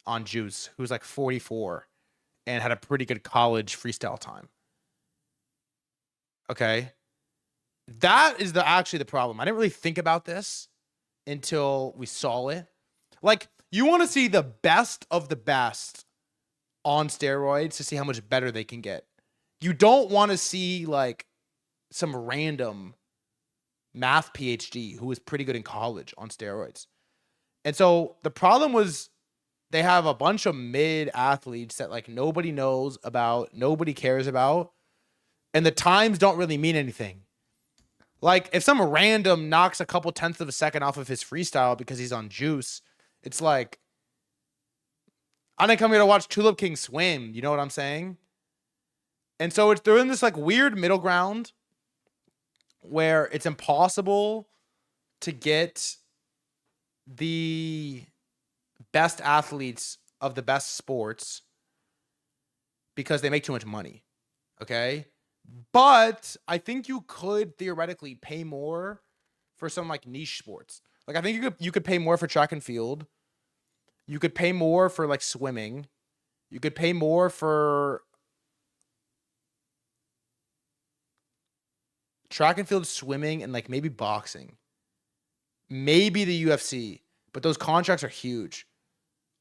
Speaker 1: on juice, who's like 44 and had a pretty good college freestyle time. Okay. That is actually the problem. I didn't really think about this until we saw it. Like, you want to see the best of the best on steroids to see how much better they can get. You don't want to see like some random math PhD who was pretty good in college on steroids. And so the problem was they have a bunch of mid athletes that like nobody knows about, nobody cares about, and the times don't really mean anything. Like, if some random knocks a couple tenths of a second off of his freestyle because he's on juice, it's like, I didn't come here to watch Tulip King swim. You know what I'm saying? And so they're in this like weird middle ground where it's impossible to get the best athletes of the best sports because they make too much money. Okay? But I think you could theoretically pay more for some like niche sports. Like, I think you could pay more for track and field. You could pay more for like swimming. You could pay more for track and field, swimming, and like maybe boxing. Maybe the UFC, but those contracts are huge.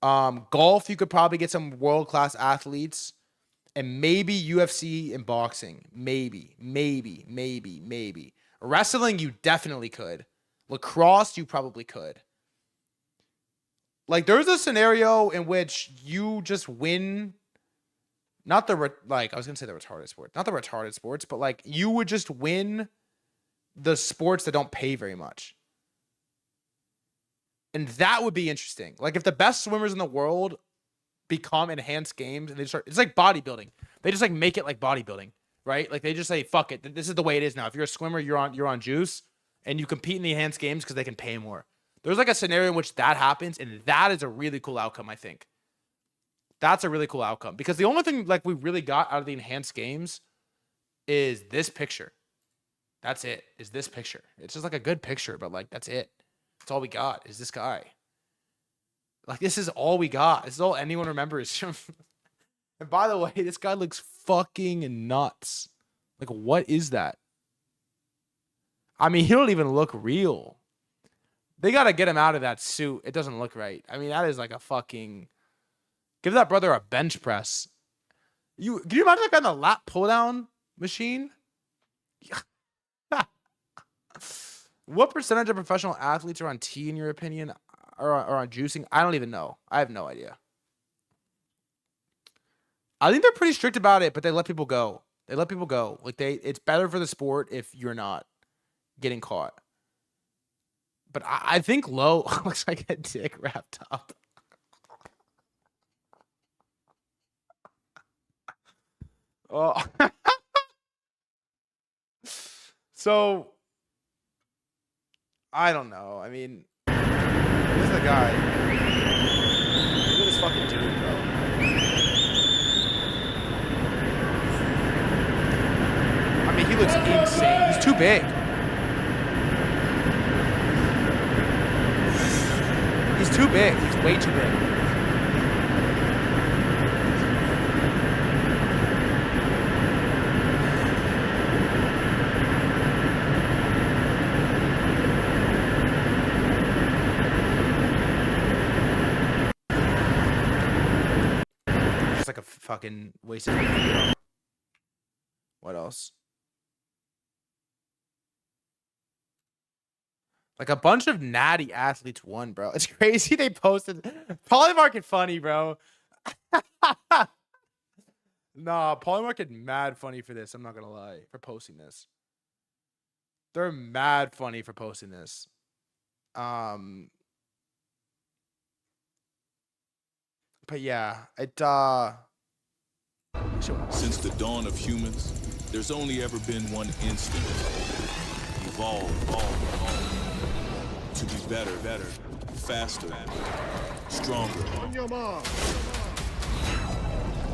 Speaker 1: Golf, you could probably get some world-class athletes. And maybe UFC and boxing. Maybe. Wrestling, you definitely could. Lacrosse, you probably could. Like, there's a scenario in which you just win. Not the, I was going to say the retarded sports. Not the retarded sports, but like, you would just win the sports that don't pay very much. And that would be interesting. Like, if the best swimmers in the world become enhanced games and they start, it's like bodybuilding. They just like make it like bodybuilding, right? Like, they just say, fuck it, this is the way it is now. If you're a swimmer, you're on juice, and you compete in the enhanced games because they can pay more. There's like a scenario in which that happens, and that is a really cool outcome, I think. That's a really cool outcome, because the only thing like we really got out of the enhanced games is this picture. That's it. Is this picture. It's just like a good picture, but like, that's it. That's all we got is this guy. Like, this is all we got. This is all anyone remembers. And by the way, this guy looks fucking nuts. Like, what is that? I mean, he don't even look real. They got to get him out of that suit. It doesn't look right. I mean, that is like a fucking... Give that brother a bench press. Can you imagine that guy on the lat pull-down machine? What percentage of professional athletes are on T, in your opinion? Or on juicing? I don't even know. I have no idea. I think they're pretty strict about it, but they let people go. They let people go. Like, it's better for the sport if you're not getting caught. But I think low looks like a dick wrapped up. Oh. So, I don't know. I mean, the guy. Look at this fucking dude, bro. I mean, he looks insane. He's too big. He's too big. He's way too big. Just like a fucking wasted video. What else? Like a bunch of natty athletes won, bro. It's crazy they posted. Polymarket funny, bro. Nah, Polymarket mad funny for this. I'm not gonna lie. For posting this. They're mad funny for posting this. But yeah, it
Speaker 11: Since the dawn of humans, there's only ever been one instinct. Evolve. To be better, faster, stronger.
Speaker 2: On your mark.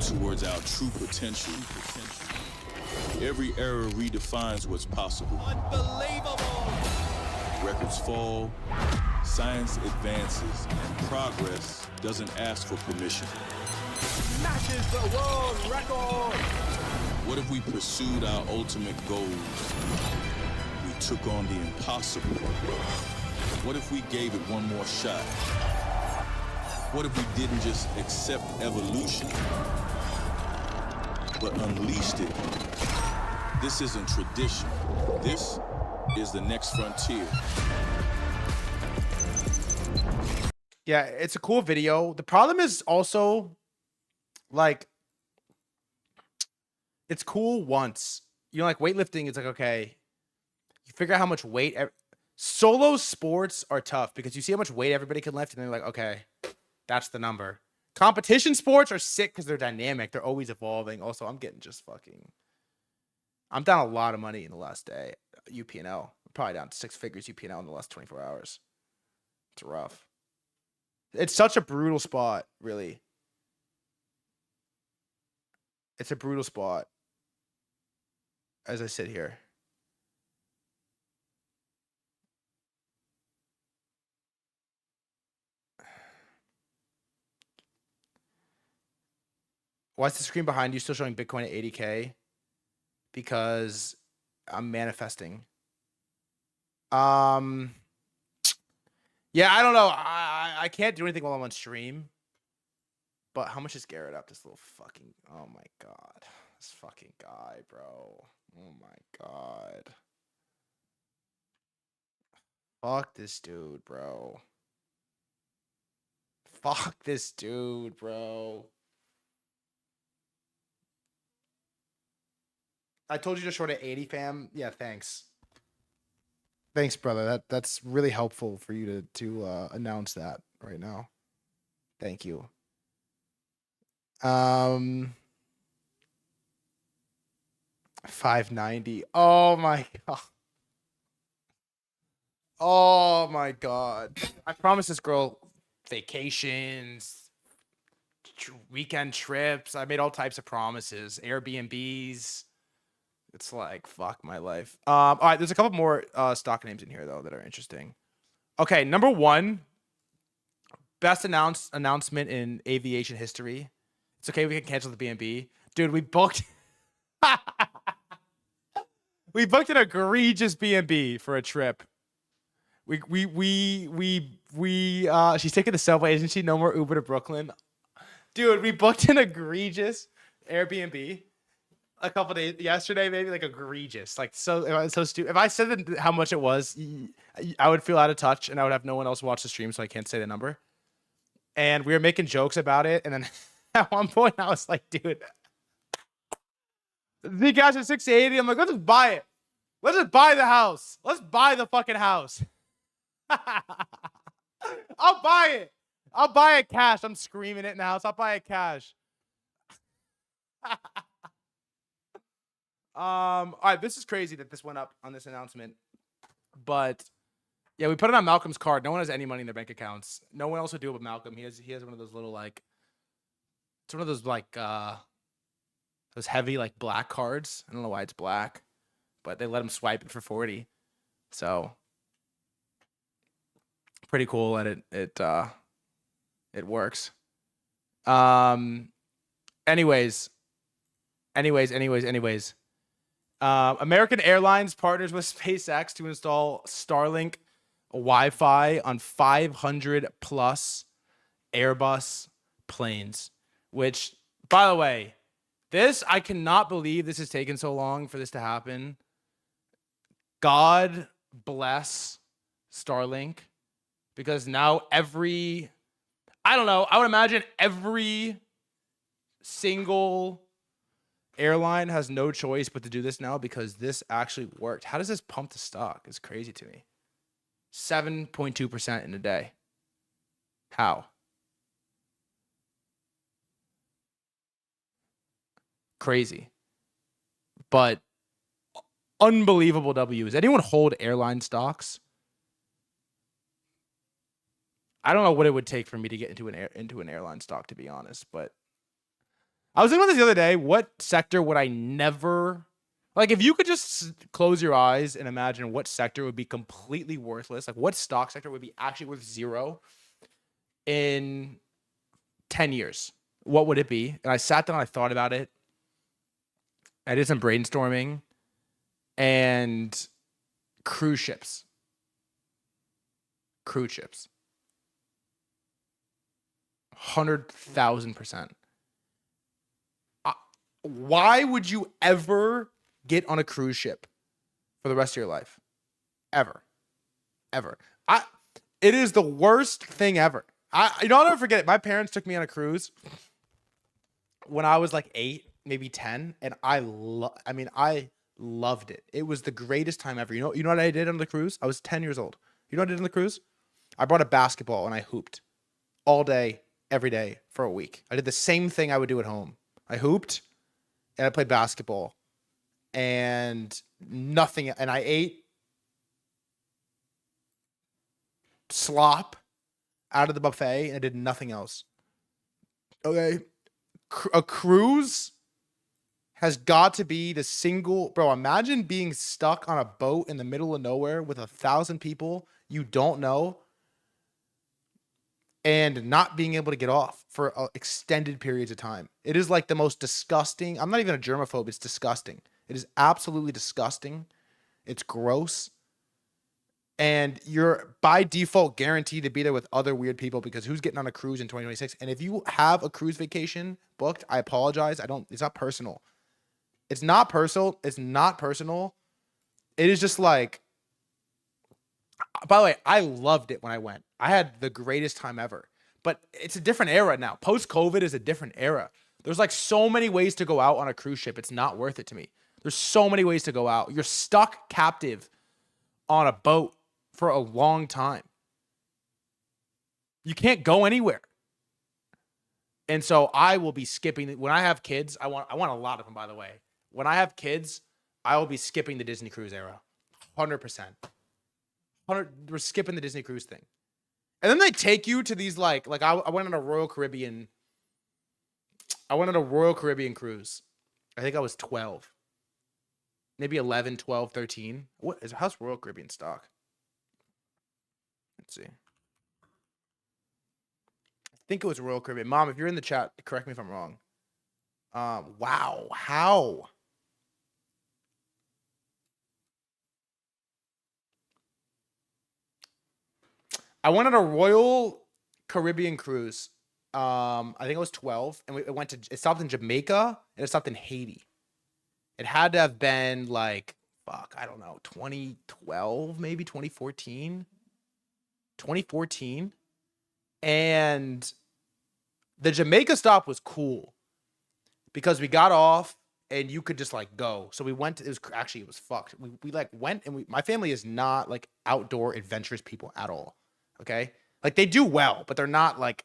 Speaker 11: Towards our true potential. Every era redefines what's possible. Unbelievable! Records fall, science advances, and progress doesn't ask for permission.
Speaker 2: Smashes the world record.
Speaker 11: What if we pursued our ultimate goals? We took on the impossible. What if we gave it one more shot? What if we didn't just accept evolution, but unleashed it? This isn't tradition. This is the next frontier.
Speaker 1: Yeah, it's a cool video. The problem is also, like, it's cool once. You know, like weightlifting, it's like, okay, you figure out how much weight. Solo sports are tough because you see how much weight everybody can lift, and they're like, okay, that's the number. Competition sports are sick because they're dynamic. They're always evolving. Also, I'm down a lot of money in the last day. UPNL. I'm probably down 6 figures UPNL in the last 24 hours. It's rough. It's such a brutal spot, really. It's a brutal spot as I sit here. Why is the screen behind you still showing Bitcoin at 80K? Because I'm manifesting. Yeah, I don't know. I can't do anything while I'm on stream. But how much is Garrett up? This little fucking... Oh my god. This fucking guy, bro. Oh my god. Fuck this dude, bro. Fuck this dude, bro. I told you to short at 80, fam. Yeah, thanks. Thanks, brother. That's really helpful for you to announce that right now. Thank you. 590. Oh my god. Oh my god. I promised this girl vacations, weekend trips. I made all types of promises, Airbnbs. It's like, fuck my life. All right, there's a couple more stock names in here though that are interesting. Okay, number one, best announcement in aviation history. It's okay, we can cancel the BNB. Dude, we booked we booked an egregious BNB for a trip. She's taking the subway, isn't she? No more Uber to Brooklyn. Dude, we booked an egregious Airbnb a couple days yesterday, maybe, like egregious, like so stupid. If I said how much it was, I would feel out of touch and I would have no one else watch the stream, so I can't say the number. And we were making jokes about it, and then at one point I was like, dude, the guys at 680, I'm like, let's just buy it. Let's just buy the house. Let's buy the fucking house. I'll buy it. I'll buy it cash. I'm screaming it in the house. I'll buy it cash. All right, this is crazy that this went up on this announcement, but Yeah, we put it on Malcolm's card. No one has any money in their bank accounts. No one else would do it but Malcolm. He has one of those little like, it's one of those like those heavy like black cards. I don't know why it's black, but they let him swipe it for 40. So pretty cool that it works. Anyways. American Airlines partners with SpaceX to install Starlink Wi-Fi on 500 plus Airbus planes, which, by the way, I cannot believe this has taken so long for this to happen. God bless Starlink, because now I would imagine every single airline has no choice but to do this now, because this actually worked. How does this pump the stock? It's crazy to me. 7.2% in a day. How? Crazy. But unbelievable W. Does anyone hold airline stocks? I don't know what it would take for me to get into an airline stock, to be honest, but I was thinking about this the other day. What sector would I never, like, if you could just close your eyes and imagine what sector would be completely worthless, like what stock sector would be actually worth zero in 10 years, what would it be? And I sat down, I thought about it. I did some brainstorming, and cruise ships. 100,000%. Why would you ever get on a cruise ship for the rest of your life? Ever. It is the worst thing ever. I'll never forget it. My parents took me on a cruise when I was like 8, maybe 10, and I loved it. It was the greatest time ever. You know what I did on the cruise? I was 10 years old. You know what I did on the cruise? I brought a basketball and I hooped all day, every day for a week. I did the same thing I would do at home. I hooped and I played basketball and nothing. And I ate slop out of the buffet and I did nothing else. Okay. A cruise has got to be the single, bro. Imagine being stuck on a boat in the middle of nowhere with 1,000 people you don't know and not being able to get off for extended periods of time. It is like the most disgusting. I'm not even a germaphobe. It's disgusting. It is absolutely disgusting. It's gross. And you're by default guaranteed to be there with other weird people, because who's getting on a cruise in 2026? And if you have a cruise vacation booked, I apologize. It's not personal. It's not personal. It's not personal. It is just like, by the way, I loved it when I went. I had the greatest time ever. But it's a different era now. Post-COVID is a different era. There's like so many ways to go out on a cruise ship. It's not worth it to me. There's so many ways to go out. You're stuck captive on a boat for a long time. You can't go anywhere. And so I will be skipping. When I have kids, I want a lot of them, by the way. When I have kids, I will be skipping the Disney cruise era. 100%. We're skipping the Disney cruise thing. And then they take you to these I went on a Royal Caribbean. I went on a Royal Caribbean cruise. I think I was 12. Maybe 11, 12, 13. How's Royal Caribbean stock? Let's see. I think it was Royal Caribbean. Mom, if you're in the chat, correct me if I'm wrong. Wow. How? I went on a Royal Caribbean cruise. I think I was 12, and it stopped in Jamaica and it stopped in Haiti. It had to have been like, I don't know, 2012, maybe 2014. 2014. And the Jamaica stop was cool because we got off and you could just like go. So we went, it was fucked. We like went, and my family is not like outdoor adventurous people at all. Okay. Like they do well, but they're not like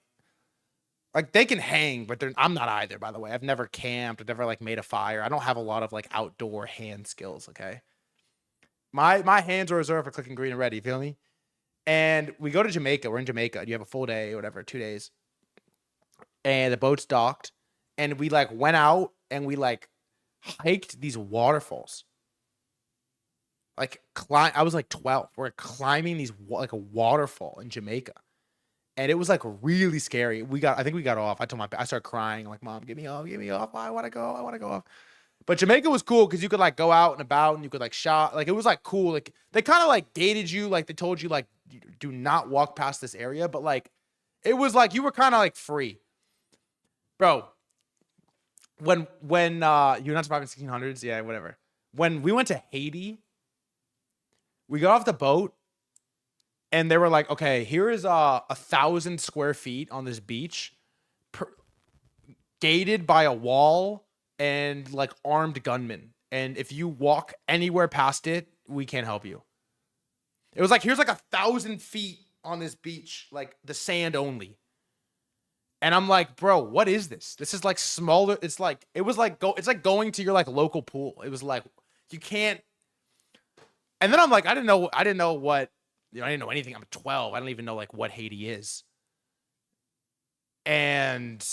Speaker 1: they can hang, but I'm not either, by the way. I've never camped. I've never like made a fire. I don't have a lot of like outdoor hand skills. Okay. My hands are reserved for clicking green and red. You feel me? And we go to Jamaica. We're in Jamaica. And you have a full day or whatever, 2 days. And the boat's docked. And we like went out and we like hiked these waterfalls. Like I was like 12. We're climbing these like a waterfall in Jamaica. And it was like really scary. I think we got off. I started crying. I'm like, Mom, get me off. I want to go. I want to go off. But Jamaica was cool because you could like go out and about and you could like shop. Like it was like cool. Like they kind of like gated you. Like they told you like, do not walk past this area. But like, it was like, you were kind of like free. Bro, when you're not surviving 1600s. Yeah, whatever. When we went to Haiti, we got off the boat and they were like, okay, here is 1,000 square feet on this beach, gated by a wall and like armed gunmen. And if you walk anywhere past it, we can't help you. It was like, here's like 1,000 feet on this beach, like the sand only. And I'm like, bro, what is this? This is like smaller. It's like, it's like going to your like local pool. It was like, you can't. And then I'm like, I didn't know what, I didn't know anything. I'm 12. I don't even know like what Haiti is. And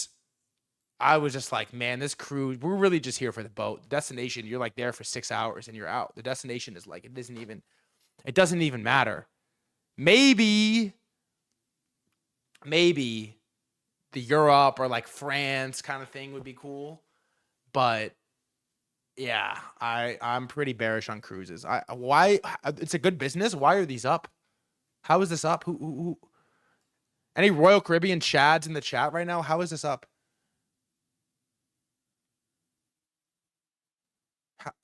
Speaker 1: I was just like, man, this cruise, we're really just here for the boat. The destination, you're like there for 6 hours and you're out. The destination is like, it doesn't even matter. Maybe the Europe or like France kind of thing would be cool. But yeah, I'm pretty bearish on cruises. Why? It's a good business. Why are these up? How is this up? Who? Any Royal Caribbean Chads in the chat right now? How is this up?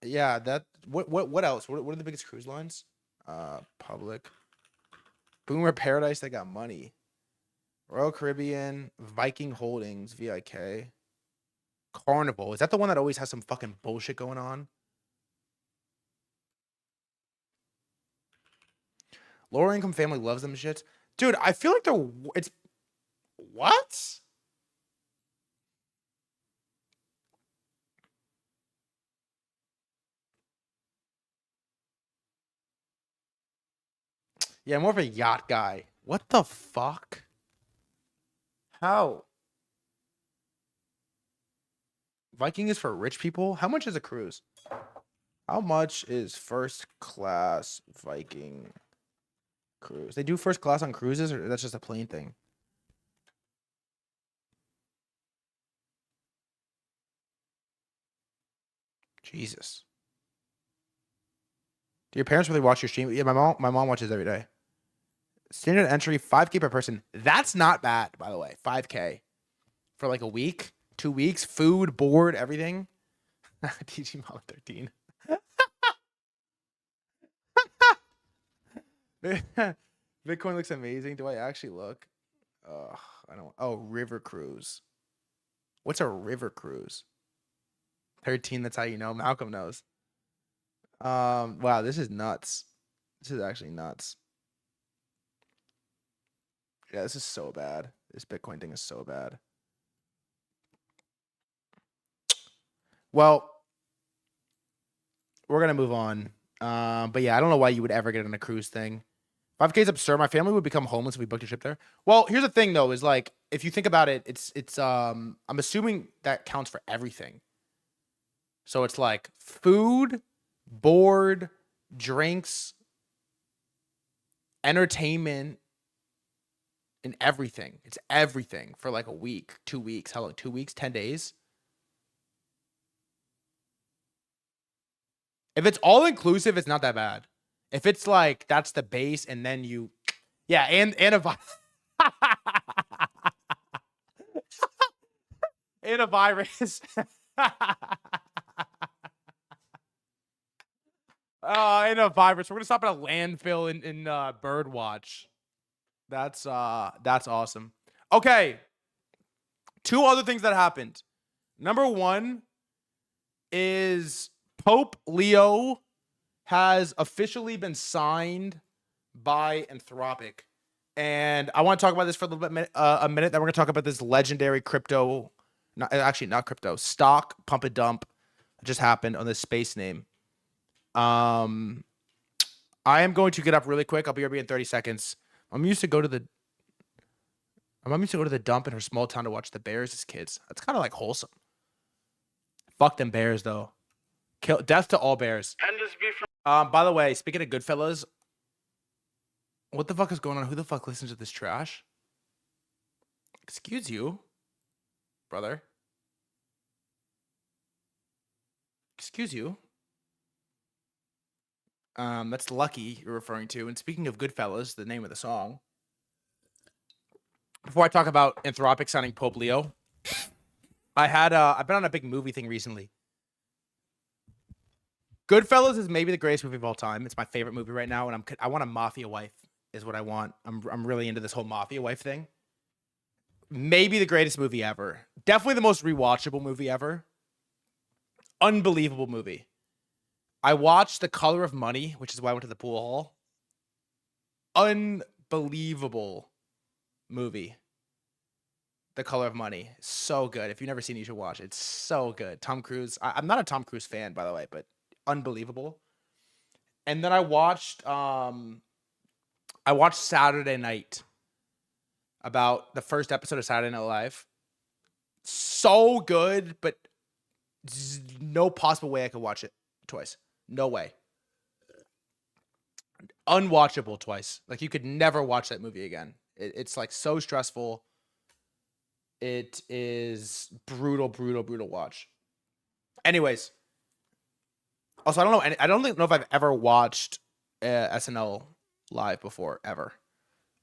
Speaker 1: Yeah, what else? What are the biggest cruise lines? Public. Boomer Paradise, they got money. Royal Caribbean, Viking Holdings, VIK. Carnival. Is that the one that always has some fucking bullshit going on? Lower income family loves them shits. Dude, I feel like it's what? Yeah, I'm more of a yacht guy. What the fuck? How? Viking is for rich people? How much is a cruise? How much is first class Viking cruise? They do first class on cruises, or that's just a plane thing? Jesus. Do your parents really watch your stream? Yeah, my mom watches every day. Standard entry, 5K per person. That's not bad, by the way. 5K for like a week, 2 weeks, food, board, everything. TG Mom 13. Bitcoin looks amazing. Do I actually look? I don't. Oh, river cruise. What's a river cruise? 13. That's how you know. Malcolm knows. Wow, this is nuts. This is actually nuts. Yeah, this is so bad. This Bitcoin thing is so bad. Well, we're gonna move on. But yeah, I don't know why you would ever get on a cruise thing. 5K is absurd. My family would become homeless if we booked a trip there. Well, here's the thing though, is like if you think about it, it's I'm assuming that counts for everything. So it's like food, board, drinks, entertainment, and everything. It's everything for like a week, 2 weeks. How long? 2 weeks, 10 days. If it's all inclusive, it's not that bad. If it's like that's the base, and then you, yeah, and a and a virus. And a virus. We're gonna stop at a landfill in Birdwatch. That's awesome. Okay. 2 other things that happened. Number 1 is Pope Leo has officially been signed by Anthropic. And I want to talk about this for a little bit, a minute. Then we're going to talk about this legendary crypto, not crypto, stock pump and dump that just happened on this space name. I am going to get up really quick. I'll be in 30 seconds. I'm used to go to the dump in her small town to watch the Bears as kids. That's kind of like wholesome. Fuck them Bears though. Death to all Bears. By the way, speaking of Goodfellas, what the fuck is going on? Who the fuck listens to this trash? Excuse you, brother. Excuse you. That's Lucky you're referring to. And speaking of Goodfellas, the name of the song. Before I talk about Anthropic signing Pope Leo, I've been on a big movie thing recently. Goodfellas is maybe the greatest movie of all time. It's my favorite movie right now, and I want a mafia wife is what I want. I'm really into this whole mafia wife thing. Maybe the greatest movie ever. Definitely the most rewatchable movie ever. Unbelievable movie. I watched The Color of Money, which is why I went to the pool hall. Unbelievable movie. The Color of Money. So good. If you've never seen it, you should watch it. It's so good. Tom Cruise. I'm not a Tom Cruise fan, by the way, but unbelievable. And then I watched Saturday Night. About the first episode of Saturday Night Live. So good, but no possible way I could watch it twice. No way. Unwatchable twice. Like, you could never watch that movie again. It's like so stressful. It is brutal watch. Anyways. Also, I don't know if I've ever watched SNL live before, ever.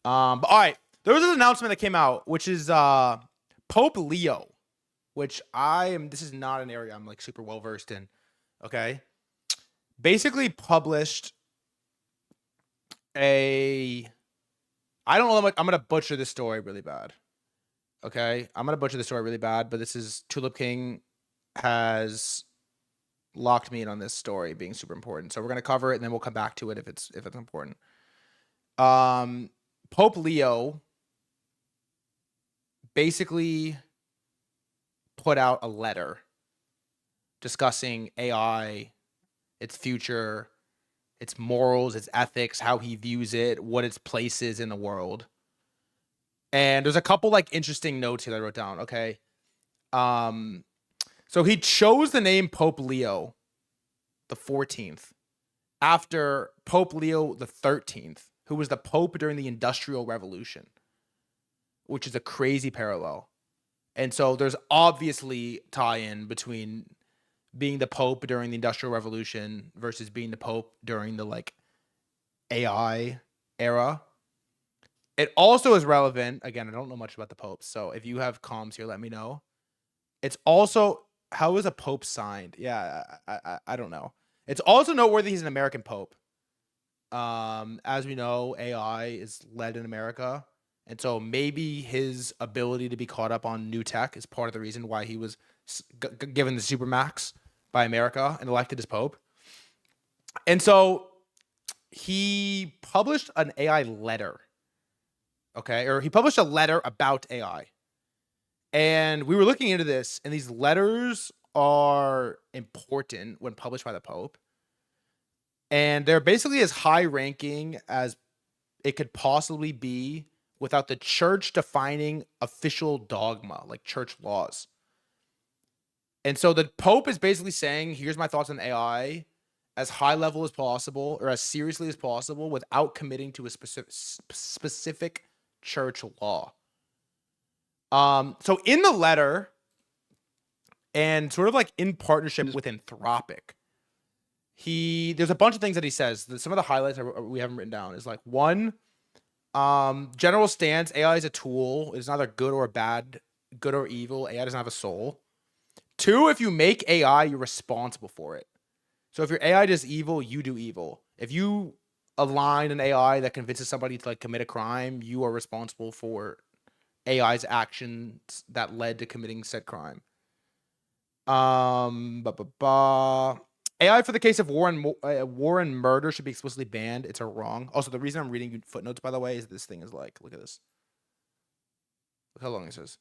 Speaker 1: But all right. There was an announcement that came out, which is Pope Leo, which this is not an area I'm like super well versed in. Okay. Basically published I don't know, I'm going to butcher this story really bad. Okay. I'm going to butcher the story really bad, but this is Tulip King has locked me in on this story being super important. So we're going to cover it and then we'll come back to it if it's important. Pope Leo basically put out a letter discussing AI, its future, its morals, its ethics, how he views it, what its place is in the world. And there's a couple like interesting notes here that I wrote down. Okay. So he chose the name Pope Leo the 14th after Pope Leo the 13th, who was the Pope during the Industrial Revolution, which is a crazy parallel. And so there's obviously tie-in between being the Pope during the Industrial Revolution versus being the Pope during the like AI era. It also is relevant. Again, I don't know much about the popes, so if you have comms here, let me know. It's also, how is a pope signed? Yeah, I don't know. It's also noteworthy he's an American pope. As we know, AI is led in America. And so maybe his ability to be caught up on new tech is part of the reason why he was given the supermax by America and elected as pope. And so he published an AI letter. Okay, or he published a letter about AI. And we were looking into this, and these letters are important when published by the Pope. And they're basically as high ranking as it could possibly be without the church defining official dogma, like church laws. And so the Pope is basically saying, here's my thoughts on AI as high level as possible, or as seriously as possible, without committing to a specific church law. So in the letter, and sort of like in partnership with Anthropic, there's a bunch of things that he says. Some of the highlights we haven't written down is like, one, general stance: AI is a tool. It's neither good or bad, good or evil. AI doesn't have a soul. Two, if you make AI, you're responsible for it. So if your AI does evil, you do evil. If you align an AI that convinces somebody to like commit a crime, you are responsible for AI's actions that led to committing said crime. AI for the case of war and murder should be explicitly banned. It's a wrong. Also, the reason I'm reading footnotes, by the way, is this thing is like, look at this. Look how long this is.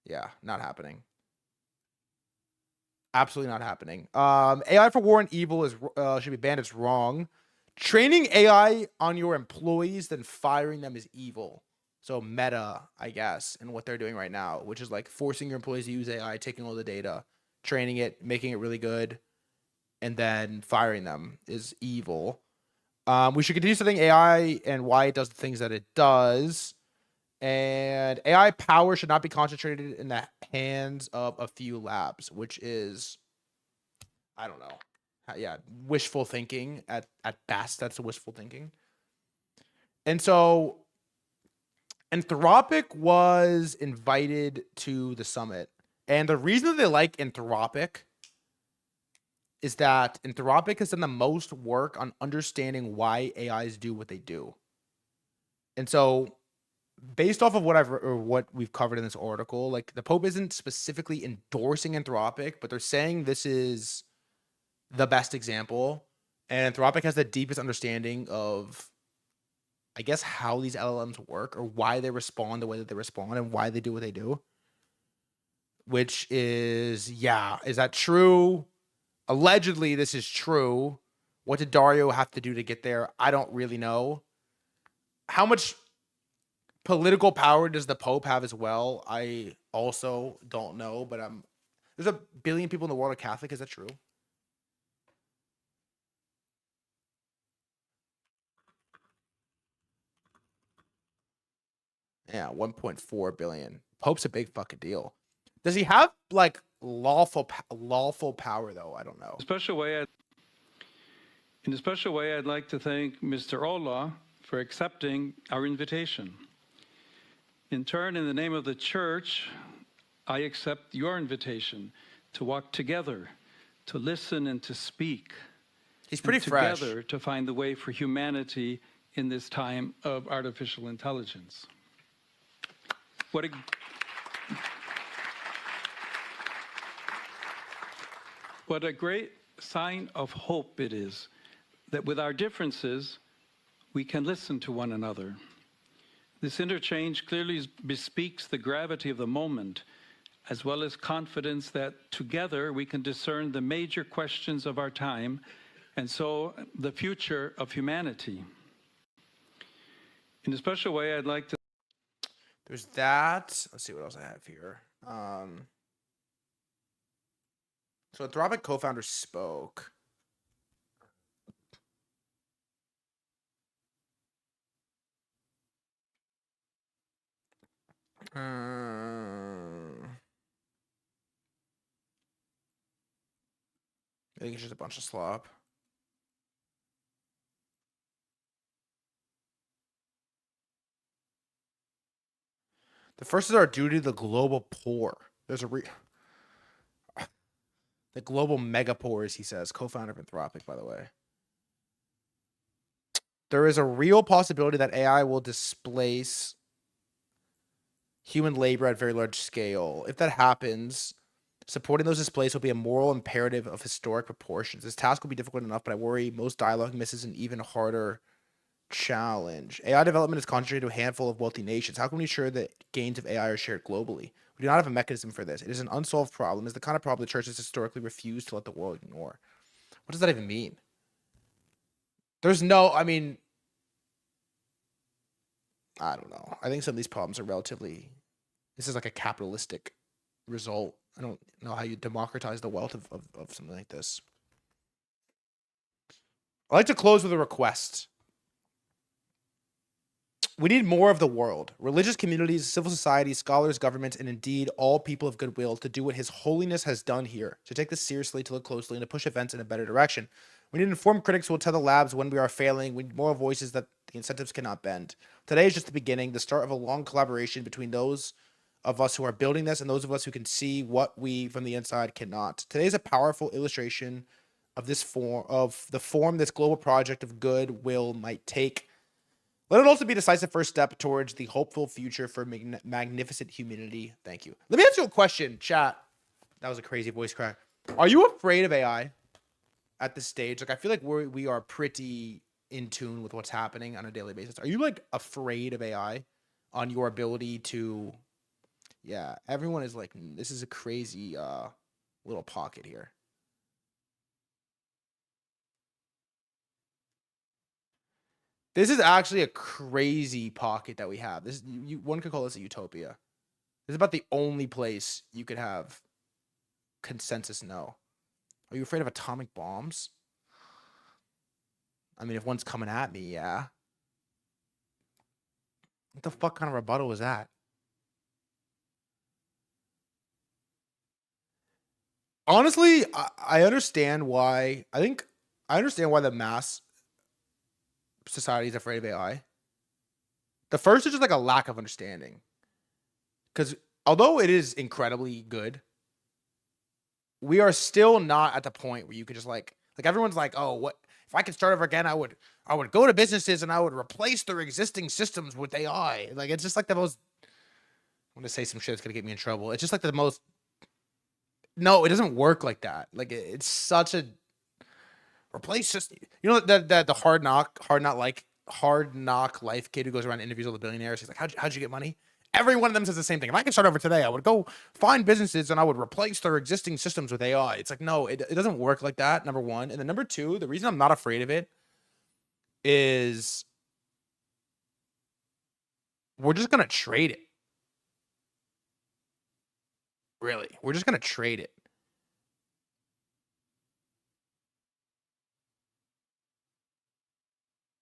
Speaker 1: Yeah, not happening. Absolutely not happening. AI for war and evil is should be banned. It's wrong. training AI on your employees, then firing them is evil. So meta, I guess, in what they're doing right now, which is like forcing your employees to use AI, taking all the data, training it, making it really good, and then firing them is evil. We should continue studying AI and why it does the things that it does. And AI power should not be concentrated in the hands of a few labs, which is, I don't know. Yeah, wishful thinking at best. That's wishful thinking. And so Anthropic was invited to the summit. And the reason that they like Anthropic is that Anthropic has done the most work on understanding why AIs do what they do. And so based off of what we've covered in this article, like the Pope isn't specifically endorsing Anthropic, but they're saying this is the best example. And Anthropic has the deepest understanding of, I guess, how these LLMs work or why they respond the way that they respond and why they do what they do. Which is, yeah, is that true? Allegedly, this is true. What did Dario have to do to get there? I don't really know. How much political power does the Pope have as well? I also don't know, but there's 1 billion people in the world are Catholic. Is that true? Yeah, 1.4 billion. Pope's a big fucking deal. Does he have like lawful power though? I don't know.
Speaker 12: In a special way, I'd like to thank Mr. Ola for accepting our invitation. In turn, in the name of the Church, I accept your invitation to walk together, to listen and to speak.
Speaker 1: He's pretty fresh.
Speaker 12: Together to find the way for humanity in this time of artificial intelligence. What a great sign of hope it is that with our differences, we can listen to one another. This interchange clearly bespeaks the gravity of the moment, as well as confidence that together we can discern the major questions of our time, and so the future of humanity. In a special way, I'd like to...
Speaker 1: There's that. Let's see what else I have here. So Anthropic co-founder spoke. I think it's just a bunch of slop. The first is our duty to the global poor. There's a the global mega poors, he says, co-founder of Anthropic, by the way. There is a real possibility that AI will displace human labor at very large scale. If that happens, supporting those displaced will be a moral imperative of historic proportions. This task will be difficult enough, but I worry most dialogue misses an even harder challenge. AI development is concentrated to a handful of wealthy nations. How can we ensure that gains of AI are shared globally? We do not have a mechanism for this. It is an unsolved problem. It's the kind of problem the church has historically refused to let the world ignore. What does that even mean? There's no, I mean, I don't know. I think some of these problems are relatively, this is like a capitalistic result. I don't know how you democratize the wealth of something like this. I'd like to close with a request. We need more of the world, religious communities, civil society, scholars, governments, and indeed all people of goodwill to do what His Holiness has done here, to take this seriously, to look closely, and to push events in a better direction. We need informed critics who will tell the labs when we are failing. We need more voices that the incentives cannot bend. Today is just the beginning, the start of a long collaboration between those of us who are building this and those of us who can see what we from the inside cannot. Today is a powerful illustration of this form this global project of goodwill might take. Let it also be a decisive first step towards the hopeful future for magnificent humanity. Thank you. Let me ask you a question, chat. That was a crazy voice crack. Are you afraid of AI at this stage? Like, I feel like we are pretty in tune with what's happening on a daily basis. Are you like afraid of AI on your ability to? Yeah, everyone is like, this is a crazy little pocket here. This is actually a crazy pocket that we have. This one could call this a utopia. This is about the only place you could have consensus no. Are you afraid of atomic bombs? I mean, if one's coming at me, yeah. What the fuck kind of rebuttal is that? Honestly, I understand why. I understand why the mass society is afraid of AI. The first is just like a lack of understanding. Because although it is incredibly good, we are still not at the point where you could just like everyone's like, oh, what if I could start over again? I would go to businesses and I would replace their existing systems with AI. Like, it's just like the most, I'm gonna say some shit that's gonna get me in trouble. It's just like the most, no, it doesn't work like that. Like, it's such a replace system. You know the hard knock life kid who goes around and interviews all the billionaires. He's like, how'd you get money? Every one of them says the same thing. If I could start over today, I would go find businesses and I would replace their existing systems with AI. It's like, no, it doesn't work like that, number one. And then number two, the reason I'm not afraid of it is we're just going to trade it. Really. We're just going to trade it.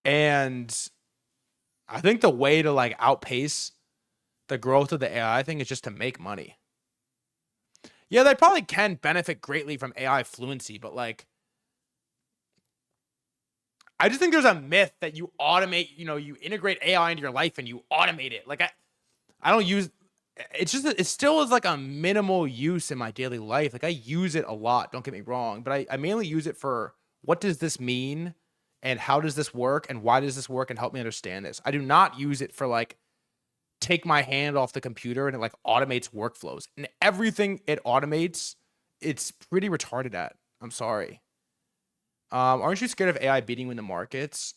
Speaker 1: And I think the way to like outpace the growth of the AI thing is just to make money. Yeah, they probably can benefit greatly from AI fluency, but like, I just think there's a myth that you automate, you integrate AI into your life and you automate it. Like, I don't use, it still is like a minimal use in my daily life. Like, I use it a lot, don't get me wrong, but I mainly use it for what does this mean and how does this work and why does this work and help me understand this. I do not use it for like, take my hand off the computer and it like automates workflows, and everything it automates, it's pretty retarded at. I'm sorry. Aren't you scared of AI beating you in the markets?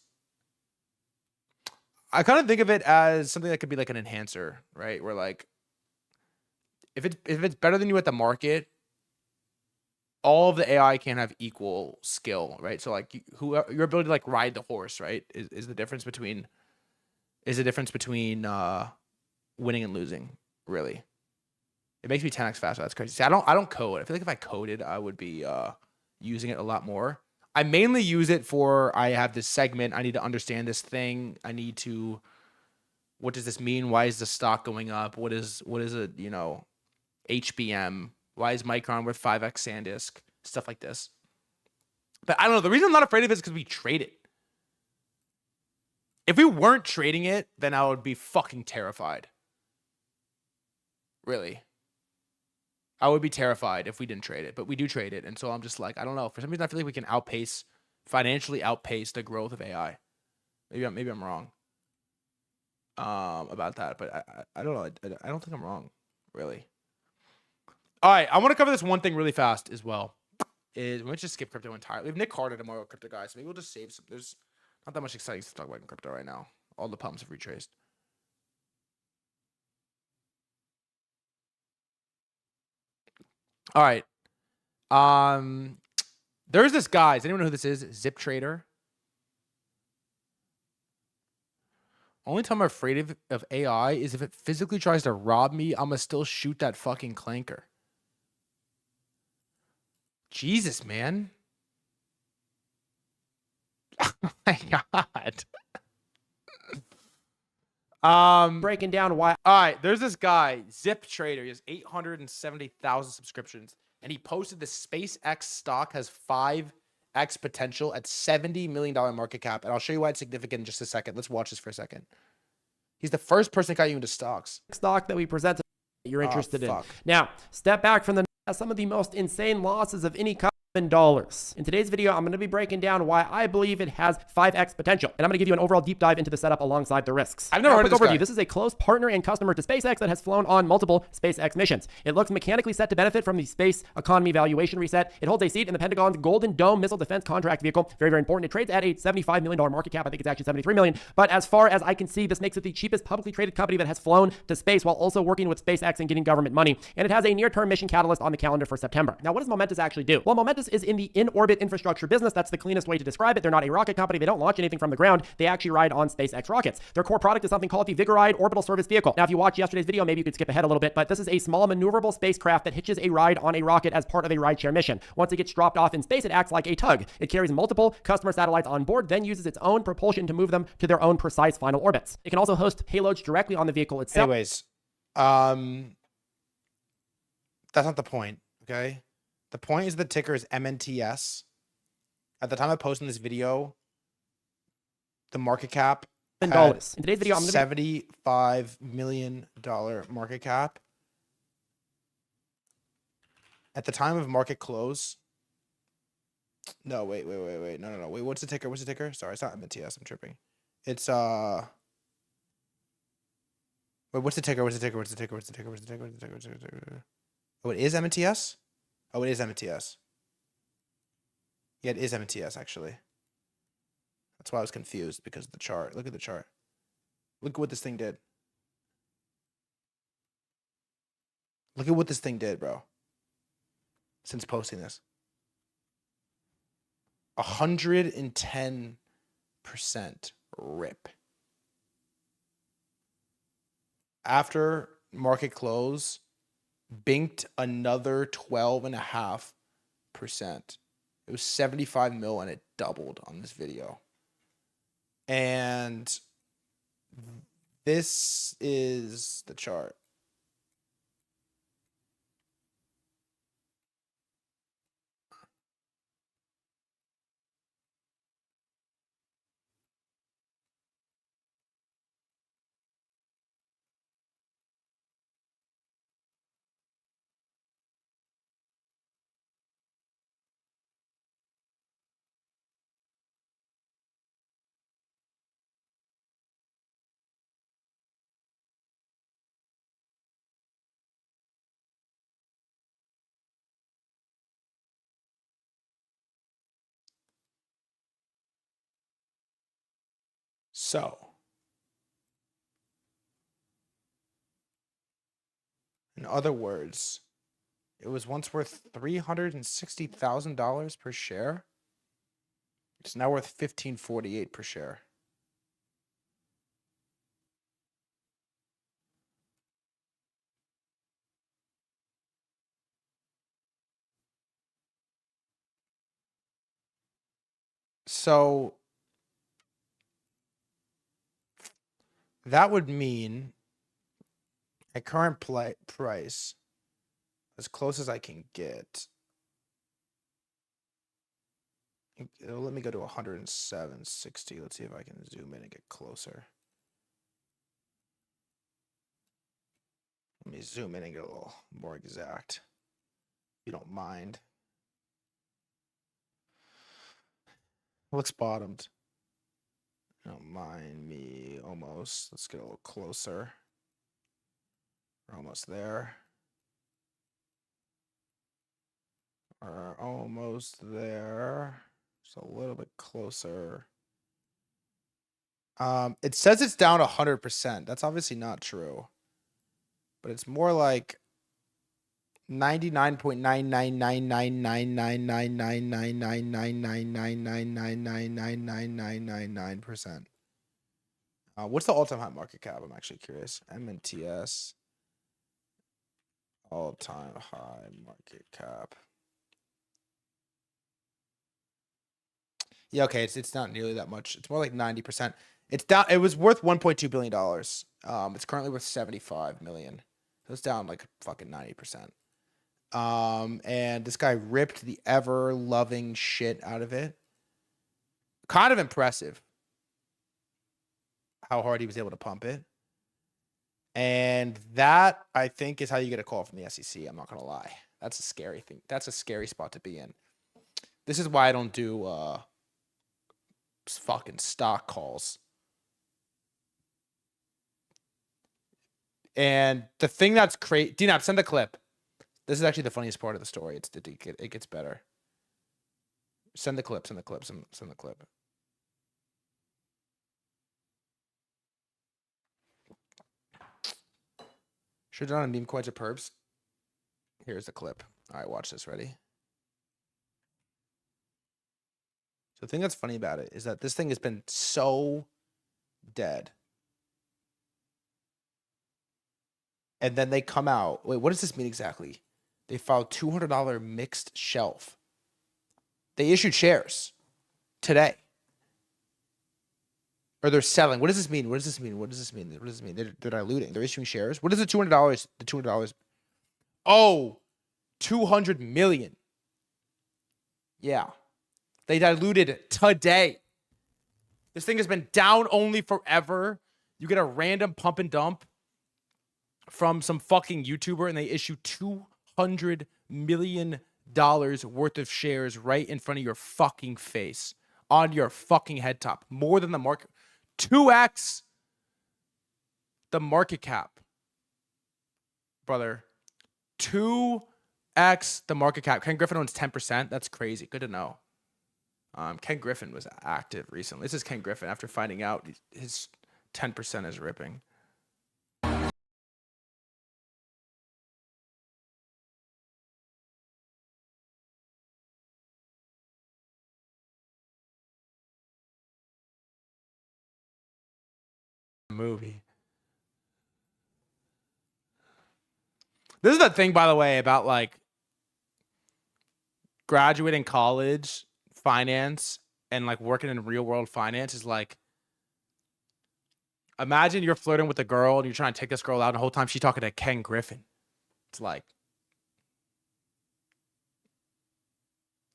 Speaker 1: I kind of think of it as something that could be like an enhancer, right? Where like, if it's better than you at the market, all of the AI can't have equal skill, right? So like your ability to like ride the horse, right, is the difference between winning and losing, really. It makes me 10x faster. That's crazy. See, I don't code. I feel like if I coded, I would be using it a lot more. I mainly use it for, I have this segment. I need to understand this thing. I need to, what does this mean? Why is the stock going up? What is a, HBM? Why is Micron worth 5x SanDisk? Stuff like this. But I don't know. The reason I'm not afraid of it is because we trade it. If we weren't trading it, then I would be fucking terrified. Really. I would be terrified if we didn't trade it, but we do trade it. And so I'm just like, I don't know. For some reason, I feel like we can financially outpace the growth of AI. Maybe I'm wrong about that, but I don't know. I don't think I'm wrong, really. All right, I want to cover this one thing really fast as well. Let's just skip crypto entirely. We have Nick Carter tomorrow, crypto guys. So maybe we'll just save some. There's not that much exciting stuff to talk about in crypto right now. All the pumps have retraced. All right. There's this guy. Does anyone know who this is? Zip Trader. Only time I'm afraid of AI is if it physically tries to rob me, I'm going to still shoot that fucking clanker. Jesus, man. Oh my God.
Speaker 13: Breaking down why.
Speaker 1: All right, there's this guy, Zip Trader. He has 870,000 subscriptions, and he posted the SpaceX stock has 5x potential at $70 million market cap, and I'll show you why it's significant in just a second. Let's watch this for a second. He's the first person that got you into stocks.
Speaker 13: Stock that we presented you're interested in. Now, step back from some of the most insane losses of any company in dollars. In today's video, I'm going to be breaking down why I believe it has 5x potential. And I'm going to give you an overall deep dive into the setup alongside the risks.
Speaker 1: I've never heard of this guy.
Speaker 13: This is a close partner and customer to SpaceX that has flown on multiple SpaceX missions. It looks mechanically set to benefit from the space economy valuation reset. It holds a seat in the Pentagon's Golden Dome missile defense contract vehicle. Very, very important. It trades at a $75 million market cap. I think it's actually $73 million. But as far as I can see, this makes it the cheapest publicly traded company that has flown to space while also working with SpaceX and getting government money. And it has a near-term mission catalyst on the calendar for September. Now, what does Momentus actually do? Well, Momentus Stellantis is in the in-orbit infrastructure business. That's the cleanest way to describe it. They're not a rocket company. They don't launch anything from the ground. They actually ride on SpaceX rockets. Their core product is something called the Vigoride Orbital Service Vehicle. Now, if you watch yesterday's video, maybe you could skip ahead a little bit, but this is a small maneuverable spacecraft that hitches a ride on a rocket as part of a rideshare mission. Once it gets dropped off in space, it acts like a tug. It carries multiple customer satellites on board, then uses its own propulsion to move them to their own precise final orbits. It can also host payloads directly on the vehicle itself.
Speaker 1: Anyways, that's not the point, okay? The point is the ticker is MNTS. At the time of posting this video, the market cap had
Speaker 13: In today's video, I'm going to
Speaker 1: $75 million market cap. At the time of market close, no, wait. No. Wait, what's the ticker? Sorry, it's not MNTS. I'm tripping. It's wait, what's the ticker? Oh, it is MNTS? Oh, it is MNTS. Yeah, it is MNTS, actually. That's why I was confused, because of the chart. Look at the chart. Look at what this thing did. Look at what this thing did, bro. Since posting this. 110% rip. After market close, binked another 12.5%. It was 75 mil and it doubled on this video. And this is the chart. So, in other words, it was once worth $360,000 per share. It's now worth $15.48 per share. So that would mean at current price, as close as I can get, it'll let me go to 107.60. Let's see if I can zoom in and get closer. Let me zoom in and get a little more exact, if you don't mind. Looks bottomed. Don't mind me. Almost. Let's get a little closer. We're almost there. We're almost there. Just a little bit closer. It says it's down 100%. That's obviously not true. But it's more like 99.999999999999999999999999999999999999999. What's the all-time high market cap? I'm actually curious. MNTS all-time high market cap. Yeah, okay, it's not nearly that much. It's more like 90%. It's down. It was worth $1.2 billion. It's currently worth 75 million. So it's down like fucking 90%. And this guy ripped the ever-loving shit out of it. Kind of impressive how hard he was able to pump it. And that, I think, is how you get a call from the SEC. I'm not going to lie. That's a scary thing. That's a scary spot to be in. This is why I don't do fucking stock calls. And the thing that's crazy... DNAP, send the clip. This is actually the funniest part of the story. It gets better. Send the clip. Send the clip. Send the clip. Should have done a meme coins of perps. Here's the clip. All right, watch this. Ready? So the thing that's funny about it is that this thing has been so dead. And then they come out. Wait, what does this mean exactly? They filed $200 mixed shelf. They issued shares today. Or they're selling. What does this mean? What does this mean? What does this mean? What does this mean? They're diluting. They're issuing shares. What is the $200? The $200. Oh, 200 million. Yeah. They diluted today. This thing has been down only forever. You get a random pump and dump from some fucking YouTuber and they issue $200 million worth of shares right in front of your fucking face on your fucking head top. More than the market. 2x the market cap. Brother. 2x the market cap. Ken Griffin owns 10%. That's crazy. Good to know. Ken Griffin was active recently. This is Ken Griffin after finding out his 10% is ripping. Movie. This is the thing, by the way, about like graduating college finance and like working in real world finance is like, imagine you're flirting with a girl and you're trying to take this girl out and the whole time she's talking to Ken Griffin. It's like,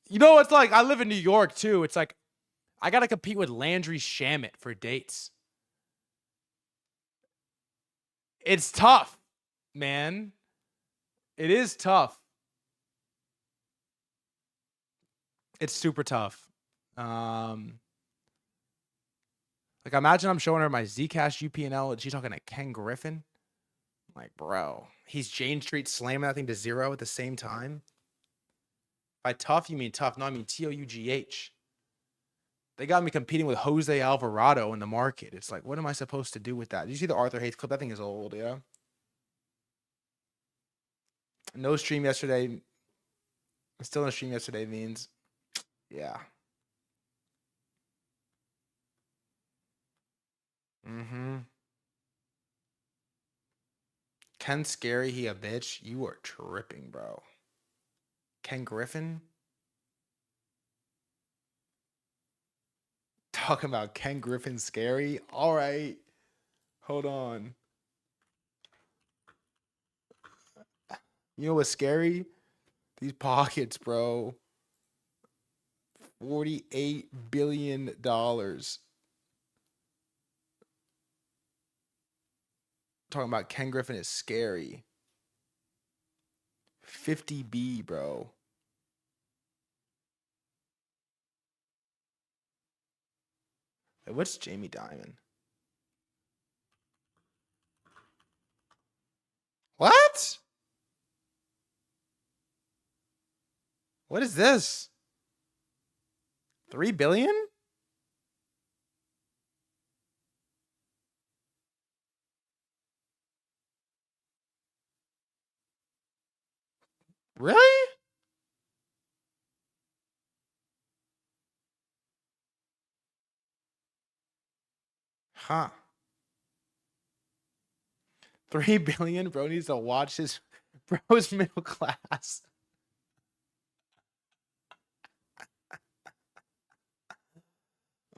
Speaker 1: you know, it's like I live in New York too. It's like I got to compete with Landry Shamet for dates. It's tough, man. It is tough. It's super tough. Like imagine I'm showing her my Zcash UPNL and she's talking to Ken Griffin. Like, bro, he's Jane Street slamming that thing to zero at the same time. By tough, you mean tough. No, I mean TOUGH. They got me competing with Jose Alvarado in the market. It's like, what am I supposed to do with that? Did you see the Arthur Hayes clip? That thing is old, yeah. No stream yesterday. Still no stream yesterday means, yeah. Ken Scary, he a bitch. You are tripping, bro. Ken Griffin? Talking about Ken Griffin scary? All right. Hold on. You know what's scary? These pockets, bro. $48 billion. Talking about Ken Griffin is scary. 50B, bro. Hey, what's Jamie Dimon? What? What is this? 3 billion? Really? Huh. 3 billion? Bro needs to watch his bro's middle class.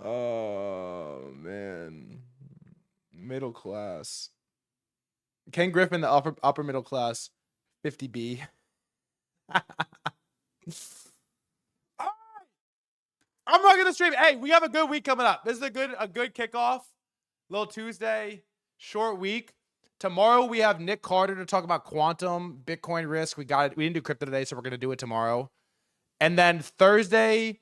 Speaker 1: Oh, man. Middle class. Ken Griffin, the upper middle class. 50B. I'm not gonna stream. Hey, we have a good week coming up. This is a good kickoff. Little Tuesday, short week. Tomorrow we have Nick Carter to talk about quantum, Bitcoin risk. We got it. We didn't do crypto today, so we're gonna do it tomorrow. And then Thursday,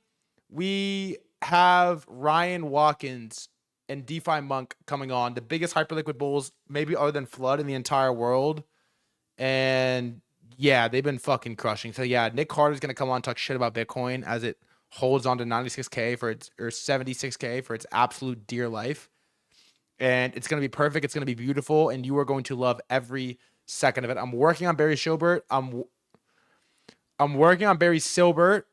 Speaker 1: we have Ryan Watkins and DeFi Monk coming on, the biggest hyperliquid bulls, maybe other than Flood in the entire world. And yeah, they've been fucking crushing. So yeah, Nick Carter's gonna come on and talk shit about Bitcoin as it holds on to 96K for its, or 76K for its absolute dear life. And it's gonna be perfect. It's gonna be beautiful, and you are going to love every second of it. I'm working on Barry Silbert. I'm working on Barry Silbert.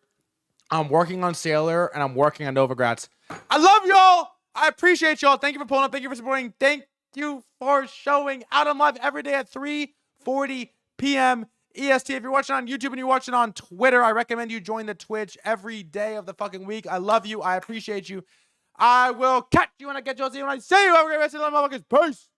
Speaker 1: I'm working on Sailor, and I'm working on Novogratz. I love y'all. I appreciate y'all. Thank you for pulling up. Thank you for supporting. Thank you for showing out on live every day at 3:40 p.m. EST. If you're watching on YouTube and you're watching on Twitter, I recommend you join the Twitch every day of the fucking week. I love you. I appreciate you. I will catch you when I get you. I'll see you when I see you. Have a great rest of the motherfuckers. Peace.